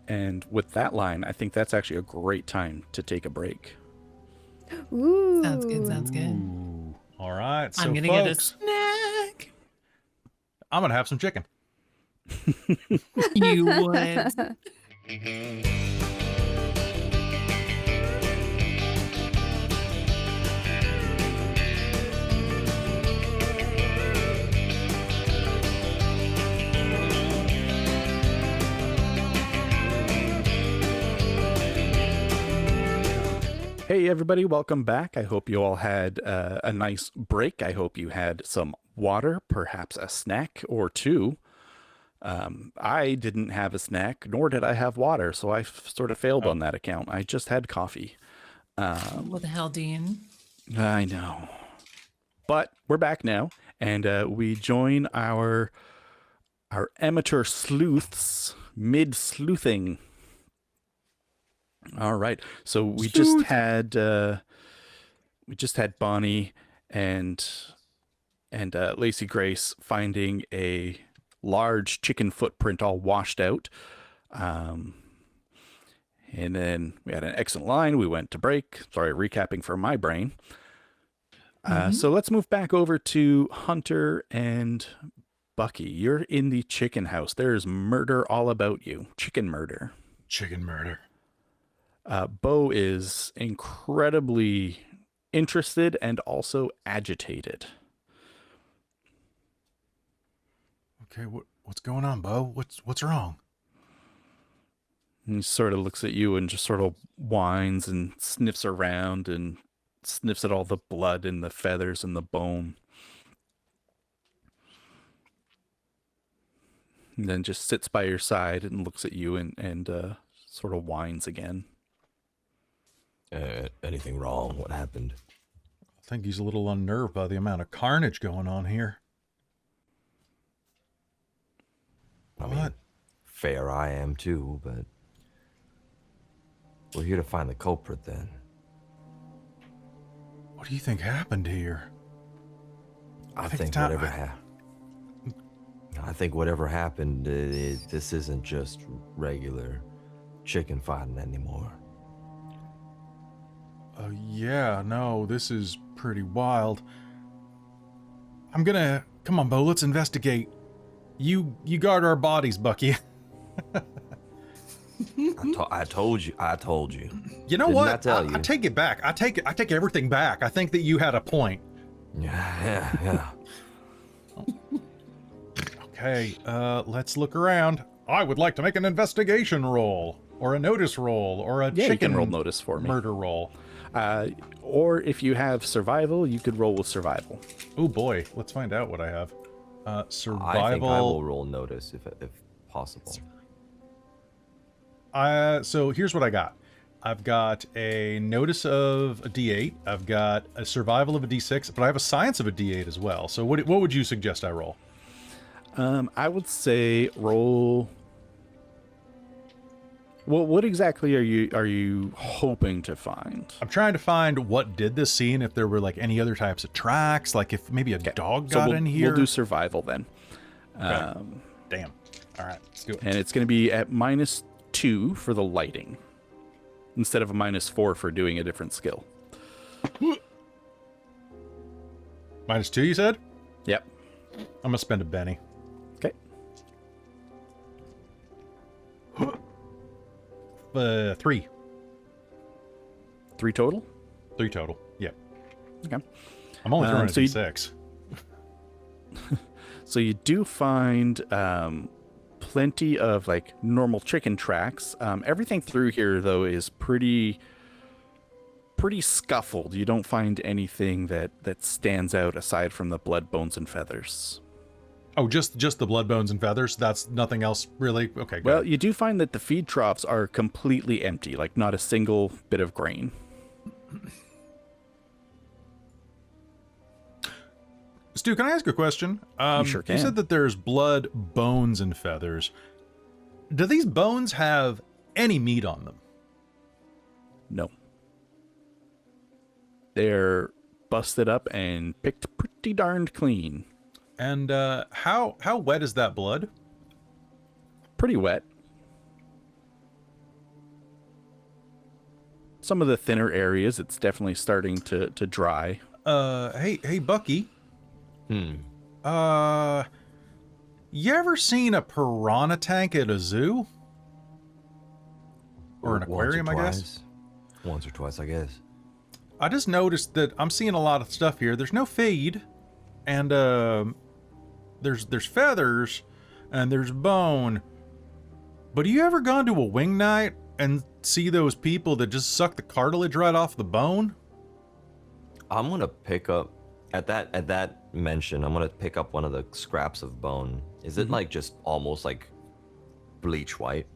[SPEAKER 1] And with that line, I think that's actually a great time to take a break.
[SPEAKER 3] Ooh.
[SPEAKER 5] Sounds good, sounds good.
[SPEAKER 2] Ooh. All right. So
[SPEAKER 5] I'm gonna get a
[SPEAKER 2] folks,
[SPEAKER 5] snack.
[SPEAKER 2] I'm gonna have some chicken.
[SPEAKER 5] You would.
[SPEAKER 1] Hey, everybody, welcome back. I hope you all had a nice break. I hope you had some water, perhaps a snack or two. I didn't have a snack, nor did I have water, so I sort of failed on that account. I just had coffee.
[SPEAKER 5] What the hell, Dean?
[SPEAKER 1] I know. But we're back now, and we join our amateur sleuths mid-sleuthing. All right. So we just had Bonnie and Lacy Grace finding a large chicken footprint all washed out. And then we had an excellent line. We went to break. Sorry, recapping for my brain. So let's move back over to Hunter and Bucky. You're in the chicken house. There's murder all about you. Chicken murder.
[SPEAKER 2] Chicken murder.
[SPEAKER 1] Bo is incredibly interested and also agitated.
[SPEAKER 2] Okay, what's going on, Bo? What's wrong?
[SPEAKER 1] And he sort of looks at you and just sort of whines and sniffs around and sniffs at all the blood and the feathers and the bone. And then just sits by your side and looks at you and sort of whines again.
[SPEAKER 4] Anything wrong? What happened?
[SPEAKER 2] I think he's a little unnerved by the amount of carnage going on here.
[SPEAKER 4] I mean, fair I am too, but we're here to find the culprit then.
[SPEAKER 2] What do you think happened here?
[SPEAKER 4] I think whatever happened, this isn't just regular chicken fighting anymore.
[SPEAKER 2] Yeah, no, this is pretty wild. Come on, Bo, let's investigate. You guard our bodies, Bucky.
[SPEAKER 4] I told you.
[SPEAKER 2] You know
[SPEAKER 4] Didn't
[SPEAKER 2] what?
[SPEAKER 4] I tell you?
[SPEAKER 2] I take it back. I take everything back. I think that you had a point.
[SPEAKER 4] Yeah.
[SPEAKER 2] Okay, let's look around. I would like to make an investigation roll, or a notice roll, or a chicken
[SPEAKER 1] you can roll notice for me.
[SPEAKER 2] Murder roll.
[SPEAKER 1] Or if you have survival, you could roll with survival.
[SPEAKER 2] Oh boy, let's find out what I have. Survival.
[SPEAKER 4] I think I will roll notice if possible.
[SPEAKER 2] So here's what I got. I've got a notice of a D8. I've got a survival of a D6, but I have a science of a D8 as well. So what would you suggest I roll?
[SPEAKER 1] I would say roll. Well, what exactly are you hoping to find?
[SPEAKER 2] I'm trying to find what did this scene, if there were like any other types of tracks, like if maybe a dog got in here.
[SPEAKER 1] We'll do survival then.
[SPEAKER 2] Okay. Damn. All right, let's do it.
[SPEAKER 1] And it's going to be at -2 for the lighting, instead of a -4 for doing a different skill.
[SPEAKER 2] -2, you said?
[SPEAKER 1] Yep.
[SPEAKER 2] I'm gonna spend a Benny.
[SPEAKER 1] Okay.
[SPEAKER 2] 3.
[SPEAKER 1] 3 total?
[SPEAKER 2] 3 total. Yep.
[SPEAKER 1] Okay.
[SPEAKER 2] I'm only throwing a
[SPEAKER 1] so
[SPEAKER 2] D6.
[SPEAKER 1] So you do find plenty of like normal chicken tracks. Everything through here though is pretty scuffled. You don't find anything that stands out aside from the blood, bones, and feathers.
[SPEAKER 2] Oh, just the blood, bones, and feathers? That's nothing else, really? Okay, good.
[SPEAKER 1] Well, you do find that the feed troughs are completely empty, like not a single bit of grain.
[SPEAKER 2] Stu, can I ask a question?
[SPEAKER 1] You sure can.
[SPEAKER 2] You said that there's blood, bones, and feathers. Do these bones have any meat on them?
[SPEAKER 1] No. They're busted up and picked pretty darned clean.
[SPEAKER 2] And how wet is that blood?
[SPEAKER 1] Pretty wet. Some of the thinner areas, it's definitely starting to dry.
[SPEAKER 2] Hey, Bucky. You ever seen a piranha tank at a zoo? Or an aquarium, I guess?
[SPEAKER 4] Once or twice, I guess.
[SPEAKER 2] I just noticed that I'm seeing a lot of stuff here. There's no feed, and there's feathers, and there's bone. But have you ever gone to a wing night and see those people that just suck the cartilage right off the bone?
[SPEAKER 4] I'm gonna pick up at that mention. I'm gonna pick up one of the scraps of bone. Is it like just almost like bleach white,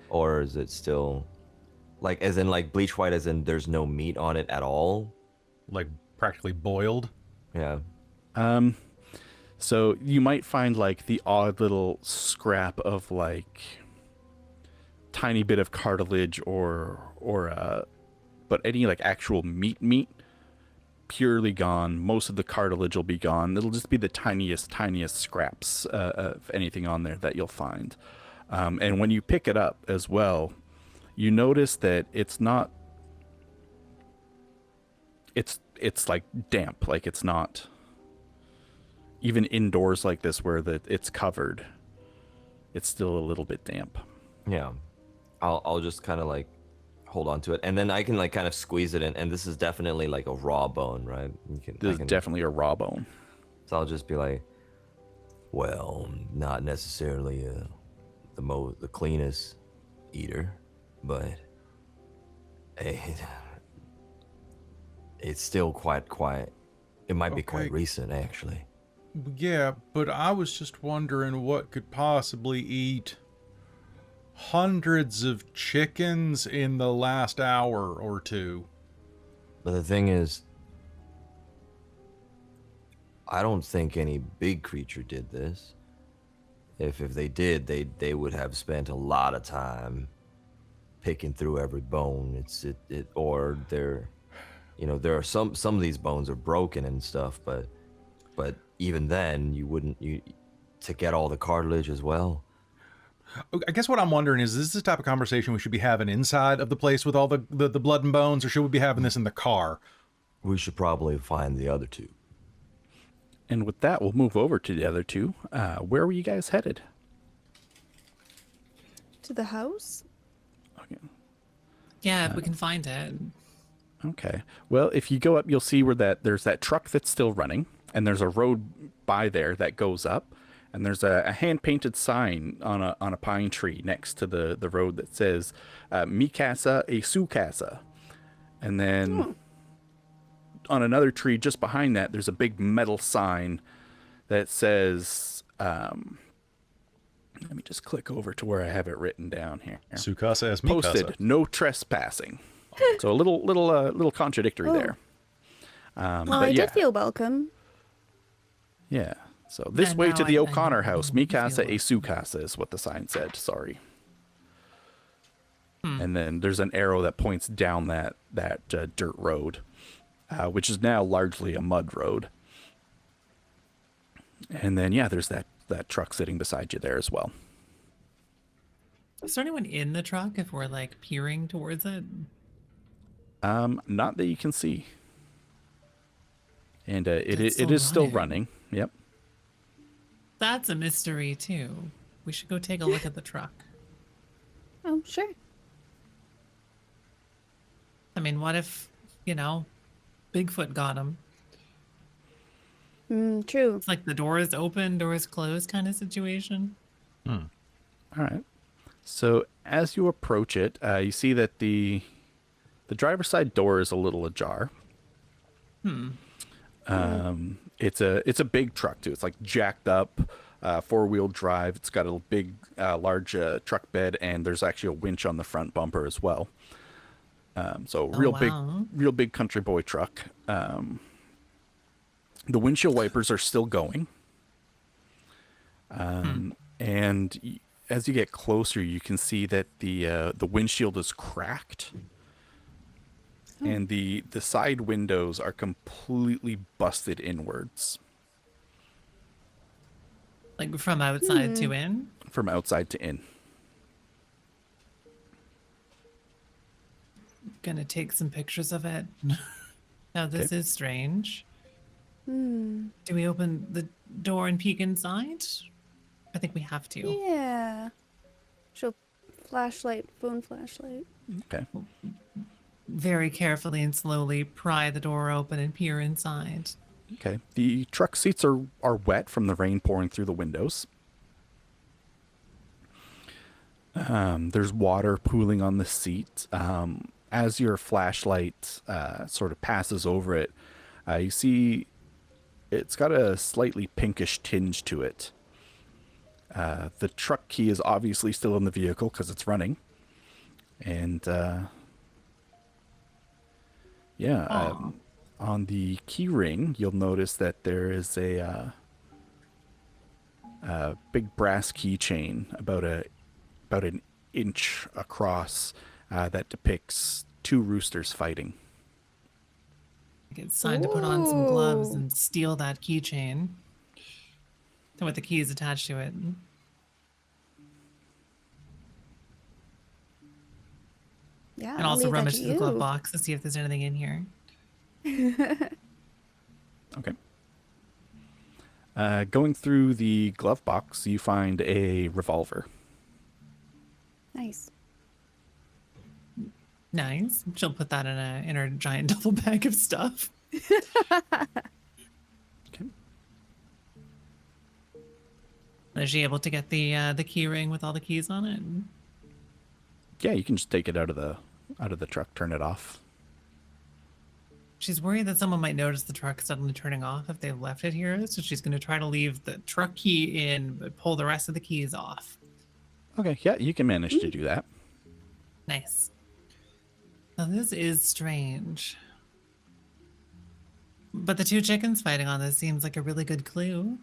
[SPEAKER 4] or is it still like as in like bleach white as in there's no meat on it at all,
[SPEAKER 2] like practically boiled.
[SPEAKER 4] Yeah.
[SPEAKER 1] So you might find like the odd little scrap of like tiny bit of cartilage but any like actual meat purely gone. Most of the cartilage will be gone. It'll just be the tiniest scraps of anything on there that you'll find. And when you pick it up as well, you notice that it's not, it's like damp. Like it's not even indoors like this where it's covered. It's still a little bit damp.
[SPEAKER 4] Yeah. I'll just kind of like hold on to it, and then I can like kind of squeeze it in, and this is definitely like a raw bone, right?
[SPEAKER 1] This is definitely a raw bone.
[SPEAKER 4] So I'll just be like, well, not necessarily the cleanest eater, but it's still quite quiet. It might be quite recent, actually.
[SPEAKER 2] Yeah, but I was just wondering what could possibly eat hundreds of chickens in the last hour or two.
[SPEAKER 4] But the thing is, I don't think any big creature did this. If they did, they would have spent a lot of time picking through every bone. Or they're, there are some of these bones are broken and stuff, but even then to get all the cartilage as well.
[SPEAKER 2] I guess what I'm wondering is this the type of conversation we should be having inside of the place with all the blood and bones, or should we be having this in the car?
[SPEAKER 4] We should probably find the other two.
[SPEAKER 1] And with that, we'll move over to the other two. Where were you guys headed?
[SPEAKER 3] To the house?
[SPEAKER 1] Okay.
[SPEAKER 5] Yeah, if we can find it.
[SPEAKER 1] Okay. Well, if you go up, you'll see where there's that truck that's still running, and there's a road by there that goes up, and there's a hand-painted sign on a pine tree next to the road that says "Mi casa e su casa," and then on another tree just behind that, there's a big metal sign that says. Let me just click over to where I have it written down here.
[SPEAKER 2] Su casa es mi casa.
[SPEAKER 1] Posted, no trespassing. So a little contradictory there.
[SPEAKER 3] Well,
[SPEAKER 1] but
[SPEAKER 3] I
[SPEAKER 1] yeah.
[SPEAKER 3] did feel welcome.
[SPEAKER 1] Yeah. So this
[SPEAKER 5] Yeah,
[SPEAKER 1] way
[SPEAKER 5] no,
[SPEAKER 1] to the
[SPEAKER 5] I
[SPEAKER 1] O'Connor house. Mi
[SPEAKER 5] feel
[SPEAKER 1] casa
[SPEAKER 5] it.
[SPEAKER 1] e su casa is what the sign said. Sorry. And then there's an arrow that points down that dirt road, which is now largely a mud road. And then there's that truck sitting beside you there as well.
[SPEAKER 5] Is there anyone in the truck if we're like peering towards it?
[SPEAKER 1] Not that you can see. And it
[SPEAKER 5] It's
[SPEAKER 1] is still
[SPEAKER 5] running.
[SPEAKER 1] running. Yep.
[SPEAKER 5] That's a mystery too. We should go take a look at the truck.
[SPEAKER 3] Oh, sure.
[SPEAKER 5] I mean, what if, Bigfoot got him?
[SPEAKER 3] True.
[SPEAKER 5] It's like the door is open, door is closed kind of situation.
[SPEAKER 1] All right. So as you approach it, you see that the driver's side door is a little ajar. It's a big truck too. It's like jacked up, 4-wheel drive. It's got a big, large truck bed, and there's actually a winch on the front bumper as well. So
[SPEAKER 5] wow.
[SPEAKER 1] real big country boy truck. The windshield wipers are still going. And as you get closer, you can see that the windshield is cracked. And the side windows are completely busted inwards.
[SPEAKER 5] Like from outside to in?
[SPEAKER 1] From outside to in.
[SPEAKER 5] Gonna take some pictures of it. Now this is strange. Do we open the door and peek inside? I think we have to.
[SPEAKER 3] Yeah. Show phone flashlight.
[SPEAKER 1] Okay.
[SPEAKER 5] Very carefully and slowly pry the door open and peer inside.
[SPEAKER 1] Okay. The truck seats are wet from the rain pouring through the windows. There's water pooling on the seat. As your flashlight sort of passes over it, you see it's got a slightly pinkish tinge to it. The truck key is obviously still in the vehicle because it's running. And On the key ring, you'll notice that there is a big brass keychain about an inch across that depicts two roosters fighting.
[SPEAKER 5] It's time to put on some gloves
[SPEAKER 3] Ooh.
[SPEAKER 5] and steal that keychain. With the keys attached to it.
[SPEAKER 3] Yeah,
[SPEAKER 5] And
[SPEAKER 3] I'll
[SPEAKER 5] also
[SPEAKER 3] leave that
[SPEAKER 5] rummage
[SPEAKER 3] to
[SPEAKER 5] through the glove
[SPEAKER 3] you.
[SPEAKER 5] box to see if there's anything in here.
[SPEAKER 1] Okay. Going through the glove box, you find a revolver.
[SPEAKER 3] Nice.
[SPEAKER 5] Nice. She'll put that in her giant duffel bag of stuff.
[SPEAKER 1] Okay.
[SPEAKER 5] Is she able to get the key ring with all the keys on it?
[SPEAKER 1] Yeah, you can just take it out of the truck, turn it off.
[SPEAKER 5] She's worried that someone might notice the truck suddenly turning off if they left it here, so she's going to try to leave the truck key in, but pull the rest of the keys off.
[SPEAKER 1] Okay, yeah, you can manage to do that.
[SPEAKER 5] Nice. Now this is strange. But the two chickens fighting on this seems like a really good clue.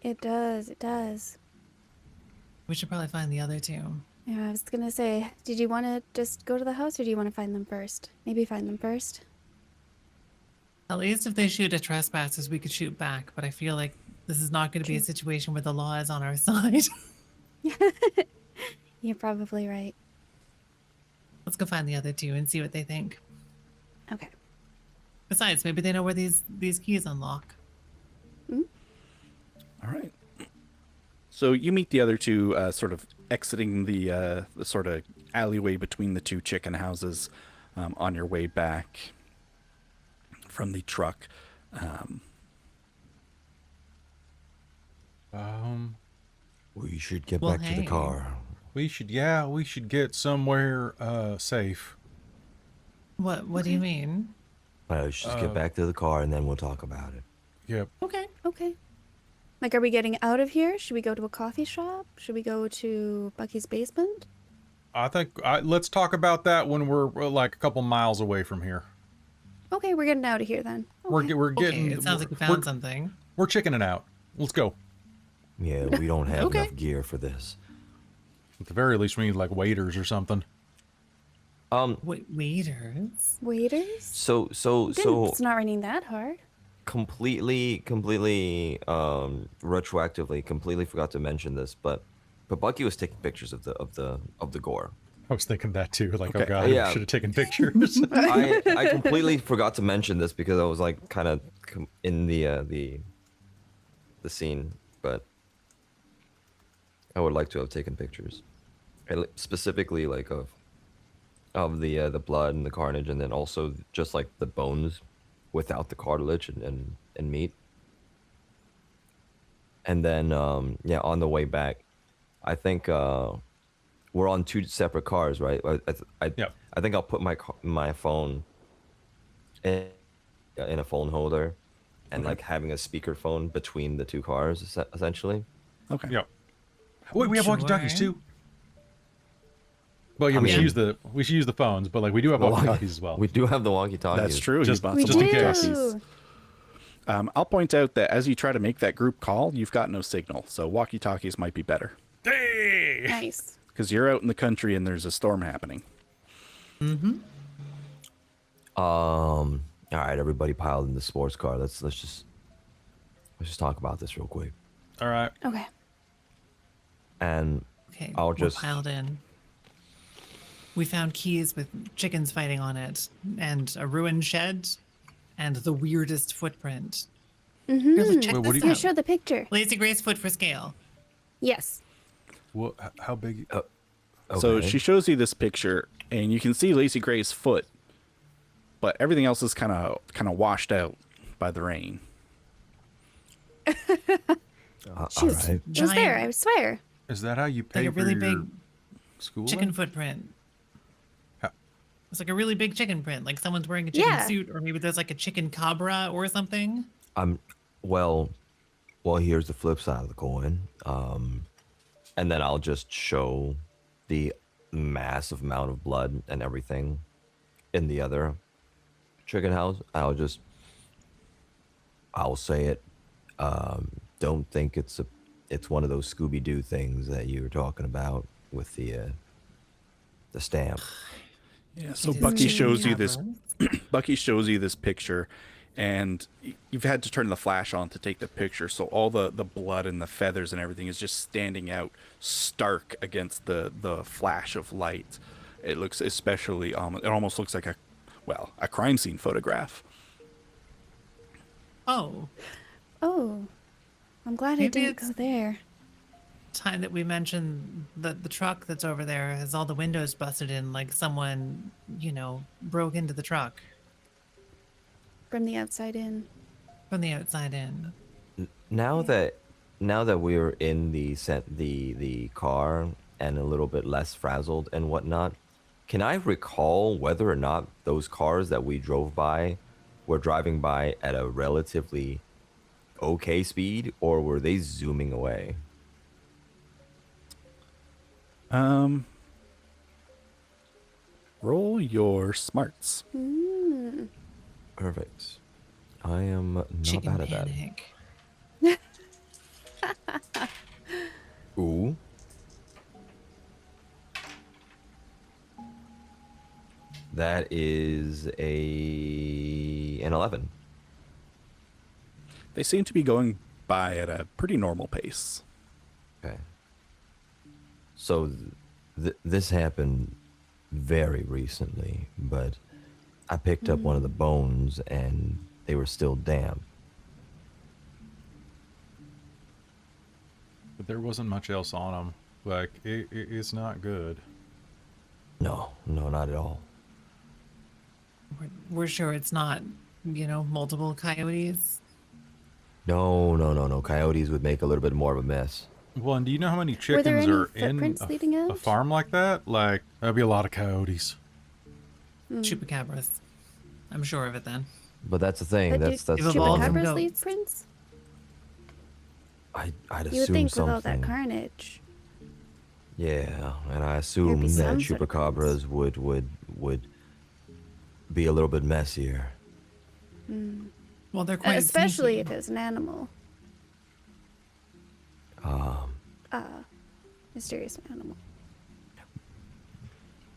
[SPEAKER 3] It does. It does.
[SPEAKER 5] We should probably find the other two.
[SPEAKER 3] Yeah, I was gonna say, did you want to just go to the house, or do you want to find them first? Maybe find them first.
[SPEAKER 5] At least if they shoot at trespassers, we could shoot back, but I feel like this is not going to be a situation where the law is on our side.
[SPEAKER 3] You're probably right.
[SPEAKER 5] Let's go find the other two and see what they think.
[SPEAKER 3] Okay.
[SPEAKER 5] Besides, maybe they know where these keys unlock.
[SPEAKER 1] All right. So you meet the other two sort of exiting the sort of alleyway between the two chicken houses on your way back from the truck.
[SPEAKER 4] We should get
[SPEAKER 5] Well,
[SPEAKER 4] back to the
[SPEAKER 5] hey.
[SPEAKER 4] car.
[SPEAKER 2] We should get somewhere safe.
[SPEAKER 5] What do you mean?
[SPEAKER 4] Let's just get back to the car and then we'll talk about it.
[SPEAKER 2] Yep.
[SPEAKER 5] Okay.
[SPEAKER 3] Okay. Like, are we getting out of here? Should we go to a coffee shop? Should we go to Bucky's basement?
[SPEAKER 2] I think let's talk about that when we're like a couple miles away from here.
[SPEAKER 3] Okay, we're getting out of here then. Okay.
[SPEAKER 2] We're getting.
[SPEAKER 5] Okay, it sounds like you found something.
[SPEAKER 2] We're chickening out. Let's go.
[SPEAKER 4] Yeah, we don't have
[SPEAKER 5] Okay.
[SPEAKER 4] enough gear for this.
[SPEAKER 2] At the very least, we need like waiters or something.
[SPEAKER 5] Waiters?
[SPEAKER 3] Waiters?
[SPEAKER 4] So
[SPEAKER 3] It's not raining that hard.
[SPEAKER 4] completely retroactively completely forgot to mention this, but Bucky was taking pictures of the gore.
[SPEAKER 2] I was thinking that too. Like, oh
[SPEAKER 1] Okay.
[SPEAKER 2] god,
[SPEAKER 4] Yeah.
[SPEAKER 2] we should have taken pictures.
[SPEAKER 4] I completely forgot to mention this because I was like kind of in the scene, but I would like to have taken pictures, specifically like of the blood and the carnage, and then also just like the bones without the cartilage and meat. And then yeah, on the way back, I think we're on two separate cars, right?
[SPEAKER 2] Yep.
[SPEAKER 4] I think I'll put my phone in a phone holder, and like having a speakerphone between the two cars, essentially.
[SPEAKER 1] Okay.
[SPEAKER 2] Yep. Wait, we have walkie-talkies
[SPEAKER 5] Sure.
[SPEAKER 2] too. Well, yeah, we
[SPEAKER 5] mean-
[SPEAKER 2] should use the phones, but like we do have walkie-talkies as well.
[SPEAKER 4] We do have the walkie-talkies.
[SPEAKER 1] That's true.
[SPEAKER 2] Just-
[SPEAKER 1] you bought
[SPEAKER 3] We
[SPEAKER 1] some
[SPEAKER 2] in
[SPEAKER 3] do.
[SPEAKER 2] case.
[SPEAKER 1] I'll point out that as you try to make that group call, you've got no signal, so walkie-talkies might be better
[SPEAKER 2] Hey!
[SPEAKER 3] Nice.
[SPEAKER 1] because you're out in the country and there's a storm happening.
[SPEAKER 4] All right, everybody piled in the sports car. Let's just talk about this real quick.
[SPEAKER 2] All right.
[SPEAKER 3] Okay.
[SPEAKER 4] And
[SPEAKER 5] Okay,
[SPEAKER 4] I'll
[SPEAKER 5] we're
[SPEAKER 4] just
[SPEAKER 5] piled in. We found keys with chickens fighting on it, and a ruined shed, and the weirdest footprint. Here, look, check
[SPEAKER 2] Wait, what
[SPEAKER 5] this
[SPEAKER 2] do you-
[SPEAKER 3] Here,
[SPEAKER 5] out.
[SPEAKER 3] show the picture.
[SPEAKER 5] Lacy Grace foot for scale.
[SPEAKER 3] Yes.
[SPEAKER 2] What? How big?
[SPEAKER 1] So
[SPEAKER 4] okay.
[SPEAKER 1] she shows you this picture, and you can see Lacy Gray's foot, but everything else is kind of washed out by the rain.
[SPEAKER 4] All
[SPEAKER 3] Shoot.
[SPEAKER 4] right.
[SPEAKER 3] It was there,
[SPEAKER 5] Giant-
[SPEAKER 3] I swear.
[SPEAKER 2] Is that how you pay
[SPEAKER 5] Like a
[SPEAKER 2] for
[SPEAKER 5] really
[SPEAKER 2] your
[SPEAKER 5] big
[SPEAKER 2] schooling?
[SPEAKER 5] chicken footprint.
[SPEAKER 2] How-
[SPEAKER 5] It's like a really big chicken print, like someone's wearing a chicken
[SPEAKER 3] Yeah.
[SPEAKER 5] suit, or maybe there's like a chicken cabra or something.
[SPEAKER 4] Well, here's the flip side of the coin. And then I'll just show the massive amount of blood and everything in the other chicken house. I'll just I'll say it. Don't think it's one of those Scooby-Doo things that you were talking about with the stamp.
[SPEAKER 1] Yeah, so
[SPEAKER 5] It is
[SPEAKER 1] Bucky
[SPEAKER 5] chicken
[SPEAKER 1] shows you this
[SPEAKER 5] cavern.
[SPEAKER 1] Bucky shows you this picture, and you've had to turn the flash on to take the picture, so all the blood and the feathers and everything is just standing out stark against the flash of light. It looks especially it almost looks like a crime scene photograph.
[SPEAKER 5] Oh,
[SPEAKER 3] Oh, I'm glad I
[SPEAKER 5] Maybe
[SPEAKER 3] didn't
[SPEAKER 5] it's-
[SPEAKER 3] go there.
[SPEAKER 5] time that we mentioned the truck that's over there has all the windows busted in, like someone, broke into the truck
[SPEAKER 3] From the outside in.
[SPEAKER 5] from the outside in.
[SPEAKER 4] Now that we're in the car and a little bit less frazzled and whatnot, can I recall whether or not those cars that we drove by were driving by at a relatively okay speed, or were they zooming away?
[SPEAKER 1] Roll your smarts.
[SPEAKER 3] Mm.
[SPEAKER 4] Perfect. I am not
[SPEAKER 5] Chicken
[SPEAKER 4] bad at
[SPEAKER 5] panic.
[SPEAKER 4] that. Ooh. That is an 11.
[SPEAKER 1] They seem to be going by at a pretty normal pace.
[SPEAKER 4] Okay. So this happened very recently, but I picked up one of the bones and they were still damp.
[SPEAKER 2] But there wasn't much else on them. Like, it's not good.
[SPEAKER 4] No, not at all.
[SPEAKER 5] We're sure it's not, multiple coyotes.
[SPEAKER 4] No. Coyotes would make a little bit more of a mess.
[SPEAKER 2] Well, and do you know how many
[SPEAKER 3] Were there
[SPEAKER 2] chickens
[SPEAKER 3] any
[SPEAKER 2] are in
[SPEAKER 3] footprints leading
[SPEAKER 2] a
[SPEAKER 3] out?
[SPEAKER 2] farm like that? Like, that'd be a lot of coyotes.
[SPEAKER 5] Chupacabras. I'm sure of it then.
[SPEAKER 4] But that's the thing.
[SPEAKER 3] But
[SPEAKER 4] That's
[SPEAKER 3] do
[SPEAKER 5] They've evolved from
[SPEAKER 3] chupacabras
[SPEAKER 5] goats.
[SPEAKER 3] leave prints?
[SPEAKER 4] I'd
[SPEAKER 3] You would
[SPEAKER 4] assume
[SPEAKER 3] think
[SPEAKER 4] something.
[SPEAKER 3] with all that carnage.
[SPEAKER 4] Yeah, and I assume that
[SPEAKER 3] some sort of
[SPEAKER 4] chupacabras would be a little bit messier.
[SPEAKER 5] Well, they're quite
[SPEAKER 3] Especially
[SPEAKER 5] sneaky.
[SPEAKER 3] if it's an animal. Mysterious animal.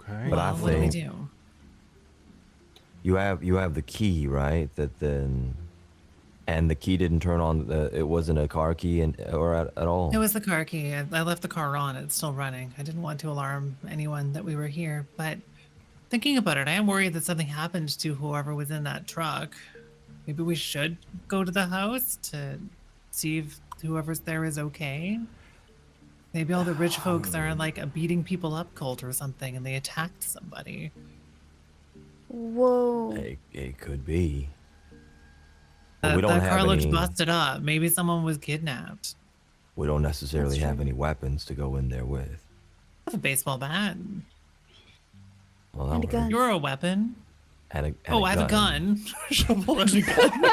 [SPEAKER 2] Okay.
[SPEAKER 4] But I
[SPEAKER 5] Well, what do we
[SPEAKER 4] think-
[SPEAKER 5] do?
[SPEAKER 4] You have the key, right? And the key didn't turn on. It wasn't a car key or at all.
[SPEAKER 5] It was the car key. I left the car on. It's still running. I didn't want to alarm anyone that we were here, but thinking about it, I am worried that something happened to whoever was in that truck. Maybe we should go to the house to see if whoever's there is okay. Maybe all the rich folks are like a beating people up cult or something and they attacked somebody.
[SPEAKER 3] Whoa.
[SPEAKER 4] It could be. But we
[SPEAKER 5] That
[SPEAKER 4] don't
[SPEAKER 5] car
[SPEAKER 4] have
[SPEAKER 5] looks
[SPEAKER 4] any.
[SPEAKER 5] busted up. Maybe someone was kidnapped.
[SPEAKER 4] We don't necessarily
[SPEAKER 3] That's
[SPEAKER 4] have
[SPEAKER 3] true.
[SPEAKER 4] any weapons to go in there with.
[SPEAKER 5] I have a baseball bat.
[SPEAKER 4] Well,
[SPEAKER 3] And a
[SPEAKER 4] that
[SPEAKER 3] gun.
[SPEAKER 4] works.
[SPEAKER 5] You're a weapon.
[SPEAKER 4] And
[SPEAKER 5] I have a gun. Shovel and a gun.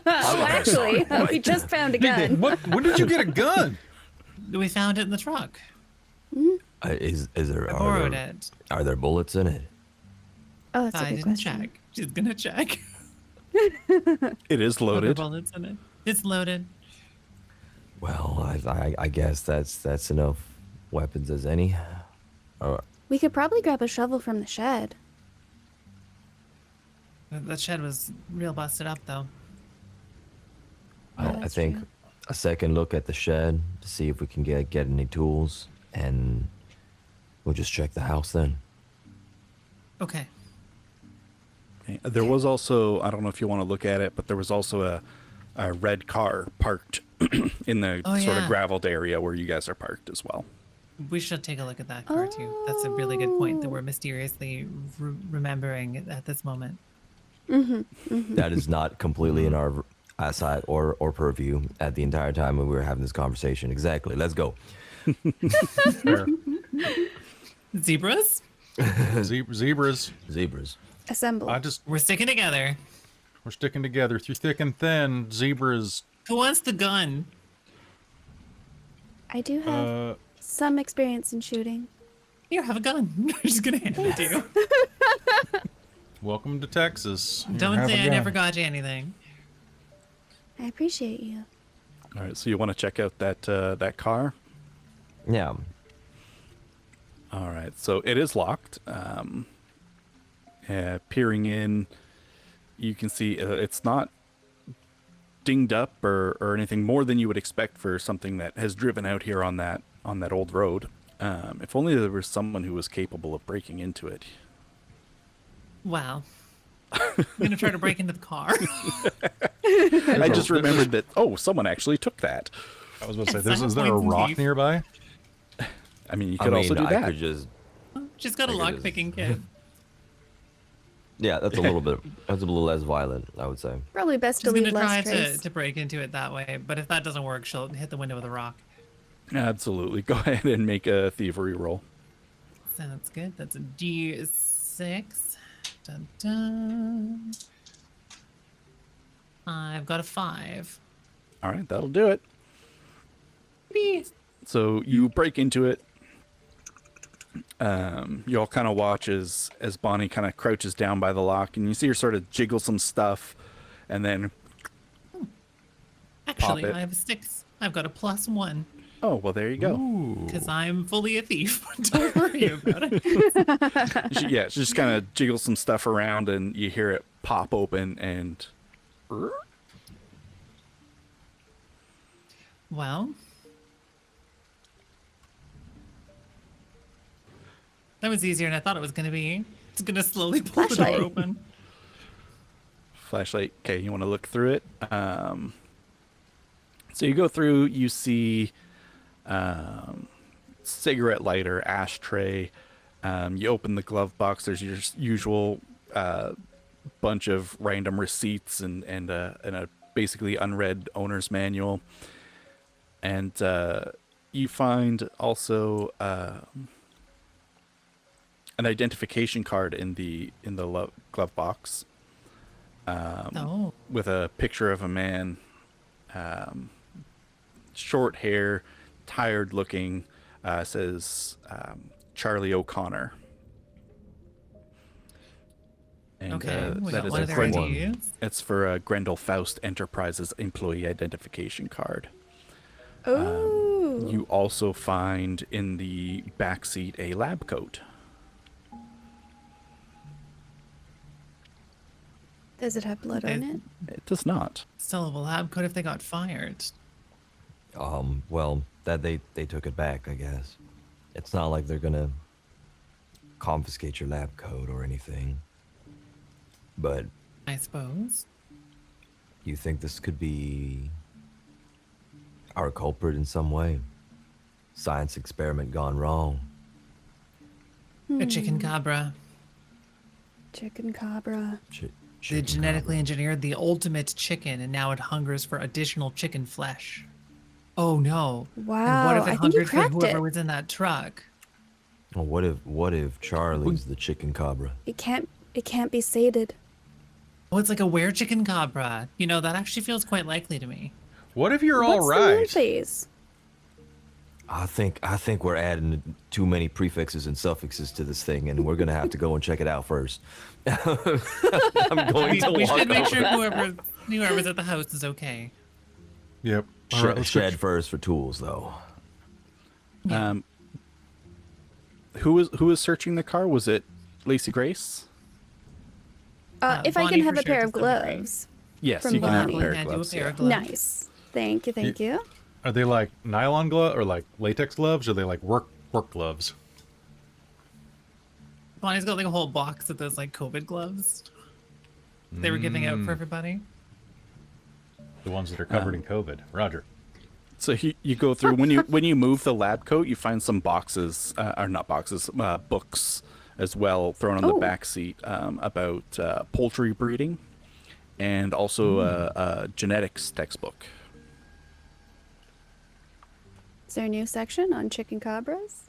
[SPEAKER 3] Oh, actually, we just found a gun.
[SPEAKER 2] When did you get a gun?
[SPEAKER 5] We found it in the truck.
[SPEAKER 4] Is there?
[SPEAKER 5] I borrowed it.
[SPEAKER 4] Are there bullets in it?
[SPEAKER 3] Oh, that's a
[SPEAKER 5] I
[SPEAKER 3] good
[SPEAKER 5] didn't
[SPEAKER 3] question.
[SPEAKER 5] check. She's gonna check.
[SPEAKER 1] It is
[SPEAKER 5] Are there
[SPEAKER 1] loaded.
[SPEAKER 5] bullets in it? It's loaded.
[SPEAKER 4] Well, I guess that's enough weapons as any.
[SPEAKER 3] We could probably grab a shovel from the shed.
[SPEAKER 5] The shed was real busted up though.
[SPEAKER 3] Yeah,
[SPEAKER 4] I
[SPEAKER 3] that's
[SPEAKER 4] think
[SPEAKER 3] true.
[SPEAKER 4] a second look at the shed to see if we can get any tools, and we'll just check the house then.
[SPEAKER 5] Okay.
[SPEAKER 1] Okay. There was also, I don't know if you want to look at it, but there was also a red car parked in the
[SPEAKER 5] Oh,
[SPEAKER 1] sort of
[SPEAKER 5] yeah.
[SPEAKER 1] graveled area where you guys are parked as well.
[SPEAKER 5] We should take a look at that car too. That's a really good point that we're mysteriously remembering at this moment.
[SPEAKER 4] That is not completely in our eyesight or purview at the entire time when we were having this conversation. Exactly. Let's go.
[SPEAKER 2] Fair.
[SPEAKER 5] Zebras?
[SPEAKER 2] Zebras.
[SPEAKER 4] Zebras.
[SPEAKER 3] Assemble.
[SPEAKER 5] We're sticking together.
[SPEAKER 2] We're sticking together through thick and thin. Zebras.
[SPEAKER 5] Who wants the gun?
[SPEAKER 3] I do have some experience in shooting.
[SPEAKER 5] Here, have a gun. I'm just gonna hand it to you.
[SPEAKER 2] Welcome to Texas. Here,
[SPEAKER 5] Don't
[SPEAKER 2] have
[SPEAKER 5] say
[SPEAKER 2] a
[SPEAKER 5] I
[SPEAKER 2] gun.
[SPEAKER 5] never got you anything.
[SPEAKER 3] I appreciate you.
[SPEAKER 1] All right, so you want to check out that car?
[SPEAKER 4] Yeah.
[SPEAKER 1] All right, so it is locked. Peering in, you can see it's not dinged up or anything more than you would expect for something that has driven out here on that old road. If only there was someone who was capable of breaking into it.
[SPEAKER 5] Wow. I'm gonna try to break into the car.
[SPEAKER 1] I just remembered that. Oh, someone actually took that.
[SPEAKER 2] I was about to say,
[SPEAKER 5] Yes, I
[SPEAKER 2] is
[SPEAKER 5] have
[SPEAKER 2] there a
[SPEAKER 5] points and
[SPEAKER 2] rock
[SPEAKER 5] teeth.
[SPEAKER 2] nearby?
[SPEAKER 1] I mean, you could also do
[SPEAKER 4] I
[SPEAKER 1] that.
[SPEAKER 4] could just.
[SPEAKER 5] She's got a
[SPEAKER 4] I could
[SPEAKER 5] lock
[SPEAKER 4] just-
[SPEAKER 5] picking kit.
[SPEAKER 4] Yeah, that's a little bit. That's a little less violent, I would say.
[SPEAKER 3] Probably best
[SPEAKER 5] She's
[SPEAKER 3] to
[SPEAKER 5] gonna
[SPEAKER 3] leave
[SPEAKER 5] try
[SPEAKER 3] less trace.
[SPEAKER 5] to break into it that way, but if that doesn't work, she'll hit the window with a rock.
[SPEAKER 1] Absolutely. Go ahead and make a thievery roll.
[SPEAKER 5] Sounds good. That's a D6. Dun, dun. I've got a 5.
[SPEAKER 1] All right, that'll do it.
[SPEAKER 5] Whee!
[SPEAKER 1] So you break into it. You all kind of watch as Bonnie kind of crouches down by the lock, and you see her sort of jiggle some stuff, and then
[SPEAKER 5] Actually,
[SPEAKER 1] it.
[SPEAKER 5] I have a 6. I've got a +1
[SPEAKER 1] oh well, there you go.
[SPEAKER 2] Ooh.
[SPEAKER 5] because I'm fully a thief. Don't worry about it.
[SPEAKER 1] She just kind of jiggles some stuff around, and you hear it pop open, and
[SPEAKER 5] Well, that was easier than I thought it was going to be. It's going to slowly pull the
[SPEAKER 3] Flashlight.
[SPEAKER 5] door open.
[SPEAKER 1] flashlight. Okay, you want to look through it. So you go through, you see cigarette lighter, ashtray. You open the glove box. There's your usual bunch of random receipts and a basically unread owner's manual. And you find also an identification card in the glove box.
[SPEAKER 5] Oh,
[SPEAKER 1] With a picture of a man, short hair, tired looking, says Charlie O'Connor. And
[SPEAKER 5] okay. We
[SPEAKER 1] that
[SPEAKER 5] got
[SPEAKER 1] is
[SPEAKER 5] one
[SPEAKER 1] a
[SPEAKER 5] of their
[SPEAKER 1] Grendel.
[SPEAKER 5] IDs.
[SPEAKER 1] It's for Grendel Faust Enterprises employee identification card.
[SPEAKER 3] Oh.
[SPEAKER 1] You also find in the back seat a lab coat.
[SPEAKER 3] Does it have blood on it?
[SPEAKER 1] It does not.
[SPEAKER 5] Still have a lab coat if they got fired.
[SPEAKER 4] Well, that they took it back, I guess. It's not like they're gonna confiscate your lab coat or anything. But
[SPEAKER 5] I suppose.
[SPEAKER 4] you think this could be our culprit in some way? Science experiment gone wrong.
[SPEAKER 5] A chicken cabra.
[SPEAKER 3] Chicken cabra.
[SPEAKER 5] They
[SPEAKER 4] Chicken
[SPEAKER 5] genetically
[SPEAKER 4] cabra.
[SPEAKER 5] engineered the ultimate chicken, and now it hungers for additional chicken flesh. Oh no! And what
[SPEAKER 3] Wow,
[SPEAKER 5] if it
[SPEAKER 3] I think you
[SPEAKER 5] hungered for
[SPEAKER 3] cracked
[SPEAKER 5] whoever
[SPEAKER 3] it.
[SPEAKER 5] was in that truck?
[SPEAKER 4] Well, what if Charlie's the chicken cabra?
[SPEAKER 3] It can't be sated.
[SPEAKER 5] Oh, it's like a were chicken cabra. You know, that actually feels quite likely to me.
[SPEAKER 2] What if you're all
[SPEAKER 3] What's the moon
[SPEAKER 2] right?
[SPEAKER 3] phase?
[SPEAKER 4] I think we're adding too many prefixes and suffixes to this thing, and we're gonna have to go and check it out first. I'm going
[SPEAKER 5] We,
[SPEAKER 4] to
[SPEAKER 5] we
[SPEAKER 4] walk
[SPEAKER 5] should make sure
[SPEAKER 4] over.
[SPEAKER 5] whoever's at the house is okay.
[SPEAKER 2] Yep. All right, let's
[SPEAKER 4] Shed first for tools, though.
[SPEAKER 1] Who was searching the car? Was it Lacy Grace?
[SPEAKER 3] If I
[SPEAKER 5] Bonnie
[SPEAKER 3] can
[SPEAKER 5] for
[SPEAKER 3] have a
[SPEAKER 5] sure
[SPEAKER 3] pair of
[SPEAKER 5] does that right.
[SPEAKER 3] gloves.
[SPEAKER 1] Yes,
[SPEAKER 3] From
[SPEAKER 1] you can have a
[SPEAKER 3] Bonnie.
[SPEAKER 1] pair of
[SPEAKER 5] Hand you a
[SPEAKER 1] gloves.
[SPEAKER 5] pair
[SPEAKER 1] Yeah.
[SPEAKER 5] of gloves.
[SPEAKER 3] Nice. Thank you, thank you.
[SPEAKER 2] Are they like nylon glove or like latex gloves? Or are they like work gloves?
[SPEAKER 5] Bonnie's got like a whole box of those like COVID gloves they were giving out for everybody.
[SPEAKER 2] The ones that are covered in COVID. Roger.
[SPEAKER 1] So you go through when you move the lab coat, you find some boxes, or not boxes, books as well thrown on the
[SPEAKER 3] Oh.
[SPEAKER 1] back seat about poultry breeding, and also a genetics textbook.
[SPEAKER 3] Is there a new section on chicken cabras?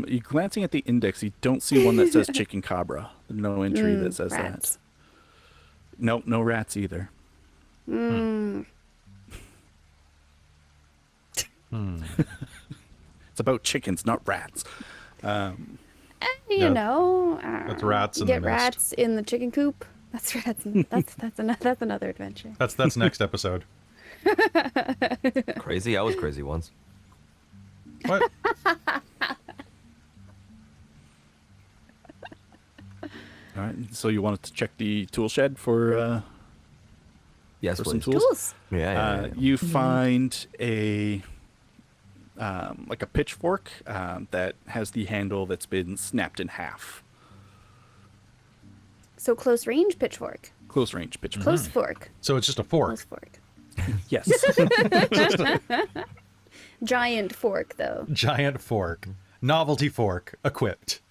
[SPEAKER 1] You glancing at the index, you don't see one that says chicken cabra. No entry that says
[SPEAKER 3] Rats.
[SPEAKER 1] that. Nope, no rats either. It's about chickens, not rats.
[SPEAKER 3] You
[SPEAKER 2] Yeah,
[SPEAKER 3] know,
[SPEAKER 2] that's rats
[SPEAKER 3] you
[SPEAKER 2] in the
[SPEAKER 3] get
[SPEAKER 2] nest.
[SPEAKER 3] rats in the chicken coop. That's another adventure.
[SPEAKER 2] That's next episode.
[SPEAKER 4] Crazy? I was crazy once.
[SPEAKER 2] What?
[SPEAKER 1] All right. So you wanted to check the tool shed for
[SPEAKER 4] Yes,
[SPEAKER 1] for some
[SPEAKER 4] please.
[SPEAKER 1] tools?
[SPEAKER 4] Yeah.
[SPEAKER 1] You find a like a pitchfork that has the handle that's been snapped in half.
[SPEAKER 3] So close range pitchfork.
[SPEAKER 1] Close range pitchfork.
[SPEAKER 3] Close fork.
[SPEAKER 2] So it's just a
[SPEAKER 3] Close
[SPEAKER 2] fork.
[SPEAKER 3] fork.
[SPEAKER 1] Yes.
[SPEAKER 3] Giant fork, though.
[SPEAKER 2] Giant fork. Novelty fork. Equipped.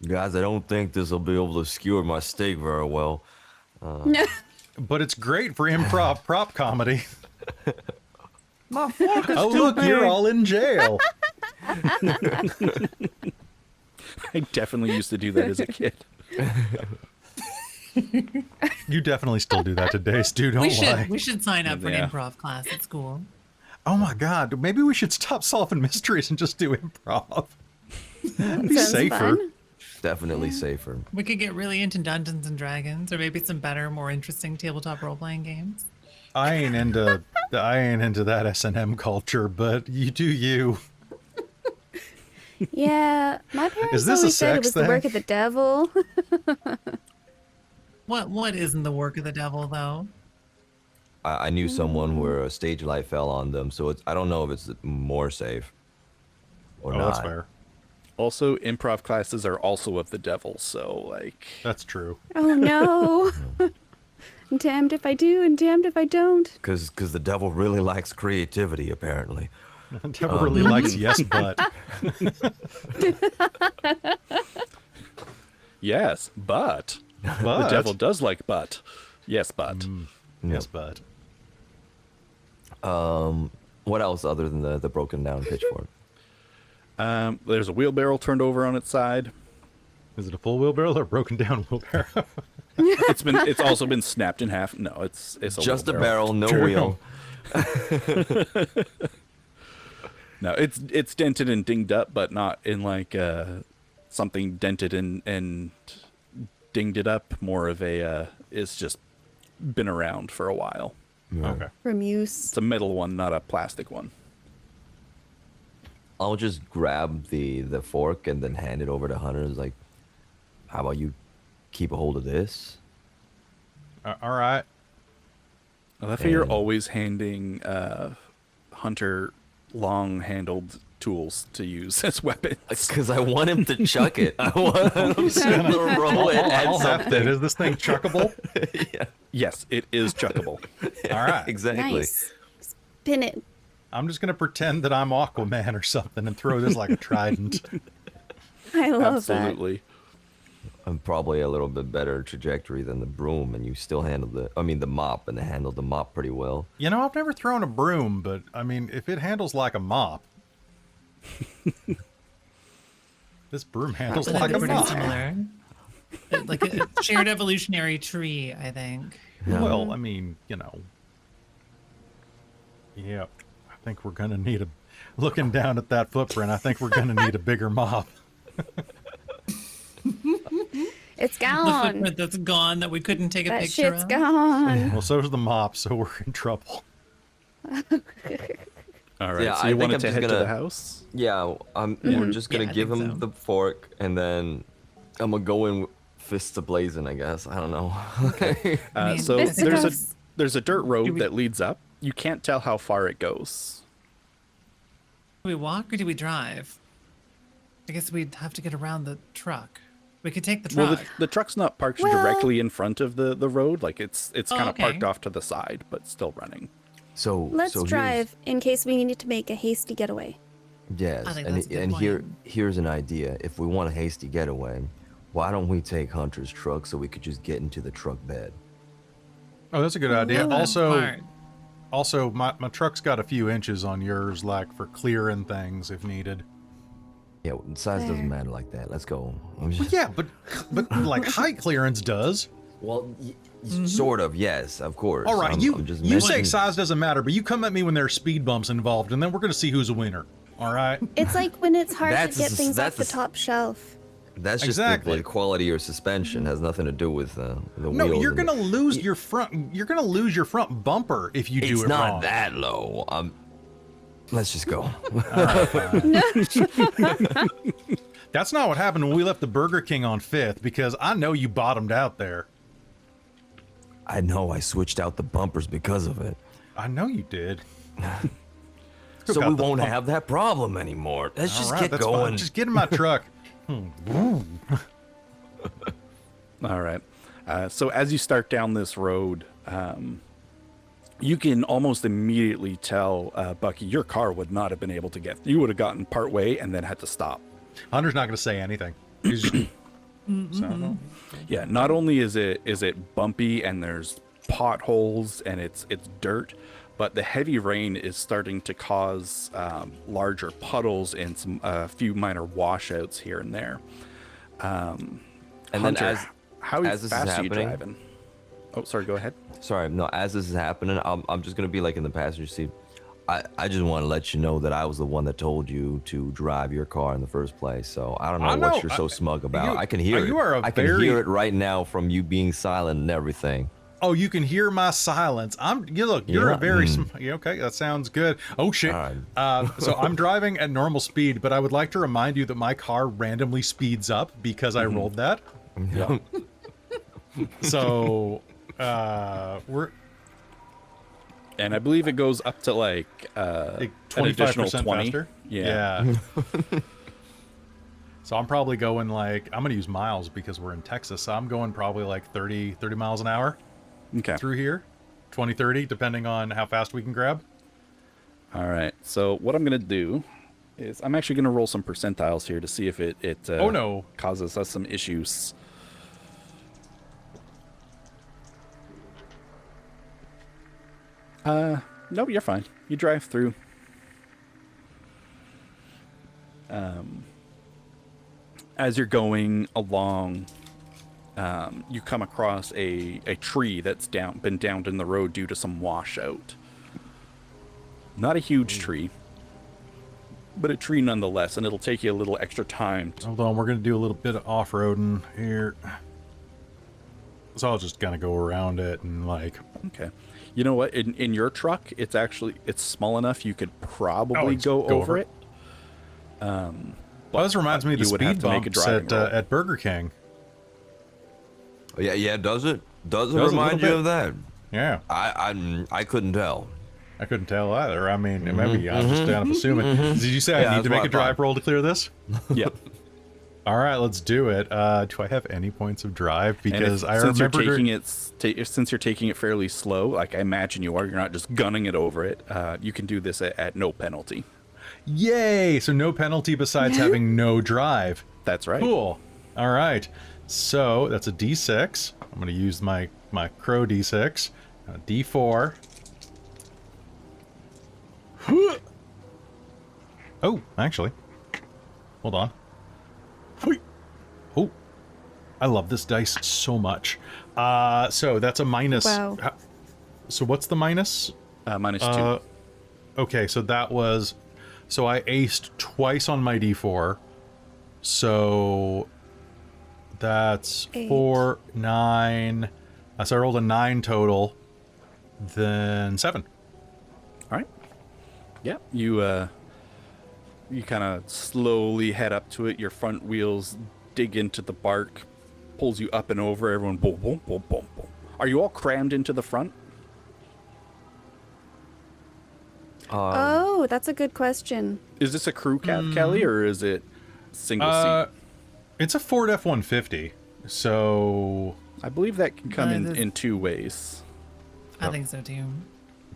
[SPEAKER 4] Guys, I don't think this will be able to skewer my steak very well.
[SPEAKER 2] But it's great for improv prop comedy.
[SPEAKER 4] My fork is
[SPEAKER 2] Oh, look, you're all in jail.
[SPEAKER 1] I definitely used to do that as a kid.
[SPEAKER 2] You definitely still do that today, Stu. Don't lie.
[SPEAKER 5] We should sign up for
[SPEAKER 1] Yeah.
[SPEAKER 5] an improv class at school.
[SPEAKER 2] Oh my God. Maybe we should stop solving mysteries and just do improv. That'd be
[SPEAKER 3] Sounds
[SPEAKER 2] safer.
[SPEAKER 3] fun.
[SPEAKER 4] Definitely safer.
[SPEAKER 5] We could get really into Dungeons and Dragons, or maybe some better, more interesting tabletop role-playing games.
[SPEAKER 2] I ain't into that S&M culture, but you do you.
[SPEAKER 3] Yeah, my parents
[SPEAKER 2] Is this a
[SPEAKER 3] always said it
[SPEAKER 2] sex
[SPEAKER 3] was the work
[SPEAKER 2] thing?
[SPEAKER 3] of the devil.
[SPEAKER 5] What isn't the work of the devil, though?
[SPEAKER 4] I knew someone where a stage light fell on them, so I don't know if it's more safe or
[SPEAKER 2] Oh,
[SPEAKER 4] not.
[SPEAKER 2] that's fair.
[SPEAKER 1] Also, improv classes are also of the devil, so like
[SPEAKER 2] That's true.
[SPEAKER 3] Oh no. I'm damned if I do and damned if I don't.
[SPEAKER 4] Because the devil really likes creativity, apparently.
[SPEAKER 2] The devil really likes yes, but.
[SPEAKER 1] yes, but the
[SPEAKER 2] But.
[SPEAKER 1] devil does like butt. Yes, but
[SPEAKER 2] Yes, but.
[SPEAKER 4] What else other than the broken down pitchfork?
[SPEAKER 1] there's a wheelbarrow turned over on its side.
[SPEAKER 2] Is it a full wheelbarrow or a broken down wheelbarrow?
[SPEAKER 1] It's also been snapped in half. No, it's
[SPEAKER 4] Just a
[SPEAKER 1] wheelbarrow.
[SPEAKER 4] barrel, no
[SPEAKER 2] True.
[SPEAKER 4] wheel.
[SPEAKER 1] No, it's dented and dinged up, but not in like something dented and dinged it up. More of a it's just been around for a while.
[SPEAKER 2] Okay.
[SPEAKER 3] From use.
[SPEAKER 1] It's a metal one, not a plastic one.
[SPEAKER 4] I'll just grab the fork and then hand it over to Hunter. It's like, how about you keep a hold of this?
[SPEAKER 2] All right.
[SPEAKER 1] I love how you're
[SPEAKER 4] And-
[SPEAKER 1] always handing Hunter long-handled tools to use as weapons.
[SPEAKER 4] Because I want him to chuck it. I want him to roll it at
[SPEAKER 2] I'll have to.
[SPEAKER 4] something.
[SPEAKER 2] Is this thing chuckable?
[SPEAKER 4] Yeah,
[SPEAKER 1] Yes, it is chuckable.
[SPEAKER 2] All right.
[SPEAKER 4] exactly.
[SPEAKER 3] Nice. Spin it.
[SPEAKER 2] I'm just going to pretend that I'm Aquaman or something and throw this like a trident.
[SPEAKER 3] I love
[SPEAKER 1] Absolutely.
[SPEAKER 4] I'm probably a little bit better trajectory than the broom, and you still handled the mop, and handled the mop pretty well.
[SPEAKER 2] You know, I've never thrown a broom, but I mean, if it handles like a mop, this broom handles
[SPEAKER 5] I think
[SPEAKER 2] like a
[SPEAKER 5] they're pretty
[SPEAKER 2] mop.
[SPEAKER 5] similar. Like a shared evolutionary tree, I think.
[SPEAKER 2] Well, I mean, you know. Yep. I think we're going to need looking down at that footprint, I think we're going to need a bigger mop.
[SPEAKER 3] it. It's
[SPEAKER 5] The
[SPEAKER 3] gone.
[SPEAKER 5] footprint that's gone that we couldn't take a
[SPEAKER 3] That
[SPEAKER 5] picture
[SPEAKER 3] shit's
[SPEAKER 5] of.
[SPEAKER 3] gone.
[SPEAKER 2] Well, so's the mop, so we're in trouble.
[SPEAKER 1] All right,
[SPEAKER 4] Yeah,
[SPEAKER 1] so
[SPEAKER 4] I
[SPEAKER 1] you
[SPEAKER 4] think
[SPEAKER 1] wanted
[SPEAKER 4] I'm
[SPEAKER 1] to
[SPEAKER 4] just
[SPEAKER 1] head to
[SPEAKER 4] gonna-
[SPEAKER 1] the house?
[SPEAKER 4] Yeah, we're just gonna
[SPEAKER 5] Yeah, I
[SPEAKER 4] give
[SPEAKER 5] think
[SPEAKER 4] him
[SPEAKER 5] so.
[SPEAKER 4] the fork, and then I'm gonna go in fists ablazing, I guess. I don't know. Okay.
[SPEAKER 5] I mean,
[SPEAKER 1] So
[SPEAKER 5] I
[SPEAKER 3] This
[SPEAKER 5] think
[SPEAKER 1] there's a
[SPEAKER 3] goes-
[SPEAKER 1] there's a dirt
[SPEAKER 5] Do
[SPEAKER 1] road
[SPEAKER 5] we-
[SPEAKER 1] that leads up. You can't tell how far it goes.
[SPEAKER 5] Do we walk or do we drive? I guess we'd have to get around the truck. We could take the truck.
[SPEAKER 1] Well, the truck's not parked
[SPEAKER 3] Well-
[SPEAKER 1] directly in front of the road. Like it's
[SPEAKER 5] Oh,
[SPEAKER 1] kind of
[SPEAKER 5] okay.
[SPEAKER 1] parked off to the side, but still running.
[SPEAKER 4] So
[SPEAKER 3] Let's
[SPEAKER 4] so
[SPEAKER 3] drive in case we need to make a hasty getaway.
[SPEAKER 4] Yes,
[SPEAKER 5] I think
[SPEAKER 4] and
[SPEAKER 5] that's a good plan.
[SPEAKER 4] here's an idea. If we want a hasty getaway, why don't we take Hunter's truck so we could just get into the truck bed?
[SPEAKER 2] Oh, that's a good idea.
[SPEAKER 5] That's
[SPEAKER 2] Also,
[SPEAKER 5] smart.
[SPEAKER 2] also, my truck's got a few inches on yours, like for clearing things if needed.
[SPEAKER 4] Yeah, size
[SPEAKER 3] There.
[SPEAKER 4] doesn't matter like that. Let's go. I'm
[SPEAKER 2] Well,
[SPEAKER 4] just-
[SPEAKER 2] yeah, but like height clearance does.
[SPEAKER 4] Well, sort of. Yes, of course.
[SPEAKER 2] All right,
[SPEAKER 4] I'm
[SPEAKER 2] you
[SPEAKER 4] just
[SPEAKER 2] you say
[SPEAKER 4] mentioning-
[SPEAKER 2] size doesn't matter, but you come at me when there are speed bumps involved, and then we're gonna see who's a winner. All right.
[SPEAKER 3] It's like when it's hard to
[SPEAKER 4] That's
[SPEAKER 3] get
[SPEAKER 4] a-
[SPEAKER 3] things off
[SPEAKER 4] that's
[SPEAKER 3] the
[SPEAKER 4] a-
[SPEAKER 3] top shelf.
[SPEAKER 4] That's just
[SPEAKER 2] Exactly.
[SPEAKER 4] the quality or suspension. Has nothing to do with the
[SPEAKER 2] No,
[SPEAKER 4] wheels.
[SPEAKER 2] you're
[SPEAKER 4] and
[SPEAKER 2] gonna lose your front. You're gonna lose your front bumper if you do
[SPEAKER 4] It's
[SPEAKER 2] it
[SPEAKER 4] not
[SPEAKER 2] wrong.
[SPEAKER 4] that low. Let's just go.
[SPEAKER 2] That's not what happened when we left the Burger King on 5th, because I know you bottomed out there.
[SPEAKER 4] I know I switched out the bumpers because of it.
[SPEAKER 2] I know you did.
[SPEAKER 4] So
[SPEAKER 2] got
[SPEAKER 4] we
[SPEAKER 2] the
[SPEAKER 4] won't
[SPEAKER 2] bump-
[SPEAKER 4] have that problem anymore. Let's just
[SPEAKER 2] All right,
[SPEAKER 4] get
[SPEAKER 2] that's fine.
[SPEAKER 4] going.
[SPEAKER 2] Just get in my truck.
[SPEAKER 1] All right. So as you start down this road, you can almost immediately tell, Bucky, your car would not have been able to get. You would have gotten part way and then had to stop.
[SPEAKER 2] Hunter's not going to say anything. He's just- so,
[SPEAKER 1] Yeah. Not only is it bumpy and there's potholes and it's dirt, but the heavy rain is starting to cause larger puddles and some few minor washouts here and there.
[SPEAKER 4] And
[SPEAKER 1] Hunter,
[SPEAKER 4] then
[SPEAKER 1] how
[SPEAKER 4] as this is
[SPEAKER 1] fast are you
[SPEAKER 4] happening-
[SPEAKER 1] driving? Oh, sorry. Go ahead.
[SPEAKER 4] Sorry, no. As this is happening, I'm just gonna be like in the passenger seat. I just want to let you know that I was the one that told you to drive your car in the first place. So I don't know
[SPEAKER 2] I
[SPEAKER 4] what
[SPEAKER 2] know,
[SPEAKER 4] you're so smug about.
[SPEAKER 2] you-
[SPEAKER 4] I can hear it.
[SPEAKER 2] you are a
[SPEAKER 4] I can
[SPEAKER 2] very-
[SPEAKER 4] hear it right now from you being silent and everything.
[SPEAKER 2] oh, you can hear my silence. You're
[SPEAKER 4] Yeah.
[SPEAKER 2] a very okay. That sounds good. Oh shit.
[SPEAKER 4] All right.
[SPEAKER 2] So I'm driving at normal speed, but I would like to remind you that my car randomly speeds up because I rolled that.
[SPEAKER 1] Yeah.
[SPEAKER 2] So we're
[SPEAKER 1] And I believe it goes up to like
[SPEAKER 2] like
[SPEAKER 1] an additional
[SPEAKER 2] 25%
[SPEAKER 1] 20.
[SPEAKER 2] faster.
[SPEAKER 1] Yeah.
[SPEAKER 2] So I'm probably going like, I'm going to use miles because we're in Texas. So I'm going probably like 30 miles an hour
[SPEAKER 1] Okay.
[SPEAKER 2] through here. 20, 30, depending on how fast we can grab.
[SPEAKER 1] All right. So what I'm going to do is I'm actually going to roll some percentiles here to see if it
[SPEAKER 2] Oh, no.
[SPEAKER 1] causes us some issues. No, you're fine. You drive through. As you're going along, you come across a tree that's been downed in the road due to some washout. Not a huge tree, but a tree nonetheless, and it'll take you a little extra time.
[SPEAKER 2] Hold on, we're going to do a little bit of off-roading here. So I'll just kind of go around it and like...
[SPEAKER 1] Okay. You know what? In your truck, it's small enough you could probably
[SPEAKER 2] it's
[SPEAKER 1] go over it.
[SPEAKER 2] Well, this reminds me of the
[SPEAKER 1] you would have
[SPEAKER 2] speed
[SPEAKER 1] to make a
[SPEAKER 2] bumps
[SPEAKER 1] driving roll.
[SPEAKER 2] at Burger King.
[SPEAKER 4] Oh, yeah. Does it? Does it
[SPEAKER 2] Does a
[SPEAKER 4] remind
[SPEAKER 2] little
[SPEAKER 4] you
[SPEAKER 2] bit.
[SPEAKER 4] of that?
[SPEAKER 2] Yeah,
[SPEAKER 4] I couldn't tell.
[SPEAKER 2] I couldn't tell either. I mean, maybe I'm just kind of assuming. Did you say
[SPEAKER 4] Yeah,
[SPEAKER 2] I need to
[SPEAKER 4] that's
[SPEAKER 2] make
[SPEAKER 4] what
[SPEAKER 2] a
[SPEAKER 4] I
[SPEAKER 2] drive
[SPEAKER 4] thought.
[SPEAKER 2] roll to clear this?
[SPEAKER 1] Yep.
[SPEAKER 2] All right, let's do it. Do I have any points of drive?
[SPEAKER 1] And
[SPEAKER 2] Because I
[SPEAKER 1] since you're
[SPEAKER 2] remember
[SPEAKER 1] taking it fairly slow, like I imagine you are, you're not just gunning it over it. You can do this at no penalty.
[SPEAKER 2] Yay! So no penalty besides having no drive.
[SPEAKER 1] That's right.
[SPEAKER 2] Cool. All right. So that's a D6. I'm going to use my crow D6. D4. Oh, actually. Hold on. Oh, I love this dice so much. So that's a minus.
[SPEAKER 3] Wow.
[SPEAKER 2] So what's the minus?
[SPEAKER 1] -2.
[SPEAKER 2] Okay, so that was... So I aced twice on my D4. So that's
[SPEAKER 3] 8.
[SPEAKER 2] 4, 9. So I rolled a 9 total. Then 7.
[SPEAKER 1] All right. Yeah. You kind of slowly head up to it. Your front wheels dig into the bark, pulls you up and over. Everyone, boom, boom, boom, boom, boom. Are you all crammed into the front?
[SPEAKER 3] Oh, that's a good question.
[SPEAKER 1] Is this a crew cab, Kelly, or is it single seat?
[SPEAKER 2] It's a Ford F-150. So...
[SPEAKER 1] I believe that can come
[SPEAKER 5] this-
[SPEAKER 1] in two ways.
[SPEAKER 5] I think so too.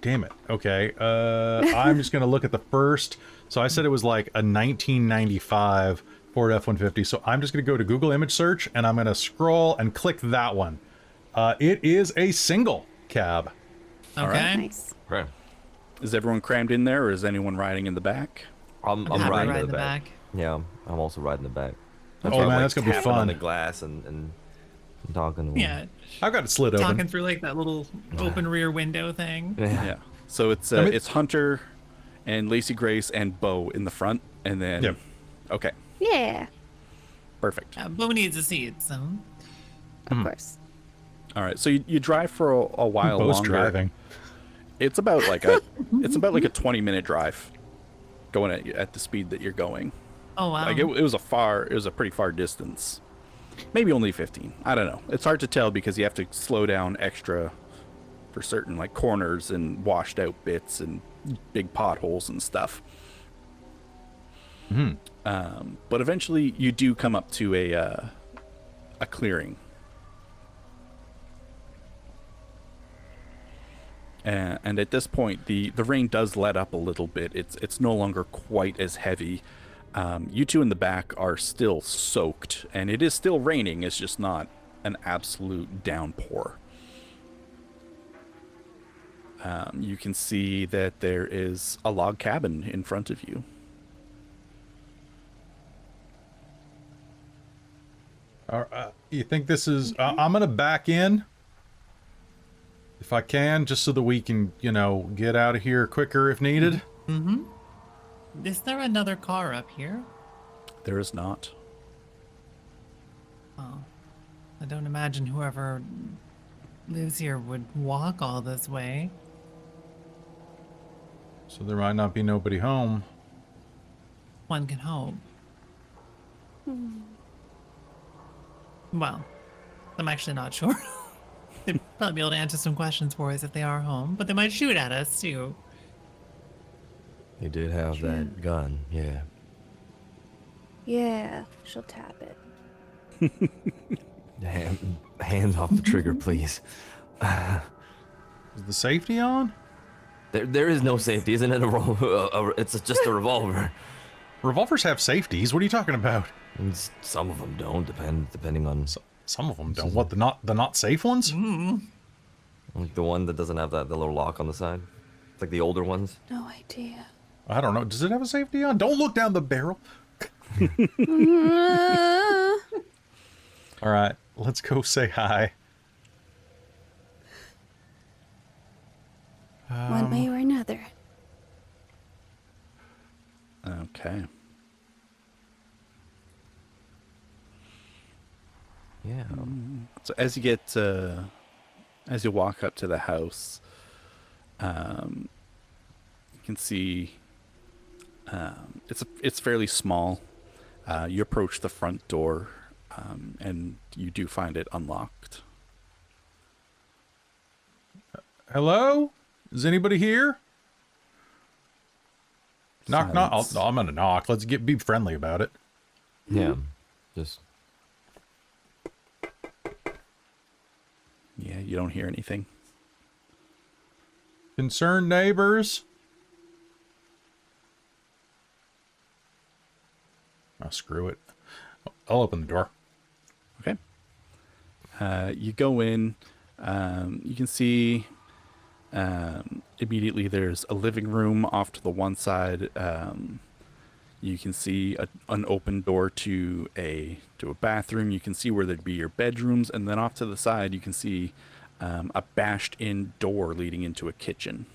[SPEAKER 2] Damn it. Okay. I'm just going to look at the first. So I said it was like a 1995 Ford F-150. So I'm just going to go to Google image search and I'm going to scroll and click that one. It is a single cab.
[SPEAKER 5] Okay.
[SPEAKER 3] Nice.
[SPEAKER 4] Right.
[SPEAKER 1] Is everyone crammed in there, or is anyone riding in the back?
[SPEAKER 4] I'm
[SPEAKER 5] happy to
[SPEAKER 4] riding
[SPEAKER 5] ride
[SPEAKER 4] in
[SPEAKER 5] the
[SPEAKER 4] the back.
[SPEAKER 5] back.
[SPEAKER 4] Yeah, I'm also riding the back.
[SPEAKER 2] Oh,
[SPEAKER 4] why I'm,
[SPEAKER 2] man, that's gonna be
[SPEAKER 4] tapping on
[SPEAKER 2] fun.
[SPEAKER 4] the glass and talking to them.
[SPEAKER 5] Yeah.
[SPEAKER 2] I've got it slid open.
[SPEAKER 5] Talking through like that little open rear window thing.
[SPEAKER 1] Yeah. So it's
[SPEAKER 2] I mean-
[SPEAKER 1] it's Hunter and Lacy Grace and Bo in the front, and then
[SPEAKER 2] Yep.
[SPEAKER 1] okay.
[SPEAKER 3] Yeah.
[SPEAKER 1] Perfect.
[SPEAKER 5] Bo needs a seat, so.
[SPEAKER 3] Of course.
[SPEAKER 1] All right, so you drive for a while
[SPEAKER 2] Bo's
[SPEAKER 1] longer.
[SPEAKER 2] driving.
[SPEAKER 1] It's about like a 20-minute drive, going at the speed that you're going.
[SPEAKER 5] Oh wow.
[SPEAKER 1] Like it was a pretty far distance. Maybe only 15. I don't know. It's hard to tell because you have to slow down extra for certain like corners and washed out bits and big potholes and stuff. But eventually you do come up to a clearing. And at this point, the rain does let up a little bit. It's no longer quite as heavy. You two in the back are still soaked, and it is still raining. It's just not an absolute downpour. You can see that there is a log cabin in front of you.
[SPEAKER 2] You think this is... I'm going to back in, if I can, just so that we can, get out of here quicker if needed.
[SPEAKER 5] Mm-hmm. Is there another car up here?
[SPEAKER 1] There is not.
[SPEAKER 5] Oh, I don't imagine whoever lives here would walk all this way.
[SPEAKER 2] So there might not be nobody home.
[SPEAKER 5] One can hope. Well, I'm actually not sure. They'd probably be able to answer some questions for us if they are home, but they might shoot at us too.
[SPEAKER 4] He did have that gun, yeah.
[SPEAKER 3] Yeah, she'll tap it.
[SPEAKER 4] Hands off the trigger, please.
[SPEAKER 2] Is the safety on?
[SPEAKER 4] There is no safety, isn't it? It's just a revolver.
[SPEAKER 2] Revolvers have safeties. What are you talking about?
[SPEAKER 4] Some of them don't, depending on...
[SPEAKER 2] Some of them don't. What, the not safe ones?
[SPEAKER 4] Like the one that doesn't have the little lock on the side. It's like the older ones.
[SPEAKER 3] No idea.
[SPEAKER 2] I don't know. Does it have a safety on? Don't look down the barrel. All right, let's go say hi.
[SPEAKER 3] One way or another.
[SPEAKER 1] Okay.
[SPEAKER 4] Yeah.
[SPEAKER 1] So as you walk up to the house, you can see it's fairly small. You approach the front door, and you do find it unlocked.
[SPEAKER 2] Hello? Is anybody here? Knock, knock.
[SPEAKER 1] Silence.
[SPEAKER 2] I'm gonna knock. Let's be friendly about it.
[SPEAKER 4] Yeah. Just...
[SPEAKER 1] Yeah, you don't hear anything.
[SPEAKER 2] Concerned neighbors? Oh, screw it. I'll open the door.
[SPEAKER 1] Okay. You go in. You can see immediately there's a living room off to the one side. You can see an open door to a bathroom. You can see where there'd be your bedrooms, and then off to the side you can see a bashed-in door leading into a kitchen.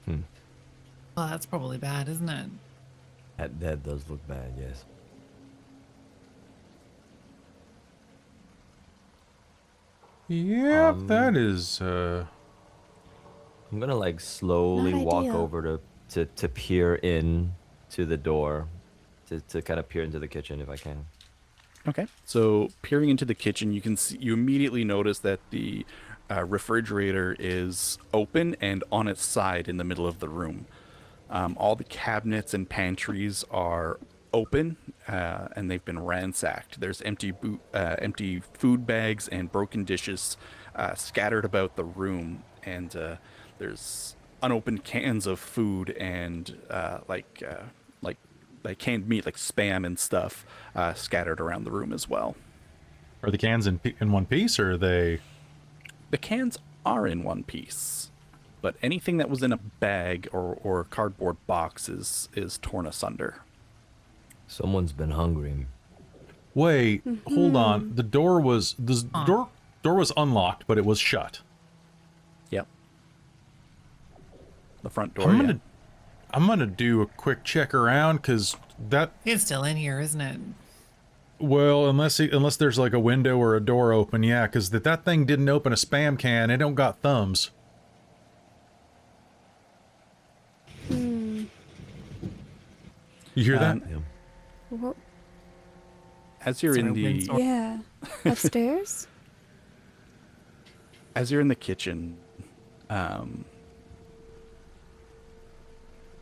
[SPEAKER 5] Well, that's probably bad, isn't it?
[SPEAKER 4] That does look bad, yes.
[SPEAKER 2] Yep, that is,
[SPEAKER 4] I'm gonna like slowly
[SPEAKER 3] Not
[SPEAKER 4] walk
[SPEAKER 3] ideal.
[SPEAKER 4] over to peer in to the door, to kind of peer into the kitchen if I can.
[SPEAKER 1] Okay. So peering into the kitchen, you immediately notice that the refrigerator is open and on its side in the middle of the room. All the cabinets and pantries are open, and they've been ransacked. There's empty food bags and broken dishes scattered about the room, and there's unopened cans of food and like canned meat, like Spam and stuff, scattered around the room as well.
[SPEAKER 2] are the cans in one piece, or are they...
[SPEAKER 1] The cans are in one piece, but anything that was in a bag or cardboard box is torn asunder.
[SPEAKER 4] Someone's been hungry.
[SPEAKER 2] Wait, hold on. The door was... door was unlocked, but it was shut.
[SPEAKER 1] Yep. The front door.
[SPEAKER 2] I'm gonna do a quick check around because that.
[SPEAKER 5] It's still in here, isn't it?
[SPEAKER 2] Well, unless there's like a window or a door open, yeah, because that thing didn't open a spam can. It don't got thumbs.
[SPEAKER 3] Hmm.
[SPEAKER 2] You hear that?
[SPEAKER 4] Yeah.
[SPEAKER 3] Wha-
[SPEAKER 1] As you're in the
[SPEAKER 3] Yeah. Upstairs?
[SPEAKER 1] as you're in the kitchen,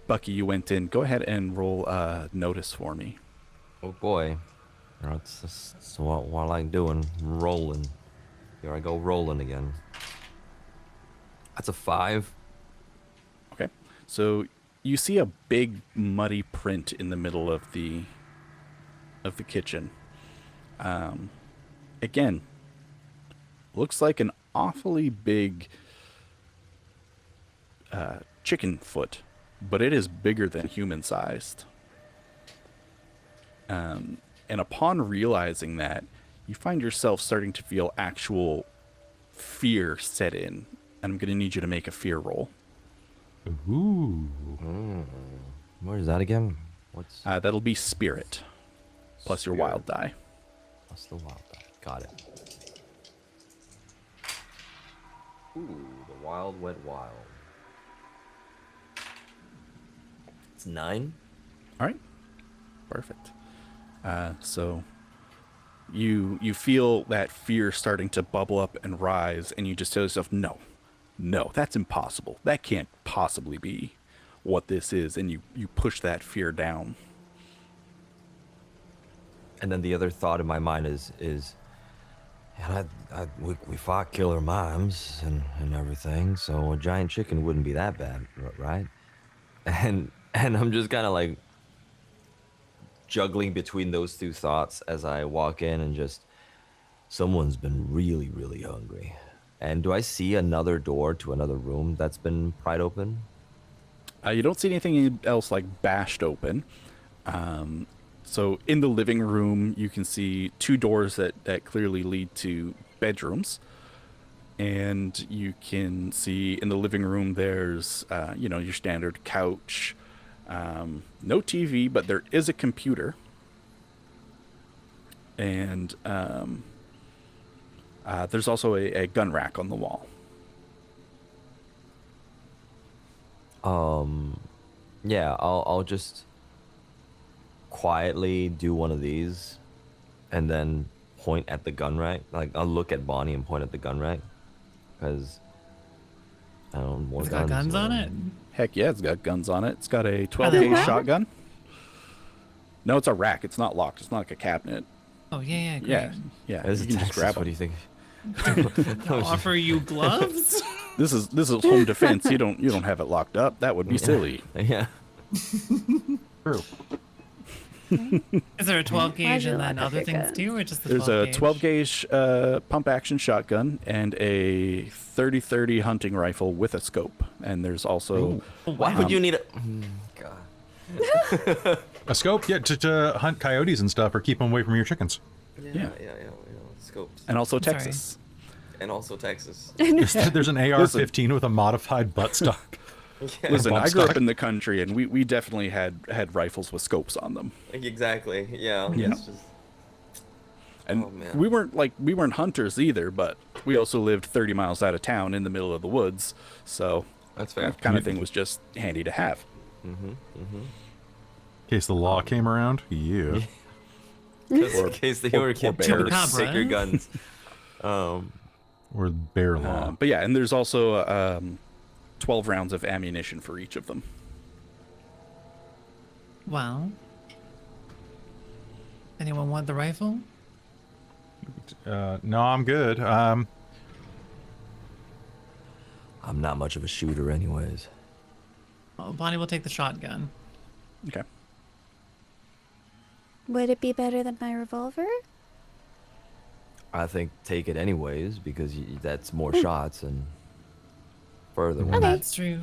[SPEAKER 1] Bucky, you went in. Go ahead and roll notice for me.
[SPEAKER 4] Oh boy. That's what I like doing. Rolling. Here I go rolling again. That's a 5.
[SPEAKER 1] Okay. So you see a big muddy print in the middle of the kitchen. Again, looks like an awfully big chicken foot, but it is bigger than human sized. And upon realizing that, you find yourself starting to feel actual fear set in. And I'm going to need you to make a fear roll.
[SPEAKER 2] Ooh.
[SPEAKER 4] Where is that again? What's
[SPEAKER 1] That'll be spirit, plus your
[SPEAKER 4] Spirit.
[SPEAKER 1] wild die.
[SPEAKER 4] What's the wild die? Got it. Ooh, the wild wet wild. It's 9.
[SPEAKER 1] All right, perfect. So you feel that fear starting to bubble up and rise, and you just tell yourself, no, that's impossible. That can't possibly be what this is, and you push that fear down.
[SPEAKER 4] And then the other thought in my mind is yeah, we fought killer mimes and everything, so a giant chicken wouldn't be that bad, right? And I'm just kind of like juggling between those two thoughts as I walk in and just, someone's been really, really hungry. And do I see another door to another room that's been pried open?
[SPEAKER 1] You don't see anything else like bashed open. So in the living room, you can see 2 doors that clearly lead to bedrooms. And you can see in the living room there's, your standard couch. No TV, but there is a computer. And there's also a gun rack on the wall.
[SPEAKER 4] Yeah, I'll just quietly do one of these and then point at the gun rack. Like, I'll look at Bonnie and point at the gun rack. Because, I don't know, more
[SPEAKER 5] It's got guns on it.
[SPEAKER 1] Heck yeah, it's got guns on it. It's got a
[SPEAKER 5] they
[SPEAKER 1] 12 gauge
[SPEAKER 5] locked?
[SPEAKER 1] shotgun. No, it's a rack. It's not locked. It's not like a cabinet.
[SPEAKER 5] Oh yeah, great.
[SPEAKER 1] Yeah.
[SPEAKER 4] As
[SPEAKER 1] You
[SPEAKER 4] a
[SPEAKER 1] can just
[SPEAKER 4] Texas,
[SPEAKER 1] grab
[SPEAKER 4] what do
[SPEAKER 1] them.
[SPEAKER 4] you think?
[SPEAKER 5] I'll offer you gloves.
[SPEAKER 1] This is home defense. You don't have it locked up. That would be silly.
[SPEAKER 4] Yeah.
[SPEAKER 2] True.
[SPEAKER 5] Is there a 12 gauge
[SPEAKER 3] Why'd you
[SPEAKER 5] and then
[SPEAKER 3] lock up
[SPEAKER 5] other
[SPEAKER 3] your
[SPEAKER 5] things
[SPEAKER 3] guns?
[SPEAKER 5] too, or just the
[SPEAKER 1] There's
[SPEAKER 5] 12
[SPEAKER 1] a 12 gauge pump action shotgun and a 30-30 hunting rifle with a scope. And there's also
[SPEAKER 4] Why would you need a... God.
[SPEAKER 2] A scope? Yeah, to hunt coyotes and stuff or keep them away from your chickens.
[SPEAKER 1] Yeah.
[SPEAKER 4] Scopes.
[SPEAKER 1] and also
[SPEAKER 5] sorry.
[SPEAKER 1] Texas.
[SPEAKER 4] And also Texas.
[SPEAKER 2] There's an AR-15 with a modified buttstock.
[SPEAKER 1] Listen,
[SPEAKER 2] Bump
[SPEAKER 1] I grew up
[SPEAKER 2] stock.
[SPEAKER 1] in the country, and we definitely had rifles with scopes on them.
[SPEAKER 4] Exactly. Yeah.
[SPEAKER 1] Yeah.
[SPEAKER 4] It's just...
[SPEAKER 1] And
[SPEAKER 4] Oh, man.
[SPEAKER 1] we weren't hunters either, but we also lived 30 miles out of town in the middle of the woods, so
[SPEAKER 4] That's fair.
[SPEAKER 1] that kind of thing was just handy to have.
[SPEAKER 2] In case the law came around. Yeah.
[SPEAKER 4] In case they were kept
[SPEAKER 1] bears.
[SPEAKER 4] sicker guns.
[SPEAKER 2] Or bear law.
[SPEAKER 1] But yeah, and there's also 12 rounds of ammunition for each of them.
[SPEAKER 5] Well, anyone want the rifle?
[SPEAKER 2] No, I'm good.
[SPEAKER 4] I'm not much of a shooter anyways.
[SPEAKER 5] Oh, Bonnie will take the shotgun.
[SPEAKER 1] Okay.
[SPEAKER 3] Would it be better than my revolver?
[SPEAKER 4] I think take it anyways because that's more shots and further ones.
[SPEAKER 3] Okay.
[SPEAKER 5] That's true.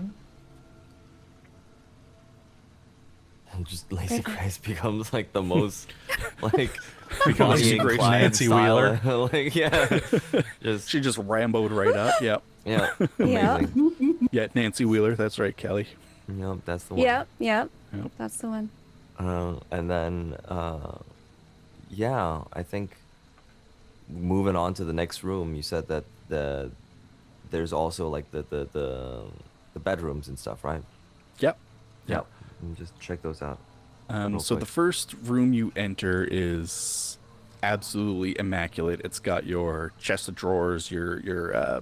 [SPEAKER 4] And just Lacy Grace becomes like the most like
[SPEAKER 2] Becomes
[SPEAKER 4] Bonnie and
[SPEAKER 2] Grace
[SPEAKER 4] Clyde
[SPEAKER 2] Nancy
[SPEAKER 4] style.
[SPEAKER 2] Wheeler.
[SPEAKER 4] Like yeah. Just
[SPEAKER 1] She just ramboed right up. Yep.
[SPEAKER 4] yeah.
[SPEAKER 3] Yeah.
[SPEAKER 4] Amazing.
[SPEAKER 1] Yeah, Nancy Wheeler. That's right, Kelly.
[SPEAKER 4] Yep, that's the one.
[SPEAKER 3] Yep, yep.
[SPEAKER 1] Yep.
[SPEAKER 3] That's the one.
[SPEAKER 4] And then, yeah, I think moving on to the next room, you said that there's also like the bedrooms and stuff, right?
[SPEAKER 1] Yep.
[SPEAKER 4] Yep. Just check those out.
[SPEAKER 1] So the first room you enter is absolutely immaculate. It's got your chest of drawers, your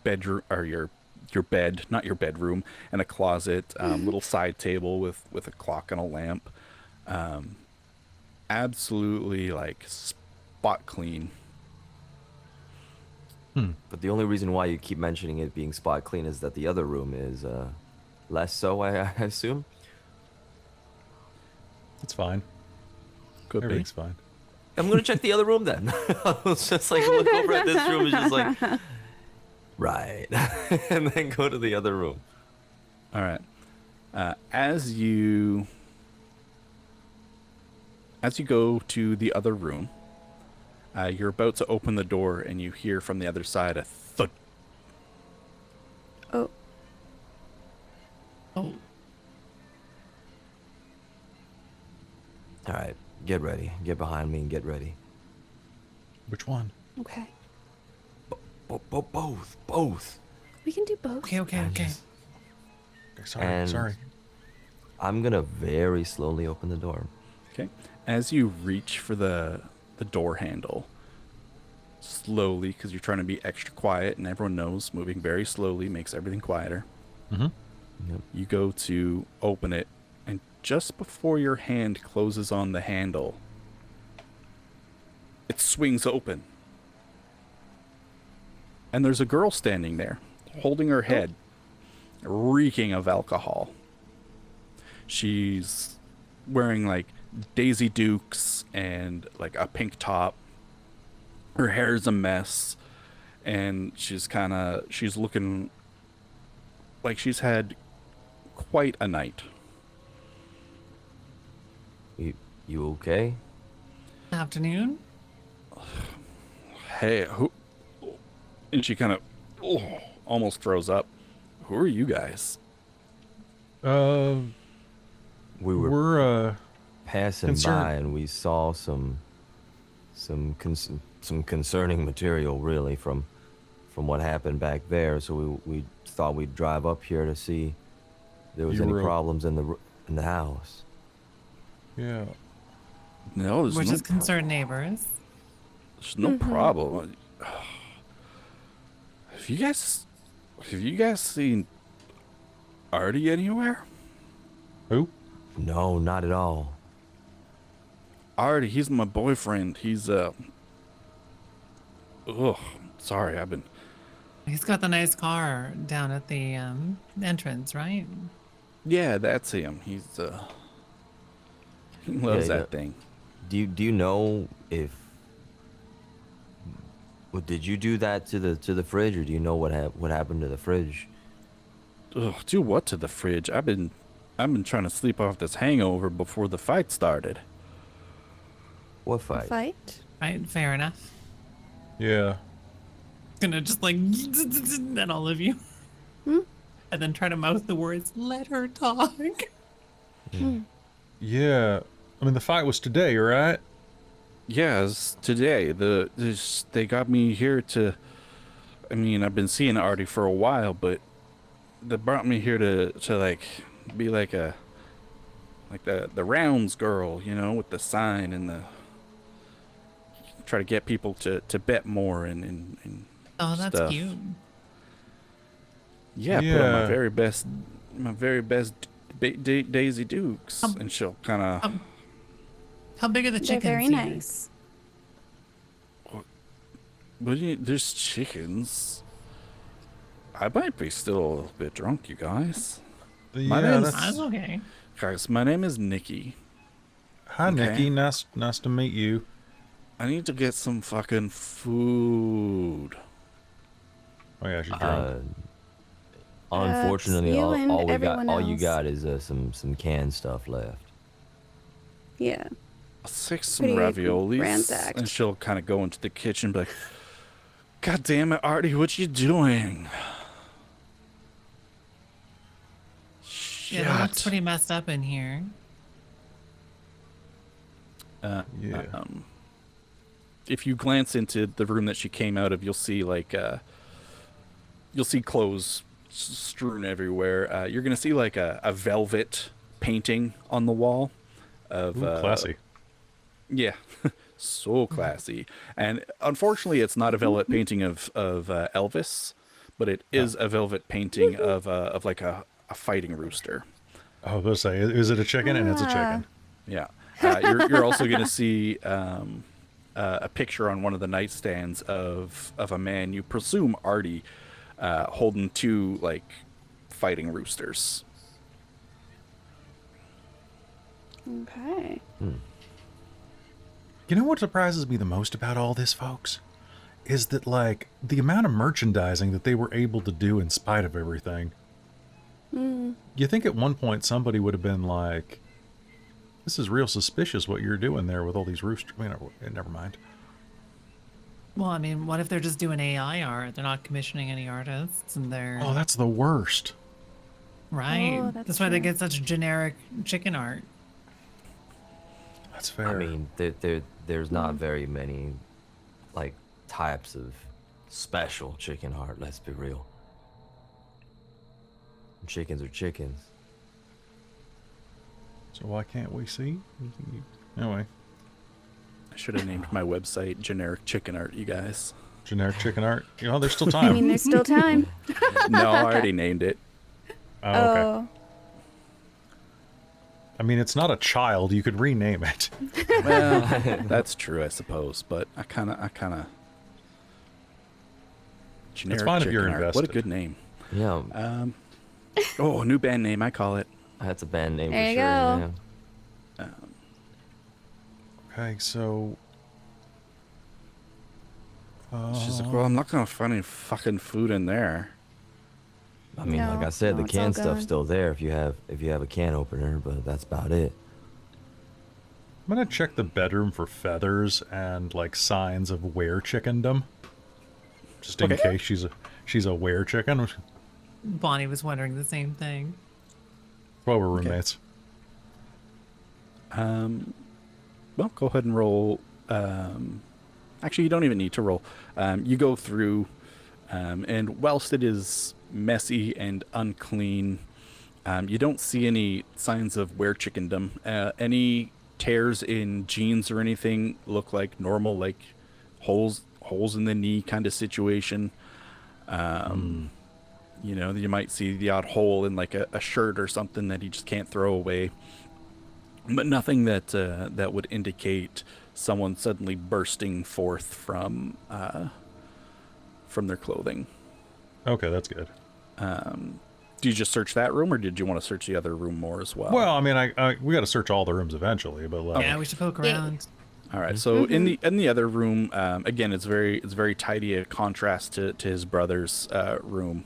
[SPEAKER 1] bedroom, or your bed, not your bedroom, and a closet, little side table with a clock and a lamp. Absolutely like spot clean.
[SPEAKER 4] But the only reason why you keep mentioning it being spot clean is that the other room is less so, I assume.
[SPEAKER 2] It's fine.
[SPEAKER 1] Could be.
[SPEAKER 2] Everything's fine.
[SPEAKER 4] I'm gonna check the other room then. I was just like look over at this room and just like right, and then go to the other room.
[SPEAKER 1] All right. As you go to the other room, you're about to open the door, and you hear from the other side a thud.
[SPEAKER 3] Oh,
[SPEAKER 5] Oh,
[SPEAKER 4] All right, get ready. Get behind me and get ready.
[SPEAKER 2] Which one?
[SPEAKER 3] okay.
[SPEAKER 4] Both.
[SPEAKER 3] We can do both.
[SPEAKER 5] okay.
[SPEAKER 2] Okay, sorry,
[SPEAKER 4] And-
[SPEAKER 2] sorry.
[SPEAKER 4] I'm gonna very slowly open the door.
[SPEAKER 1] Okay. As you reach for the door handle, slowly, because you're trying to be extra quiet, and everyone knows moving very slowly makes everything quieter.
[SPEAKER 2] Mm-hmm.
[SPEAKER 4] Yep.
[SPEAKER 1] You go to open it, and just before your hand closes on the handle, it swings open. And there's a girl standing there, holding her head, reeking of alcohol. She's wearing like Daisy Dukes and like a pink top. Her hair's a mess, and she's looking like she's had quite a night.
[SPEAKER 4] You okay?
[SPEAKER 5] afternoon.
[SPEAKER 1] Hey, who? And she kind of almost throws up. Who are you guys?
[SPEAKER 2] We're
[SPEAKER 4] Passing
[SPEAKER 2] concerned-
[SPEAKER 4] by and we saw some concerning material, really, from what happened back there. So we thought we'd drive up here to see if there was
[SPEAKER 2] You
[SPEAKER 4] any
[SPEAKER 2] were-
[SPEAKER 4] problems in the house.
[SPEAKER 2] yeah.
[SPEAKER 1] No,
[SPEAKER 5] We're
[SPEAKER 1] there's
[SPEAKER 5] just concerned neighbors.
[SPEAKER 1] no problem. Have you guys seen Artie anywhere?
[SPEAKER 2] Who?
[SPEAKER 4] No, not at all.
[SPEAKER 1] Artie, he's my boyfriend. He's sorry, I've been.
[SPEAKER 5] He's got the nice car down at the entrance, right?
[SPEAKER 1] Yeah, that's him. He loves
[SPEAKER 4] Yeah,
[SPEAKER 1] that thing.
[SPEAKER 4] Do you know if? Well, did you do that to the fridge, or do you know what happened to the fridge?
[SPEAKER 1] Ugh, do what to the fridge? I've been trying to sleep off this hangover before the fight started.
[SPEAKER 4] What fight?
[SPEAKER 3] Fight?
[SPEAKER 5] Right, fair enough.
[SPEAKER 2] Yeah.
[SPEAKER 5] Gonna just like at all of you,
[SPEAKER 3] Hmm?
[SPEAKER 5] and then try to mouth the words. Let her talk.
[SPEAKER 2] Yeah. I mean, the fight was today, right?
[SPEAKER 1] Yes, today they got me here to. I mean, I've been seeing Artie for a while, but they brought me here to like be like the rounds girl, you know, with the sign and the try to get people to bet more and
[SPEAKER 5] Oh, that's
[SPEAKER 1] stuff.
[SPEAKER 5] cute.
[SPEAKER 1] Yeah, put on
[SPEAKER 2] Yeah.
[SPEAKER 1] my very best Daisy Dukes, and she'll kind of.
[SPEAKER 5] How big are the
[SPEAKER 3] They're
[SPEAKER 5] chickens?
[SPEAKER 3] very
[SPEAKER 5] here?
[SPEAKER 3] nice.
[SPEAKER 1] There's chickens. I might be still a little bit drunk, you guys. My
[SPEAKER 2] Yeah.
[SPEAKER 1] name's-
[SPEAKER 5] That's okay.
[SPEAKER 1] Guys, my name is Nikki.
[SPEAKER 2] Hi,
[SPEAKER 1] Okay.
[SPEAKER 2] Nikki. Nice to meet you.
[SPEAKER 1] I need to get some fucking food.
[SPEAKER 2] Oh yeah, she's drunk.
[SPEAKER 4] Unfortunately,
[SPEAKER 3] you
[SPEAKER 4] all
[SPEAKER 3] and
[SPEAKER 4] you
[SPEAKER 3] everyone else.
[SPEAKER 4] got is some canned stuff left.
[SPEAKER 3] Yeah.
[SPEAKER 1] I'll take some
[SPEAKER 3] Pretty
[SPEAKER 1] raviolis.
[SPEAKER 3] ransacked.
[SPEAKER 1] And she'll kind of go into the kitchen and be like, God damn it, Artie, what you doing?
[SPEAKER 5] Yeah, it looks pretty messed up in here.
[SPEAKER 2] Yeah.
[SPEAKER 1] If you glance into the room that she came out of, you'll see clothes strewn everywhere. You're gonna see like a velvet painting on the wall of
[SPEAKER 2] Ooh, classy.
[SPEAKER 1] Yeah, so classy. And unfortunately, it's not a velvet painting of Elvis, but it is a velvet painting of like a fighting rooster.
[SPEAKER 2] I was gonna say, is it a chicken? And it's a chicken.
[SPEAKER 1] Yeah. You're also going to see a picture on one of the nightstands of a man, you presume Artie, holding two like fighting roosters.
[SPEAKER 3] Okay.
[SPEAKER 2] You know what surprises me the most about all this, folks? Is that, like, the amount of merchandising that they were able to do in spite of everything. You think at one point somebody would have been like, this is real suspicious what you're doing there with all these roosters. I mean, never mind.
[SPEAKER 5] Well, I mean, what if they're just doing AI art? They're not commissioning any artists, and they're
[SPEAKER 2] Oh, that's the worst.
[SPEAKER 5] right.
[SPEAKER 3] Oh,
[SPEAKER 5] That's
[SPEAKER 3] that's
[SPEAKER 5] why they
[SPEAKER 3] true.
[SPEAKER 5] get such generic chicken art.
[SPEAKER 2] That's fair.
[SPEAKER 4] I mean, there's not very many, like, types of special chicken heart, let's be real. Chickens are chickens.
[SPEAKER 2] So why can't we see? Anyway,
[SPEAKER 1] I should have named my website Generic Chicken Art, you guys.
[SPEAKER 2] generic chicken art. You know, there's still
[SPEAKER 3] I mean,
[SPEAKER 2] time.
[SPEAKER 3] there's still time.
[SPEAKER 1] No, I already named it.
[SPEAKER 2] Oh, okay.
[SPEAKER 3] Oh.
[SPEAKER 2] I mean, it's not a child. You could rename it.
[SPEAKER 1] Well, that's true, I suppose, but I kind of Generic
[SPEAKER 2] fine if
[SPEAKER 1] Chicken
[SPEAKER 2] you're
[SPEAKER 1] Art. What a
[SPEAKER 2] invested.
[SPEAKER 1] good name.
[SPEAKER 4] Yeah,
[SPEAKER 1] Oh, a new band name, I call it.
[SPEAKER 4] that's a band name
[SPEAKER 3] There
[SPEAKER 4] for
[SPEAKER 3] you
[SPEAKER 4] sure.
[SPEAKER 3] go.
[SPEAKER 4] Yeah.
[SPEAKER 2] Okay, so...
[SPEAKER 1] She's like, well, I'm not gonna find any fucking food in there.
[SPEAKER 4] I mean, like
[SPEAKER 3] No,
[SPEAKER 4] I said,
[SPEAKER 3] no,
[SPEAKER 4] the
[SPEAKER 3] it's all
[SPEAKER 4] can stuff's
[SPEAKER 3] gone.
[SPEAKER 4] still there if you have a can opener, but that's about it.
[SPEAKER 2] I'm gonna check the bedroom for feathers and, like, signs of were chickendom. Just in
[SPEAKER 1] Okay.
[SPEAKER 2] case she's a were chicken.
[SPEAKER 5] Bonnie was wondering the same thing.
[SPEAKER 2] Well, we're
[SPEAKER 1] Okay.
[SPEAKER 2] roommates.
[SPEAKER 1] Well, go ahead and roll. Actually, you don't even need to roll. You go through, and whilst it is messy and unclean, you don't see any signs of were chickendom. Any tears in jeans or anything look like normal, like holes in the knee kind of situation. You know, you might see the odd hole in like a shirt or something that you just can't throw away. But nothing that that would indicate someone suddenly bursting forth from their clothing.
[SPEAKER 2] Okay, that's good.
[SPEAKER 1] Do you just search that room, or did you want to search the other room more as well?
[SPEAKER 2] Well, I mean, we got to search all the rooms eventually, but like,
[SPEAKER 5] Yeah, we should poke
[SPEAKER 3] Yeah.
[SPEAKER 5] around.
[SPEAKER 1] all right. So in the other room, again, it's very tidy, a contrast to his brother's room.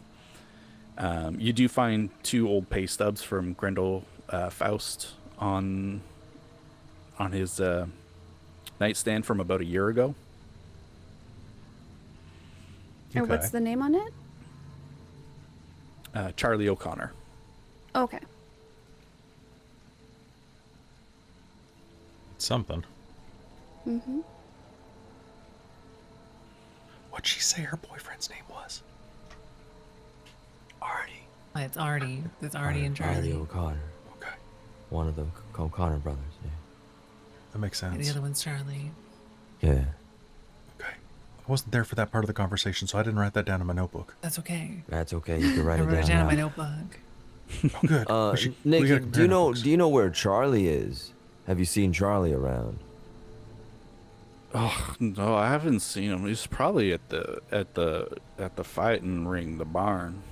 [SPEAKER 1] You do find 2 old pay stubs from Grendel Faust on his nightstand from about a year ago.
[SPEAKER 3] Or
[SPEAKER 2] Okay.
[SPEAKER 3] what's the name on it?
[SPEAKER 1] Charlie O'Connor.
[SPEAKER 3] Okay.
[SPEAKER 2] it's something.
[SPEAKER 3] Mm-hmm.
[SPEAKER 2] What'd she say her boyfriend's name was? Artie.
[SPEAKER 5] It's Artie. It's Artie and
[SPEAKER 4] Artie
[SPEAKER 5] Charlie.
[SPEAKER 4] O'Connor,
[SPEAKER 2] Okay,
[SPEAKER 4] one of the O'Connor brothers.
[SPEAKER 2] that makes
[SPEAKER 5] And
[SPEAKER 2] sense.
[SPEAKER 5] the other one's Charlie.
[SPEAKER 4] Yeah.
[SPEAKER 2] Okay, I wasn't there for that part of the conversation, so I didn't write that down in my notebook.
[SPEAKER 5] That's okay.
[SPEAKER 4] That's okay. You can write
[SPEAKER 5] I
[SPEAKER 4] it
[SPEAKER 5] wrote it
[SPEAKER 4] down.
[SPEAKER 5] down in my
[SPEAKER 4] now.
[SPEAKER 5] notebook.
[SPEAKER 2] Oh, good. We
[SPEAKER 4] Nick,
[SPEAKER 2] gotta
[SPEAKER 4] do
[SPEAKER 2] compare
[SPEAKER 4] you know
[SPEAKER 2] notebooks.
[SPEAKER 4] do you know where Charlie is? Have you seen Charlie around?
[SPEAKER 1] Oh no, I haven't seen him. He's probably at the fighting ring, the barn.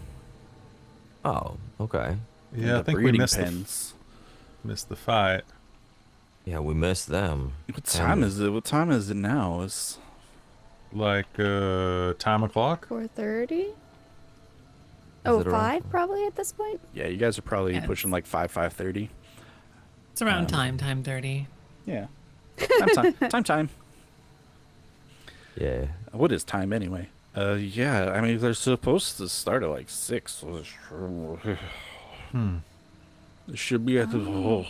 [SPEAKER 4] Oh, okay.
[SPEAKER 2] Yeah, I
[SPEAKER 1] the
[SPEAKER 2] think we
[SPEAKER 1] breeding
[SPEAKER 2] missed
[SPEAKER 1] pens.
[SPEAKER 2] missed the fight.
[SPEAKER 4] Yeah, we missed them.
[SPEAKER 1] What time is it? What time is it now? It's
[SPEAKER 2] Like time o'clock.
[SPEAKER 3] 4:30. Oh,
[SPEAKER 4] it around
[SPEAKER 3] 5 probably at this point.
[SPEAKER 1] yeah. You guys are probably
[SPEAKER 5] Yes.
[SPEAKER 1] pushing like 5:30.
[SPEAKER 5] It's around time 30.
[SPEAKER 1] Yeah. Time.
[SPEAKER 4] Yeah.
[SPEAKER 1] What is time anyway? Yeah. I mean, they're supposed to start at like 6. So It should be at the.
[SPEAKER 3] Oh.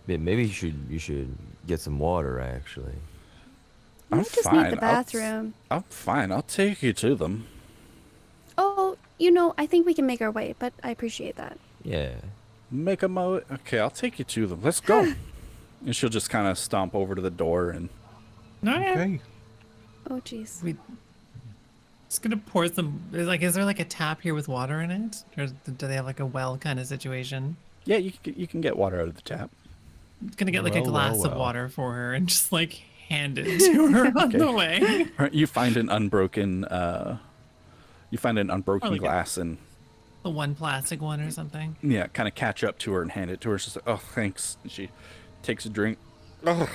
[SPEAKER 4] Maybe you should get some water actually.
[SPEAKER 3] I
[SPEAKER 1] I'm
[SPEAKER 3] just need
[SPEAKER 1] fine.
[SPEAKER 3] the bathroom.
[SPEAKER 1] I'm fine. I'll take you to them.
[SPEAKER 3] Oh, I think we can make our way, but I appreciate that.
[SPEAKER 4] Yeah.
[SPEAKER 1] Make a mo. Okay, I'll take you to them. Let's go. And she'll just kind of stomp over to the door and.
[SPEAKER 2] Okay.
[SPEAKER 3] Oh, jeez.
[SPEAKER 5] We just gonna pour some. Is there like a tap here with water in it, or do they have like a well kind of situation?
[SPEAKER 1] Yeah, you can get water out of the tap.
[SPEAKER 5] Gonna get like a
[SPEAKER 2] Well,
[SPEAKER 5] glass
[SPEAKER 2] well,
[SPEAKER 5] of
[SPEAKER 2] well.
[SPEAKER 5] water for her and just like hand it to her on the way.
[SPEAKER 1] Right, you find an unbroken. You find an unbroken
[SPEAKER 5] like a-
[SPEAKER 1] glass and
[SPEAKER 5] The one plastic one or something.
[SPEAKER 1] yeah, kind of catch up to her and hand it to her. She's like, "Oh, thanks." And she takes a drink. Ugh.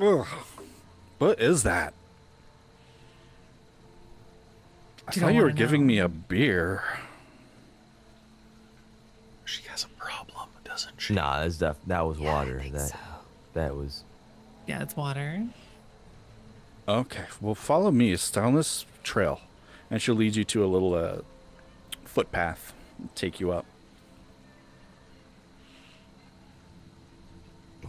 [SPEAKER 1] Ugh. What is that? I
[SPEAKER 5] You
[SPEAKER 1] thought
[SPEAKER 5] don't
[SPEAKER 1] you were
[SPEAKER 5] wanna
[SPEAKER 1] giving
[SPEAKER 5] know.
[SPEAKER 1] me a beer.
[SPEAKER 2] She has a problem, doesn't she?
[SPEAKER 4] Nah, that was water.
[SPEAKER 3] think
[SPEAKER 4] That
[SPEAKER 3] so.
[SPEAKER 4] that was.
[SPEAKER 5] Yeah, it's water.
[SPEAKER 1] Okay, well, follow me. It's down this trail, and she'll lead you to a little footpath, take you up.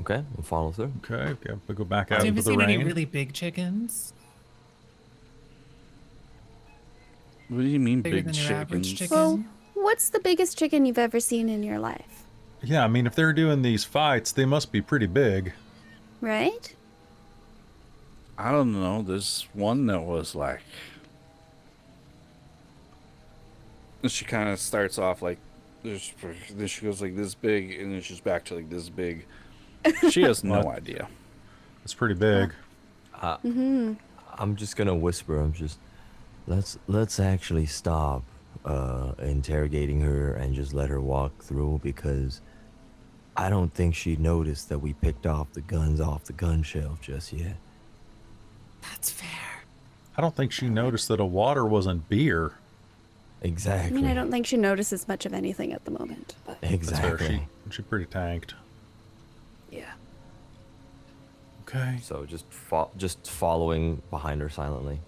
[SPEAKER 4] Okay, we'll follow through.
[SPEAKER 2] Okay, we go back
[SPEAKER 5] Have
[SPEAKER 2] out
[SPEAKER 5] you
[SPEAKER 2] into
[SPEAKER 5] ever
[SPEAKER 2] the
[SPEAKER 5] seen any
[SPEAKER 2] rain.
[SPEAKER 5] really big chickens?
[SPEAKER 1] What do you mean,
[SPEAKER 5] Bigger
[SPEAKER 1] big
[SPEAKER 5] than your average
[SPEAKER 1] chickens?
[SPEAKER 5] chicken?
[SPEAKER 3] Well, what's the biggest chicken you've ever seen in your life?
[SPEAKER 2] Yeah, I mean, if they're doing these fights, they must be pretty big.
[SPEAKER 3] Right?
[SPEAKER 1] I don't know. There's one that was like. She kind of starts off like this. Then she goes like this big, and then she's back to like this big. She has no
[SPEAKER 2] What?
[SPEAKER 1] idea.
[SPEAKER 2] It's pretty big.
[SPEAKER 4] I'm just gonna whisper. Let's actually stop interrogating her and just let her walk through because I don't think she noticed that we picked off the guns off the gun shelf just yet.
[SPEAKER 5] That's fair.
[SPEAKER 2] I don't think she noticed that a water wasn't beer.
[SPEAKER 3] I
[SPEAKER 4] Exactly.
[SPEAKER 3] mean, I don't think she notices much of anything at the moment, but
[SPEAKER 2] That's fair.
[SPEAKER 4] Exactly.
[SPEAKER 2] She's pretty tanked.
[SPEAKER 3] yeah.
[SPEAKER 2] Okay.
[SPEAKER 4] So just following behind her silently.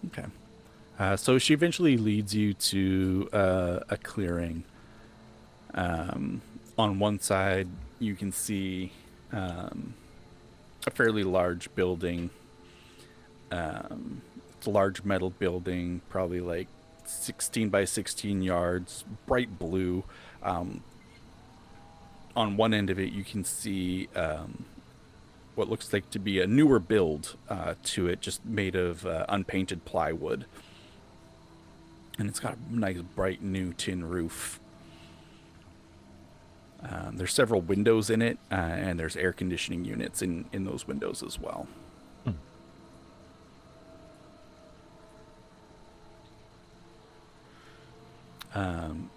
[SPEAKER 1] Okay. So she eventually leads you to a clearing. On one side, you can see a fairly large building. It's a large metal building, probably like 16 by 16 yards, bright blue. On one end of it, you can see what looks like to be a newer build to it, just made of unpainted plywood. And it's got a nice, bright, new tin roof. There's several windows in it, and there's air conditioning units in those windows as well.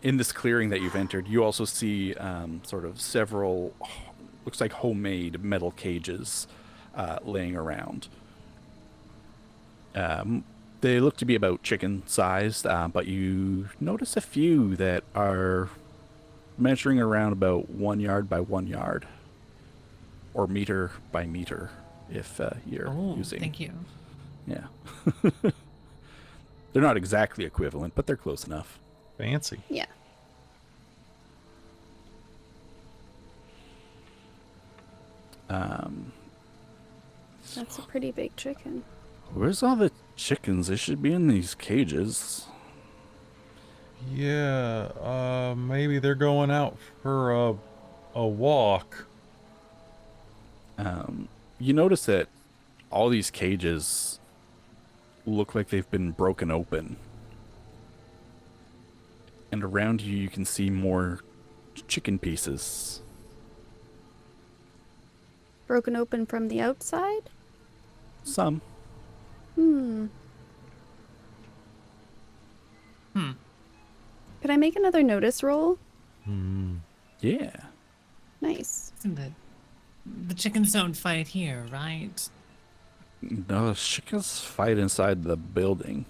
[SPEAKER 1] In this clearing that you've entered, you also see sort of several, looks like homemade metal cages laying around. They look to be about chicken sized, but you notice a few that are measuring around about 1 yard by 1 yard, or meter by meter, if you're
[SPEAKER 5] Oh,
[SPEAKER 1] using.
[SPEAKER 5] thank you.
[SPEAKER 1] Yeah. They're not exactly equivalent, but they're close enough.
[SPEAKER 2] Fancy.
[SPEAKER 3] Yeah. That's a pretty big chicken.
[SPEAKER 1] Where's all the chickens? They should be in these cages.
[SPEAKER 2] Yeah, maybe they're going out for a walk.
[SPEAKER 1] You notice that all these cages look like they've been broken open. And around you, you can see more chicken pieces.
[SPEAKER 3] Broken open from the outside?
[SPEAKER 1] Some.
[SPEAKER 3] Could I make another notice roll?
[SPEAKER 1] Yeah.
[SPEAKER 3] Nice.
[SPEAKER 5] The chickens don't fight here, right?
[SPEAKER 1] No, the chickens fight inside the building.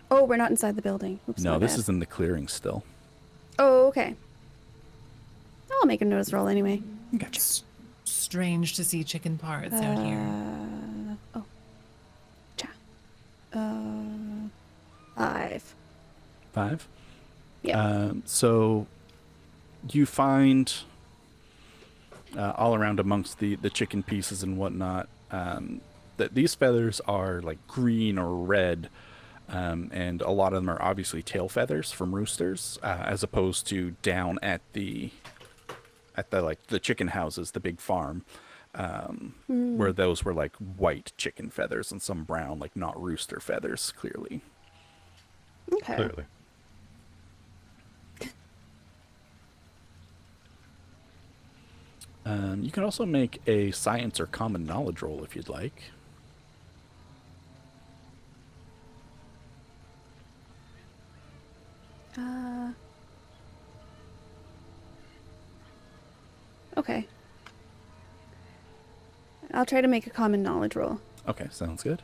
[SPEAKER 3] Oh, we're not inside the building. Oops,
[SPEAKER 1] No,
[SPEAKER 3] my
[SPEAKER 1] this
[SPEAKER 3] bad.
[SPEAKER 1] is in the clearing still.
[SPEAKER 3] Oh, okay. I'll make a notice roll anyway.
[SPEAKER 5] It's strange to see chicken parts out here.
[SPEAKER 3] Oh. Cha. 5. 5.
[SPEAKER 1] 5.
[SPEAKER 3] Yeah.
[SPEAKER 1] So you find all around amongst the chicken pieces and whatnot that these feathers are like green or red, and a lot of them are obviously tail feathers from roosters, as opposed to down at the like the chicken houses, the big farm, where those were like white chicken feathers and some brown, like not rooster feathers, clearly.
[SPEAKER 3] Okay.
[SPEAKER 2] Clearly.
[SPEAKER 1] You can also make a science or common knowledge roll if you'd like.
[SPEAKER 3] Okay. I'll try to make a common knowledge roll.
[SPEAKER 1] Okay, sounds good.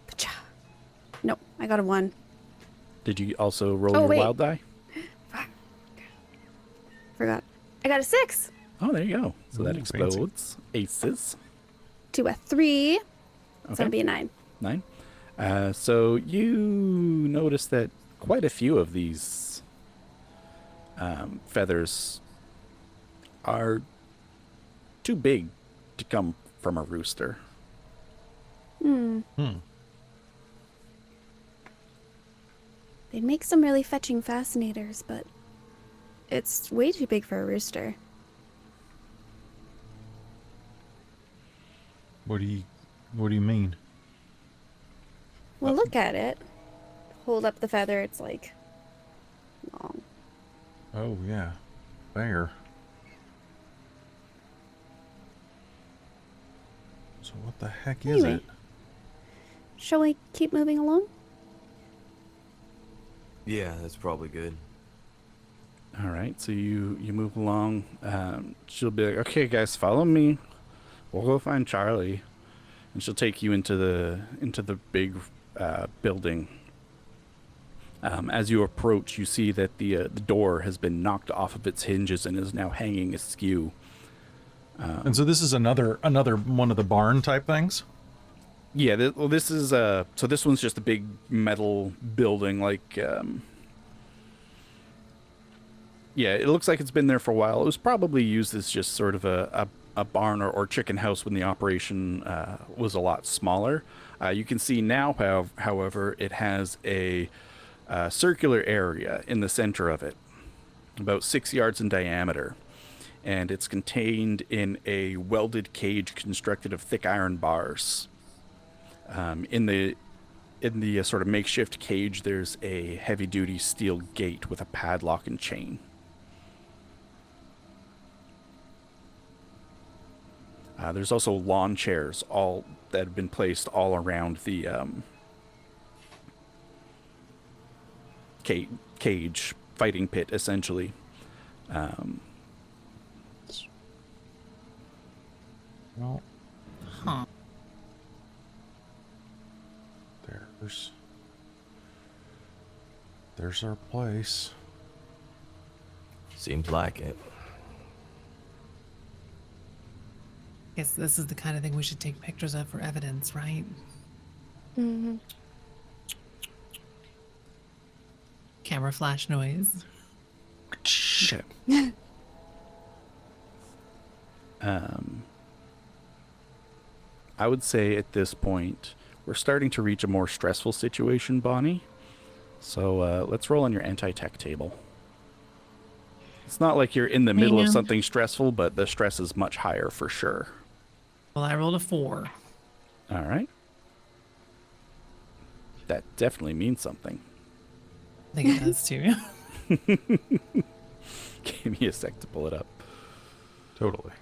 [SPEAKER 3] Pacha. Nope, I got a 1.
[SPEAKER 1] Did you also roll
[SPEAKER 3] Oh,
[SPEAKER 1] your
[SPEAKER 3] wait.
[SPEAKER 1] wild die?
[SPEAKER 3] Forgot. I got a 6
[SPEAKER 1] Oh, there you go. So that
[SPEAKER 2] Ooh,
[SPEAKER 1] explodes. Aces.
[SPEAKER 3] to a 3. So
[SPEAKER 1] Okay.
[SPEAKER 3] that'll be a 9.
[SPEAKER 1] 9. So you notice that quite a few of these feathers are too big to come from a rooster.
[SPEAKER 2] Hmm.
[SPEAKER 3] They'd make some really fetching fascinators, but it's way too big for a rooster.
[SPEAKER 2] What do you mean?
[SPEAKER 3] Well, look at it. Hold up the feather, it's like long.
[SPEAKER 2] Oh yeah, fair. So what the heck is
[SPEAKER 3] Anyway.
[SPEAKER 2] it?
[SPEAKER 3] Shall we keep moving along?
[SPEAKER 4] Yeah, that's probably good.
[SPEAKER 1] All right, so you move along. She'll be like, "Okay, guys, follow me. We'll go find Charlie," and she'll take you into the big building. As you approach, you see that the door has been knocked off of its hinges and is now hanging askew.
[SPEAKER 2] And so this is another one of the barn type things.
[SPEAKER 1] Yeah, this is so this one's just a big metal building, like yeah, it looks like it's been there for a while. It was probably used as just sort of a barn or chicken house when the operation was a lot smaller. You can see now, however, it has a circular area in the center of it, about 6 yards in diameter. And it's contained in a welded cage constructed of thick iron bars. In the sort of makeshift cage, there's a heavy-duty steel gate with a padlock and chain. There's also lawn chairs all that have been placed all around the cage, fighting pit, essentially.
[SPEAKER 2] Well,
[SPEAKER 5] Huh.
[SPEAKER 2] there's our place.
[SPEAKER 4] Seems like it.
[SPEAKER 5] Guess this is the kind of thing we should take pictures of for evidence, right?
[SPEAKER 3] Mm-hmm.
[SPEAKER 5] Camera flash noise.
[SPEAKER 1] Okay. I would say at this point, we're starting to reach a more stressful situation, Bonnie. So let's roll on your anti-tech table. It's not like you're in the middle of
[SPEAKER 5] Man.
[SPEAKER 1] something stressful, but the stress is much higher for sure.
[SPEAKER 5] Well, I rolled a 4.
[SPEAKER 1] All right. That definitely means something.
[SPEAKER 5] I think it does too.
[SPEAKER 1] Give me a sec to pull it up.
[SPEAKER 2] Totally.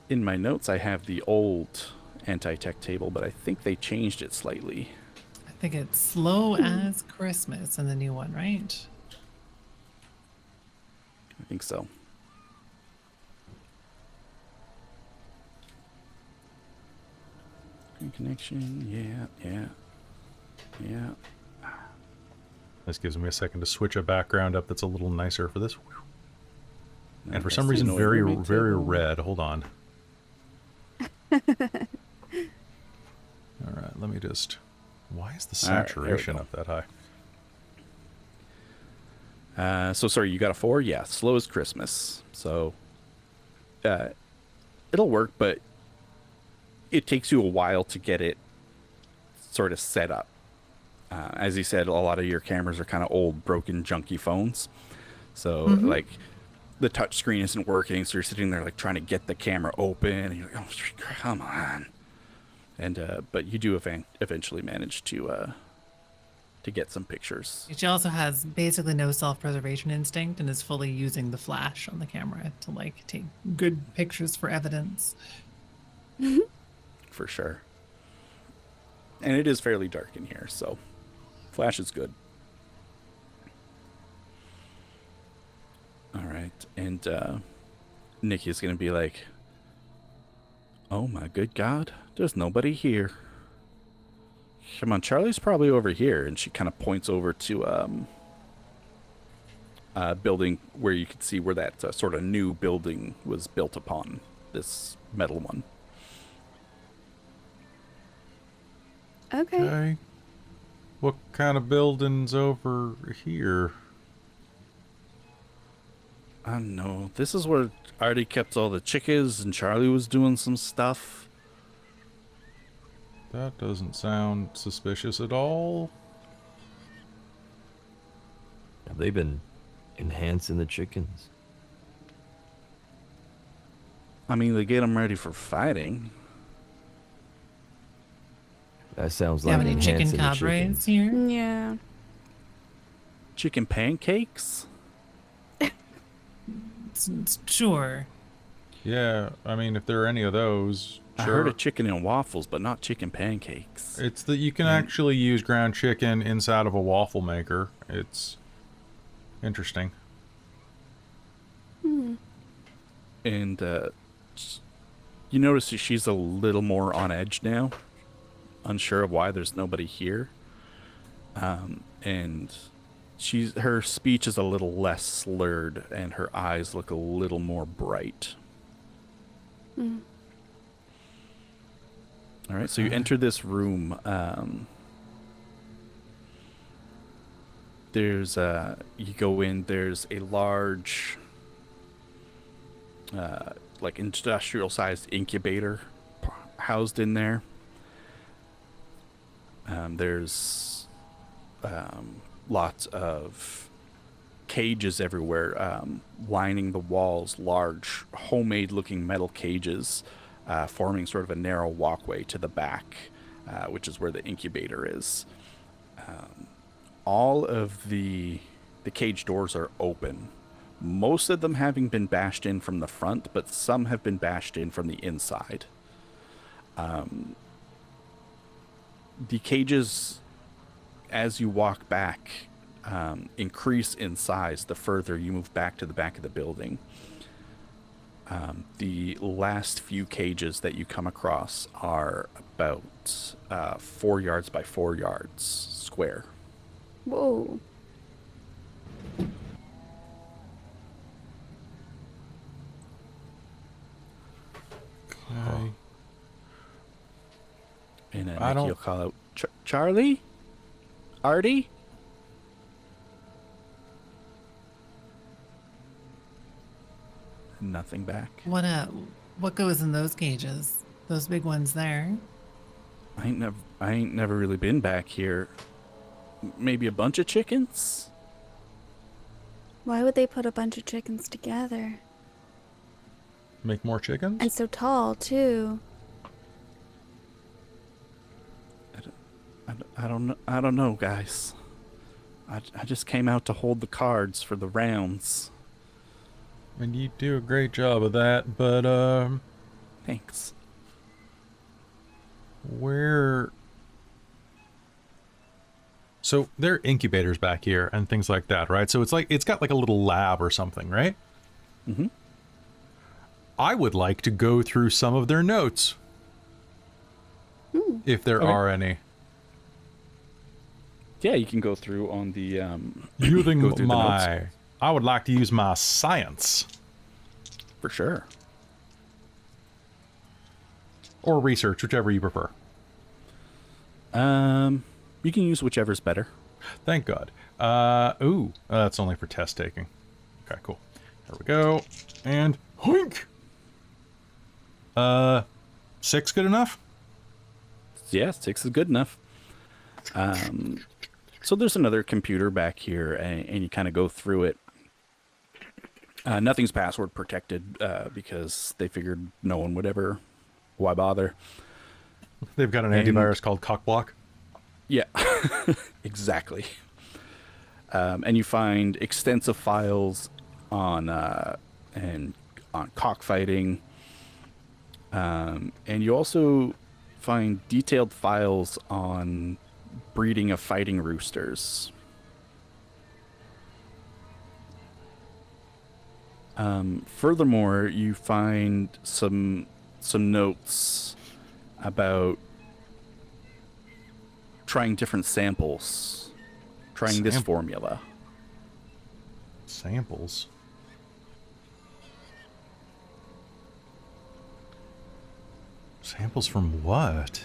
[SPEAKER 1] In my notes, I have the old anti-tech table, but I think they changed it slightly.
[SPEAKER 5] I think it's slow as Christmas in the new one, right?
[SPEAKER 1] I think so. Connection, yeah.
[SPEAKER 2] This gives me a second to switch a background up that's a little nicer for this. And for
[SPEAKER 1] Okay,
[SPEAKER 2] some
[SPEAKER 1] so
[SPEAKER 2] reason,
[SPEAKER 1] no
[SPEAKER 2] very
[SPEAKER 1] roommate table.
[SPEAKER 2] red. Hold on. All right, let me just. Why is the
[SPEAKER 1] All right, there we
[SPEAKER 2] saturation
[SPEAKER 1] go.
[SPEAKER 2] up that high?
[SPEAKER 1] So sorry, you got a 4? Yeah, slow as Christmas. So it'll work, but it takes you a while to get it sort of set up. As you said, a lot of your cameras are kind of old, broken, junky phones. So like the touch screen isn't working, so you're sitting there like trying to get the camera open, and you're like, oh, come on. And but you do eventually manage to get some pictures.
[SPEAKER 5] She also has basically no self-preservation instinct and is fully using the flash on the camera to like take good pictures for evidence.
[SPEAKER 1] For sure. And it is fairly dark in here, so flash is good. All right, and Nikki is going to be like, oh my good God, there's nobody here. Come on, Charlie's probably over here. And she kind of points over to a building where you could see where that sort of new building was built upon, this metal one.
[SPEAKER 3] Okay.
[SPEAKER 2] Okay. What kind of building's over here?
[SPEAKER 1] I don't know. This is where Artie kept all the chickens and Charlie was doing some stuff.
[SPEAKER 2] That doesn't sound suspicious at all.
[SPEAKER 4] Have they been enhancing the chickens?
[SPEAKER 1] I mean, they get them ready for fighting.
[SPEAKER 4] That sounds
[SPEAKER 5] Do you
[SPEAKER 4] like
[SPEAKER 5] have any chicken
[SPEAKER 4] enhancing the
[SPEAKER 5] cabrets
[SPEAKER 4] chickens.
[SPEAKER 5] here?
[SPEAKER 3] Yeah.
[SPEAKER 1] Chicken pancakes?
[SPEAKER 5] Sure.
[SPEAKER 2] Yeah, I mean, if there are any of those,
[SPEAKER 1] I
[SPEAKER 2] sure.
[SPEAKER 1] heard of chicken and waffles, but not chicken pancakes.
[SPEAKER 2] It's that you can actually use ground chicken inside of a waffle maker. It's interesting.
[SPEAKER 1] And you notice that she's a little more on edge now, unsure of why there's nobody here. And her speech is a little less slurred, and her eyes look a little more bright. All right, so you enter this room. You go in, there's a large, like industrial-sized incubator housed in there. There's lots of cages everywhere, lining the walls, large homemade-looking metal cages, forming sort of a narrow walkway to the back, which is where the incubator is. All of the cage doors are open, most of them having been bashed in from the front, but some have been bashed in from the inside. The cages, as you walk back, increase in size the further you move back to the back of the building. The last few cages that you come across are about 4 yards by 4 yards square.
[SPEAKER 3] Whoa.
[SPEAKER 2] Okay.
[SPEAKER 1] And then
[SPEAKER 2] I don't-
[SPEAKER 1] you'll call out, Charlie? Artie? Nothing back.
[SPEAKER 5] What goes in those cages? Those big ones there?
[SPEAKER 1] I ain't never really been back here. Maybe a bunch of chickens?
[SPEAKER 3] Why would they put a bunch of chickens together?
[SPEAKER 2] Make more chickens?
[SPEAKER 3] And so tall, too.
[SPEAKER 1] I don't know, guys. I just came out to hold the cards for the rounds.
[SPEAKER 2] And you do a great job of that, but
[SPEAKER 1] Thanks.
[SPEAKER 2] where... So there are incubators back here and things like that, right? So it's got like a little lab or something, right?
[SPEAKER 1] Mm-hmm.
[SPEAKER 2] I would like to go through some of their notes. If there
[SPEAKER 1] Okay.
[SPEAKER 2] are any.
[SPEAKER 1] Yeah, you can go through on the
[SPEAKER 2] Using
[SPEAKER 1] go through the notes.
[SPEAKER 2] I would like to use my science.
[SPEAKER 1] For sure.
[SPEAKER 2] Or research, whichever you prefer.
[SPEAKER 1] You can use whichever's better.
[SPEAKER 2] Thank God. That's only for test taking. Okay, cool. There we go. And hoink! 6 good enough?
[SPEAKER 1] Yeah, 6 is good enough. So there's another computer back here, and you kind of go through it. Nothing's password protected because they figured no one would ever. Why bother?
[SPEAKER 2] They've got an antivirus called Cockblock.
[SPEAKER 1] Yeah, exactly. And you find extensive files on cockfighting, and you also find detailed files on breeding of fighting roosters. Furthermore, you find some notes about trying different samples, trying this formula.
[SPEAKER 2] Samples? Samples from what?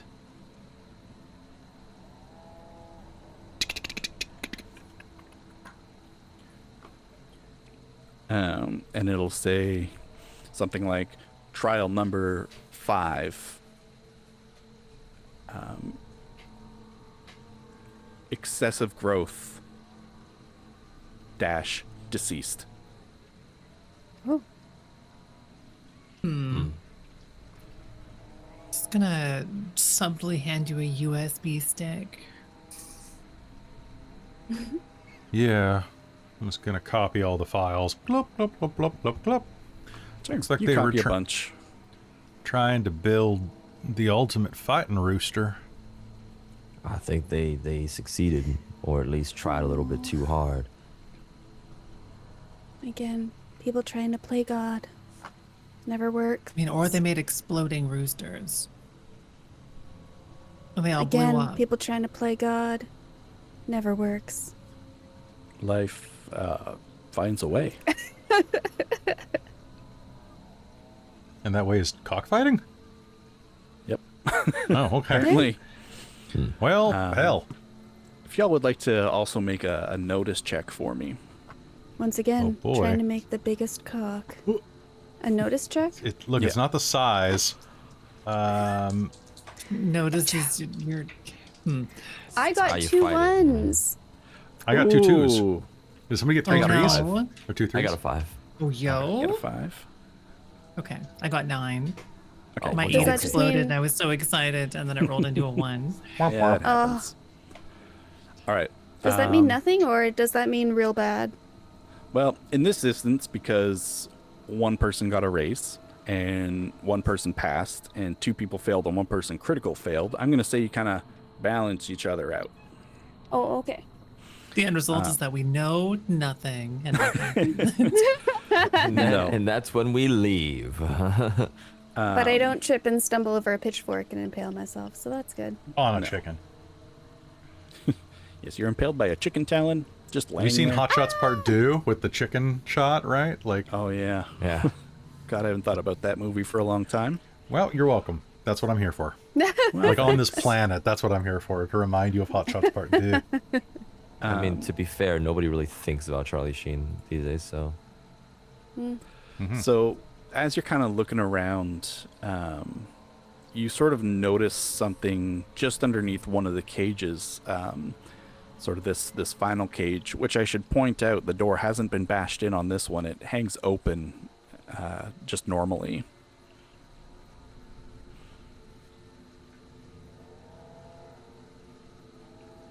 [SPEAKER 1] And it'll say something like trial number 5. Excessive growth dash deceased.
[SPEAKER 3] Oh,
[SPEAKER 5] Just gonna subtly hand you a USB stick.
[SPEAKER 2] Yeah. I'm just gonna copy all the files. Glop, glop, glop, glop, glop, glop. Looks like
[SPEAKER 1] You
[SPEAKER 2] they were
[SPEAKER 1] copy a bunch.
[SPEAKER 2] trying to build the ultimate fighting rooster.
[SPEAKER 4] I think they succeeded, or at least tried a little bit too hard.
[SPEAKER 3] again, people trying to play God. Never work.
[SPEAKER 5] I mean, or they made exploding roosters. And they all
[SPEAKER 3] Again,
[SPEAKER 5] blew up.
[SPEAKER 3] people trying to play God. Never works.
[SPEAKER 1] Life finds a way.
[SPEAKER 2] And that way is cockfighting?
[SPEAKER 1] Yep.
[SPEAKER 2] Oh, okay.
[SPEAKER 1] Apparently.
[SPEAKER 2] Well, hell.
[SPEAKER 1] If y'all would like to also make a notice check for me.
[SPEAKER 3] Once again,
[SPEAKER 2] Oh, boy.
[SPEAKER 3] trying to make the biggest cock. A notice check?
[SPEAKER 2] Look, it's
[SPEAKER 1] Yeah.
[SPEAKER 2] not the size.
[SPEAKER 5] Notice is your.
[SPEAKER 3] I
[SPEAKER 4] how
[SPEAKER 3] got
[SPEAKER 4] you
[SPEAKER 3] 2
[SPEAKER 4] fight it.
[SPEAKER 3] ones.
[SPEAKER 2] I got 2 2s.
[SPEAKER 1] Ooh,
[SPEAKER 2] Did somebody get
[SPEAKER 5] Oh
[SPEAKER 2] 3 threes?
[SPEAKER 5] no.
[SPEAKER 2] Or 2
[SPEAKER 4] I
[SPEAKER 2] threes?
[SPEAKER 4] got a 5.
[SPEAKER 5] Oh,
[SPEAKER 1] Get
[SPEAKER 5] yo.
[SPEAKER 1] a 5.
[SPEAKER 5] Okay, I got 9.
[SPEAKER 1] Okay.
[SPEAKER 5] My
[SPEAKER 4] well,
[SPEAKER 5] 8
[SPEAKER 3] Does that just
[SPEAKER 5] exploded
[SPEAKER 3] mean-
[SPEAKER 5] and I was so excited, and then it rolled into a 1.
[SPEAKER 1] Yeah, it happens. All right.
[SPEAKER 3] Does that mean nothing, or does that mean real bad?
[SPEAKER 1] Well, in this instance, because one person got a raise and one person passed and 2 people failed and one person critical failed, I'm going to say you kind of balance each other out.
[SPEAKER 3] Oh, okay.
[SPEAKER 5] The end result is that we know nothing. And
[SPEAKER 1] No.
[SPEAKER 4] And that's when we leave.
[SPEAKER 3] But I don't trip and stumble over a pitchfork and impale myself, so that's good.
[SPEAKER 2] On a chicken.
[SPEAKER 1] Yes, you're impaled by a chicken talon. Just
[SPEAKER 2] Have
[SPEAKER 1] laying
[SPEAKER 2] you seen
[SPEAKER 1] there.
[SPEAKER 2] Hot Shots Part 2 with the chicken shot, right? Like,
[SPEAKER 1] Oh, yeah.
[SPEAKER 4] Yeah.
[SPEAKER 1] God, I haven't thought about that movie for a long time.
[SPEAKER 2] well, you're welcome. That's what I'm here for. Like on this planet, that's what I'm here for, to remind you of Hot Shots Part 2.
[SPEAKER 4] I mean, to be fair, nobody really thinks about Charlie Sheen these days, so.
[SPEAKER 1] So, as you're kind of looking around, you sort of notice something just underneath one of the cages, sort of this final cage, which I should point out, the door hasn't been bashed in on this one. It hangs open just normally.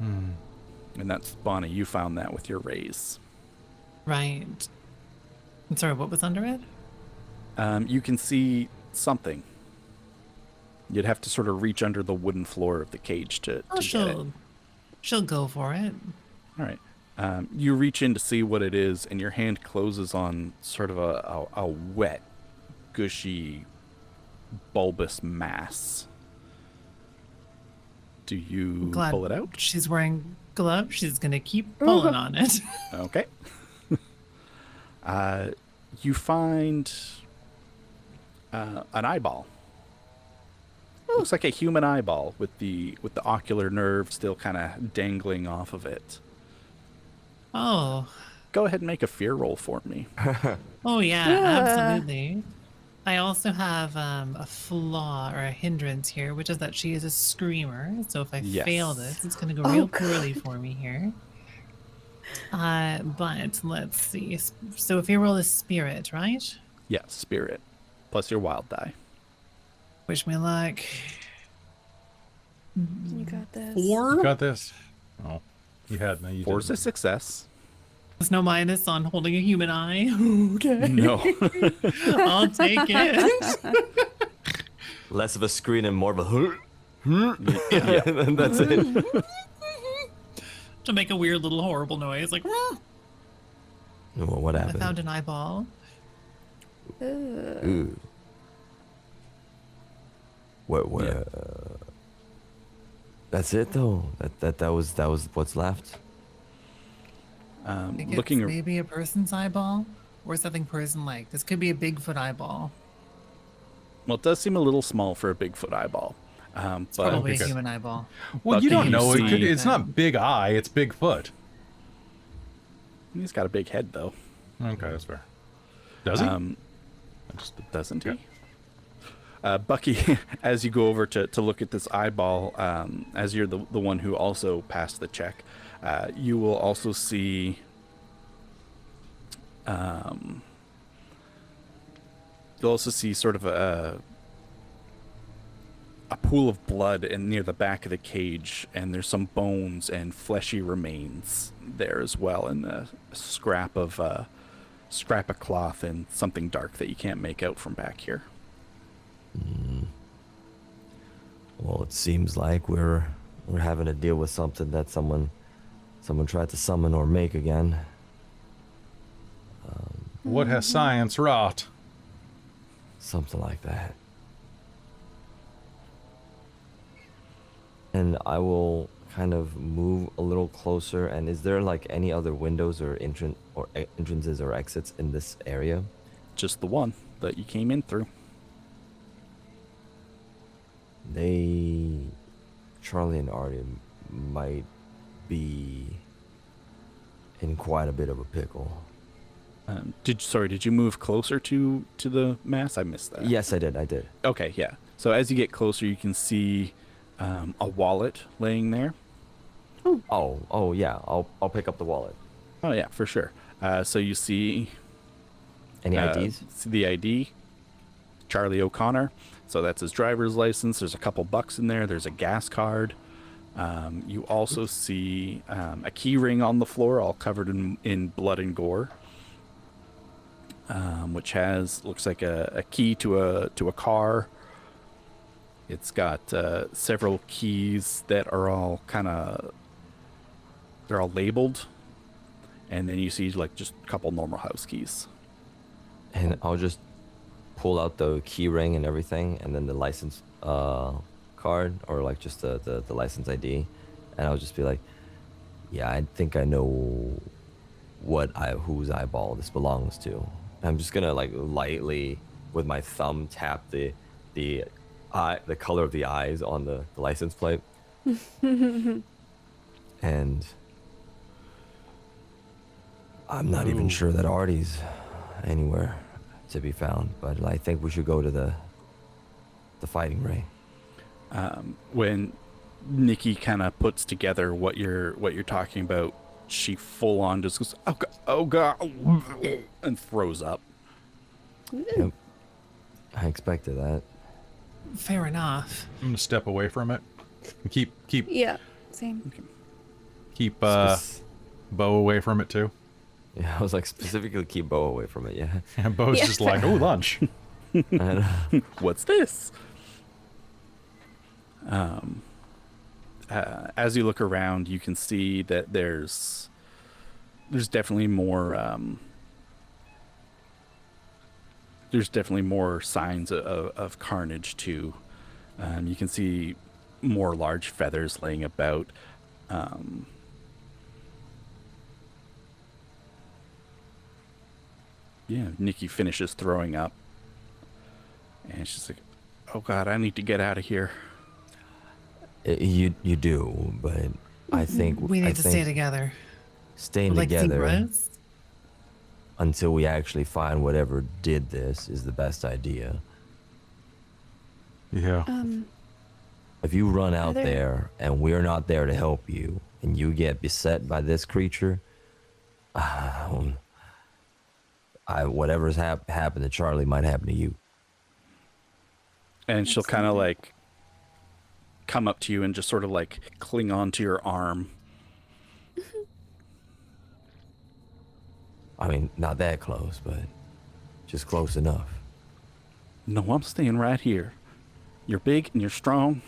[SPEAKER 1] And that's, Bonnie, you found that with your raise.
[SPEAKER 5] right. I'm sorry, what was under it?
[SPEAKER 1] You can see something. You'd have to sort of reach under the wooden floor of the cage to
[SPEAKER 5] Oh,
[SPEAKER 1] get it.
[SPEAKER 5] she'll go for it.
[SPEAKER 1] All right. You reach in to see what it is, and your hand closes on sort of a wet, gushy, bulbous mass. Do you
[SPEAKER 5] Glad
[SPEAKER 1] pull it out?
[SPEAKER 5] she's wearing gloves. She's gonna keep pulling on it.
[SPEAKER 1] Okay. You find an eyeball. Looks like a human eyeball with the ocular nerve still kind of dangling off of it.
[SPEAKER 5] Oh,
[SPEAKER 1] Go ahead and make a fear roll for me.
[SPEAKER 5] oh yeah,
[SPEAKER 3] Yeah.
[SPEAKER 5] absolutely. I also have a flaw or a hindrance here, which is that she is a screamer. So if I fail
[SPEAKER 1] Yes.
[SPEAKER 5] this, it's going to go
[SPEAKER 3] Oh,
[SPEAKER 5] real
[SPEAKER 3] God.
[SPEAKER 5] poorly for me here. But let's see. So if you roll a spirit, right?
[SPEAKER 1] Yeah, spirit. Plus your wild die.
[SPEAKER 5] Wish me luck.
[SPEAKER 3] You got this.
[SPEAKER 2] You got this. Oh, you had me. You
[SPEAKER 1] Four's a
[SPEAKER 2] did.
[SPEAKER 1] success.
[SPEAKER 5] There's no minus on holding a human eye. Okay.
[SPEAKER 1] No.
[SPEAKER 5] I'll take it.
[SPEAKER 4] Less of a screen and more of a.
[SPEAKER 1] Yeah.
[SPEAKER 4] And that's it.
[SPEAKER 5] To make a weird little horrible noise, like
[SPEAKER 4] Well, what
[SPEAKER 5] I
[SPEAKER 4] happened?
[SPEAKER 5] found an eyeball.
[SPEAKER 3] Ugh.
[SPEAKER 4] Ooh. What?
[SPEAKER 1] Yeah.
[SPEAKER 4] That's it though. That was what's left.
[SPEAKER 5] I think it's
[SPEAKER 1] Looking
[SPEAKER 5] maybe a person's eyeball or something person-like. This could be a Bigfoot eyeball.
[SPEAKER 1] well, it does seem a little small for a Bigfoot eyeball.
[SPEAKER 5] It's
[SPEAKER 1] But
[SPEAKER 5] probably a
[SPEAKER 2] because-
[SPEAKER 5] human eyeball.
[SPEAKER 2] Well, you
[SPEAKER 1] Bucky,
[SPEAKER 2] don't
[SPEAKER 1] you
[SPEAKER 2] know.
[SPEAKER 1] see-
[SPEAKER 2] It's not big eye. It's big foot.
[SPEAKER 1] he's got a big head though.
[SPEAKER 2] Okay, that's fair. Does he?
[SPEAKER 1] Um,
[SPEAKER 2] I just-
[SPEAKER 1] doesn't he?
[SPEAKER 2] Yeah.
[SPEAKER 1] Bucky, as you go over to look at this eyeball, as you're the one who also passed the check, you will also see you'll also see sort of a pool of blood in near the back of the cage, and there's some bones and fleshy remains there as well, and a scrap of cloth and something dark that you can't make out from back here.
[SPEAKER 4] Well, it seems like we're having to deal with something that someone tried to summon or make again.
[SPEAKER 2] What has science wrought?
[SPEAKER 4] Something like that. And I will kind of move a little closer. And is there like any other windows or entrances or exits in this area?
[SPEAKER 1] Just the one that you came in through.
[SPEAKER 4] Charlie and Artie might be in quite a bit of a pickle.
[SPEAKER 1] Did you move closer to the mass? I missed that.
[SPEAKER 4] Yes, I did.
[SPEAKER 1] Okay, yeah. So as you get closer, you can see a wallet laying there.
[SPEAKER 4] Oh yeah. I'll pick up the wallet.
[SPEAKER 1] Oh yeah, for sure. So you see
[SPEAKER 4] Any IDs?
[SPEAKER 1] see the ID, Charlie O'Connor. So that's his driver's license. There's a couple bucks in there. There's a gas card. You also see a key ring on the floor, all covered in blood and gore, which looks like a key to a car. It's got several keys that are all they're all labeled, and then you see like just a couple normal house keys.
[SPEAKER 4] And I'll just pull out the key ring and everything, and then the license card, or like just the license ID, and I'll just be like, yeah, I think I know whose eyeball this belongs to. I'm just gonna like lightly with my thumb tap the color of the eyes on the license plate. And I'm not even sure that Artie's anywhere to be found, but I think we should go to the fighting ring.
[SPEAKER 1] When Nikki kind of puts together what you're talking about, she full on just goes, oh god, and throws up.
[SPEAKER 4] Yep. I expected that.
[SPEAKER 5] Fair enough.
[SPEAKER 2] I'm gonna step away from it. Keep
[SPEAKER 3] Yeah, same.
[SPEAKER 2] Bo away from it too.
[SPEAKER 4] Yeah, I was like, specifically keep Bo away from it. Yeah.
[SPEAKER 2] And Bo's
[SPEAKER 3] Yeah.
[SPEAKER 2] just like, oh, lunch.
[SPEAKER 4] And,
[SPEAKER 1] What's this? As you look around, you can see that there's definitely more signs of carnage too. You can see more large feathers laying about. Yeah, Nikki finishes throwing up, and she's like, "Oh God, I need to get out of here."
[SPEAKER 4] you do, but I think
[SPEAKER 5] We need to stay
[SPEAKER 4] think
[SPEAKER 5] together.
[SPEAKER 4] staying
[SPEAKER 5] Like
[SPEAKER 4] together
[SPEAKER 5] zebras?
[SPEAKER 4] until we actually find whatever did this is the best idea.
[SPEAKER 2] Yeah.
[SPEAKER 4] If you run out
[SPEAKER 3] there-
[SPEAKER 4] there and we're not there to help you, and you get beset by this creature, whatever's happened to Charlie might happen to you.
[SPEAKER 1] And she'll kind of like come up to you and just sort of like cling onto your arm.
[SPEAKER 4] I mean, not that close, but just close enough.
[SPEAKER 1] No, I'm staying right here. You're big and you're strong.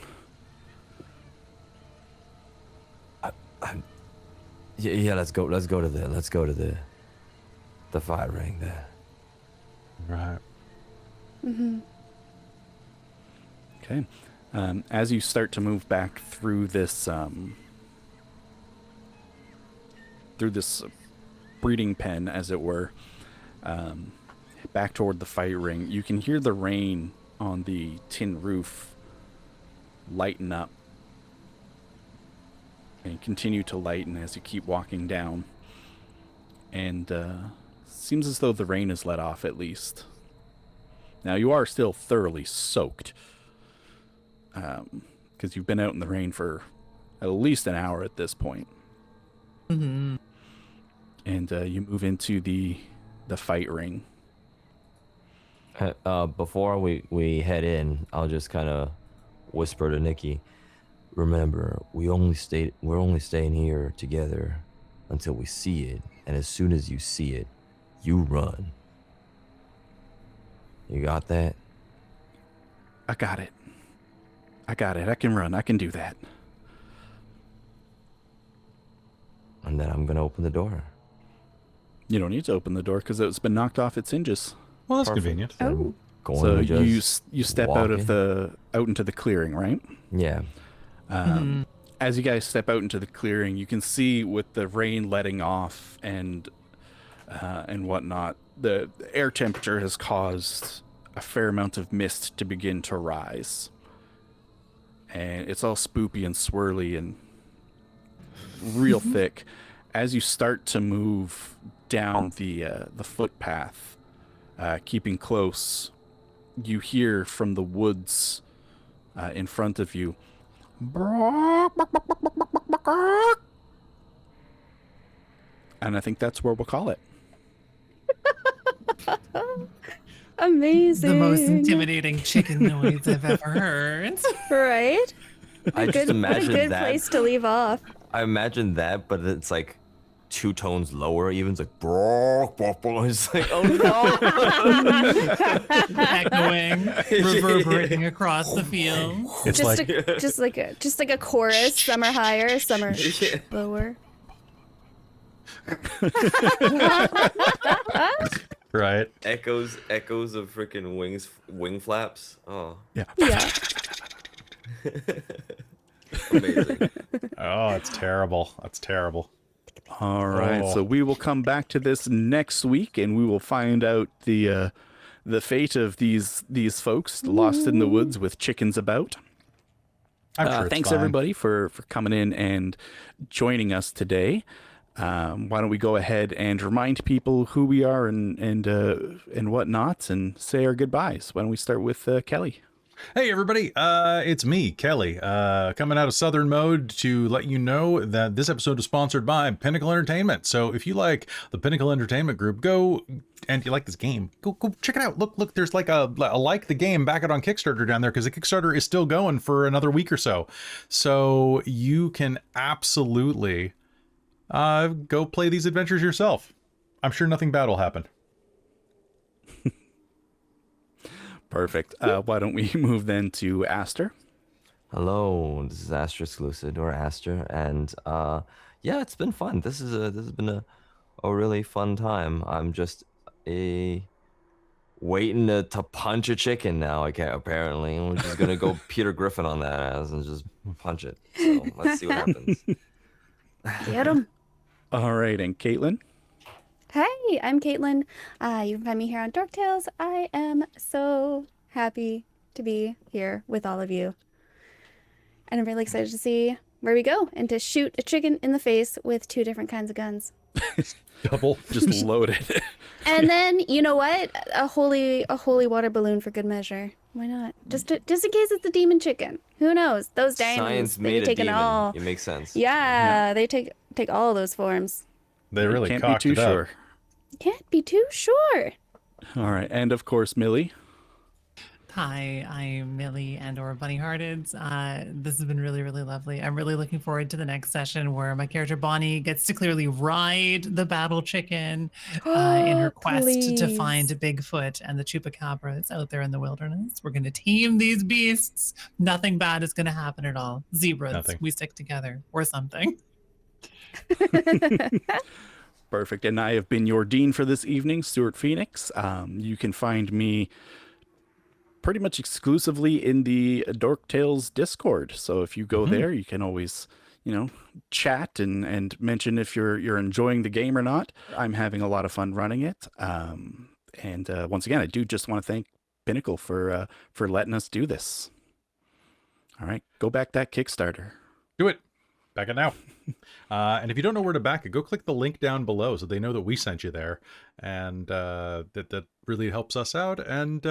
[SPEAKER 4] Yeah, let's go to the fire ring there.
[SPEAKER 2] Right.
[SPEAKER 1] Okay. As you start to move back through this breeding pen, as it were, back toward the fire ring, you can hear the rain on the tin roof lighten up and continue to lighten as you keep walking down. And seems as though the rain has let off, at least. Now, you are still thoroughly soaked, because you've been out in the rain for at least an hour at this point.
[SPEAKER 5] Mm-hmm.
[SPEAKER 1] And you move into the fight ring.
[SPEAKER 4] Before we head in, I'll just kind of whisper to Nikki, remember, we're only staying here together until we see it, and as soon as you see it, you run. You got that?
[SPEAKER 1] I got it. I can run. I can do that.
[SPEAKER 4] And then I'm gonna open the door.
[SPEAKER 1] You don't need to open the door because it's been knocked off its hinges.
[SPEAKER 2] Well, that's
[SPEAKER 4] Perfect.
[SPEAKER 2] convenient.
[SPEAKER 3] Oh.
[SPEAKER 4] Going
[SPEAKER 1] So
[SPEAKER 4] to just
[SPEAKER 1] you step
[SPEAKER 4] walk
[SPEAKER 1] out
[SPEAKER 4] in?
[SPEAKER 1] out into the clearing, right?
[SPEAKER 4] Yeah.
[SPEAKER 1] As you guys step out into the clearing, you can see with the rain letting off and whatnot, the air temperature has caused a fair amount of mist to begin to rise, and it's all spoopy and swirly and real thick. As you start to move down the footpath, keeping close, you hear from the woods in front of you, and I think that's where we'll call it.
[SPEAKER 3] Amazing.
[SPEAKER 5] The most intimidating chicken noise I've ever heard.
[SPEAKER 3] Right?
[SPEAKER 4] I just
[SPEAKER 3] What a
[SPEAKER 4] imagine
[SPEAKER 3] good
[SPEAKER 4] that.
[SPEAKER 3] place to leave off.
[SPEAKER 4] I imagine that, but it's like 2 tones lower. Even it's like, bro, it's like, oh no.
[SPEAKER 5] Echoing, reverberating across the field.
[SPEAKER 2] It's
[SPEAKER 3] just like a chorus. Some are higher, some are lower.
[SPEAKER 2] right.
[SPEAKER 4] Echoes of freaking wing flaps. Oh,
[SPEAKER 1] Yeah.
[SPEAKER 3] Yeah.
[SPEAKER 4] amazing.
[SPEAKER 2] Oh, it's terrible. That's terrible.
[SPEAKER 1] All right,
[SPEAKER 2] Oh.
[SPEAKER 1] so we will come back to this next week, and we will find out the fate of these folks lost in the woods with chickens about.
[SPEAKER 2] I'm sure it's
[SPEAKER 1] Thanks
[SPEAKER 2] fine.
[SPEAKER 1] everybody for coming in and joining us today. Why don't we go ahead and remind people who we are and whatnot, and say our goodbyes. Why don't we start with Kelly?
[SPEAKER 2] Hey everybody, it's me, Kelly, coming out of Southern Mode to let you know that this episode is sponsored by Pinnacle Entertainment. So if you like the Pinnacle Entertainment Group, go, and you like this game, go check it out. Look, there's like a like the game, back it on Kickstarter down there, because the Kickstarter is still going for another week or so. So you can absolutely go play these adventures yourself. I'm sure nothing bad will happen.
[SPEAKER 1] Perfect. Why don't we move then to Aster?
[SPEAKER 4] Hello, this is Asterisk Lucid or Aster, and yeah, it's been fun. This has been a really fun time. I'm just waiting to punch a chicken now. Apparently, we're just gonna go Peter Griffin on that ass and just punch it. So let's see what happens.
[SPEAKER 3] Get 'em.
[SPEAKER 1] All right, and Caitlan?
[SPEAKER 3] Hey, I'm Caitlan. You can find me here on Dork Tales. I am so happy to be here with all of you. And I'm really excited to see where we go, and to shoot a chicken in the face with 2 different kinds of guns.
[SPEAKER 2] Double.
[SPEAKER 1] Just loaded.
[SPEAKER 3] And then, you know what? A holy water balloon for good measure. Why not? Just in case it's a demon chicken. Who knows? Those diamonds,
[SPEAKER 4] Science
[SPEAKER 3] they
[SPEAKER 4] made
[SPEAKER 3] be
[SPEAKER 4] a
[SPEAKER 3] taking
[SPEAKER 4] demon.
[SPEAKER 3] all.
[SPEAKER 4] It makes sense.
[SPEAKER 3] Yeah, they take all those forms.
[SPEAKER 2] They really
[SPEAKER 1] Can't be
[SPEAKER 2] cocked
[SPEAKER 1] too
[SPEAKER 2] it up.
[SPEAKER 1] sure.
[SPEAKER 3] Can't be too sure.
[SPEAKER 1] All right, and of course, Millie.
[SPEAKER 5] Hi, I'm Millie and or Bunny Hearted. This has been really, really lovely. I'm really looking forward to the next session where my character Bonnie gets to clearly ride the battle chicken in her quest to
[SPEAKER 3] Please.
[SPEAKER 5] find Bigfoot and the chupacabra that's out there in the wilderness. We're going to tame these beasts. Nothing bad is going to happen at all. Zebras,
[SPEAKER 2] Nothing.
[SPEAKER 5] we stick together or something.
[SPEAKER 1] Perfect. And I have been your dean for this evening, Stu Phoenix. You can find me pretty much exclusively in the Dork Tales Discord. So if you go there, you can always, chat and mention if you're enjoying the game or not. I'm having a lot of fun running it. And once again, I do just want to thank Pinnacle for letting us do this. All right, go back that Kickstarter.
[SPEAKER 2] Do it. Back it now. And if you don't know where to back it, go click the link down below so they know that we sent you there. And that really helps us out and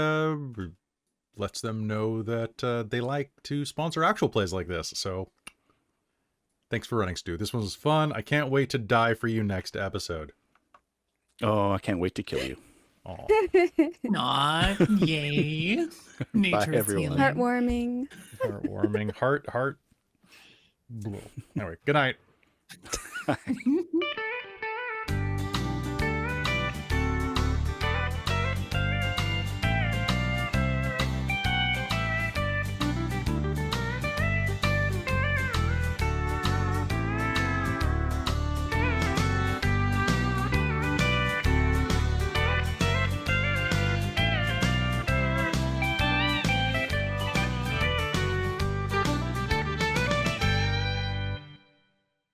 [SPEAKER 2] lets them know that they like to sponsor actual plays like this. So thanks for running, Stu. This one was fun. I can't wait to die for you next episode.
[SPEAKER 1] Oh, I can't wait to kill you.
[SPEAKER 2] Oh,
[SPEAKER 5] Aw, yay. Nature's
[SPEAKER 1] everyone.
[SPEAKER 5] healing.
[SPEAKER 3] Heartwarming.
[SPEAKER 2] heartwarming. Heart. Anyway, good night.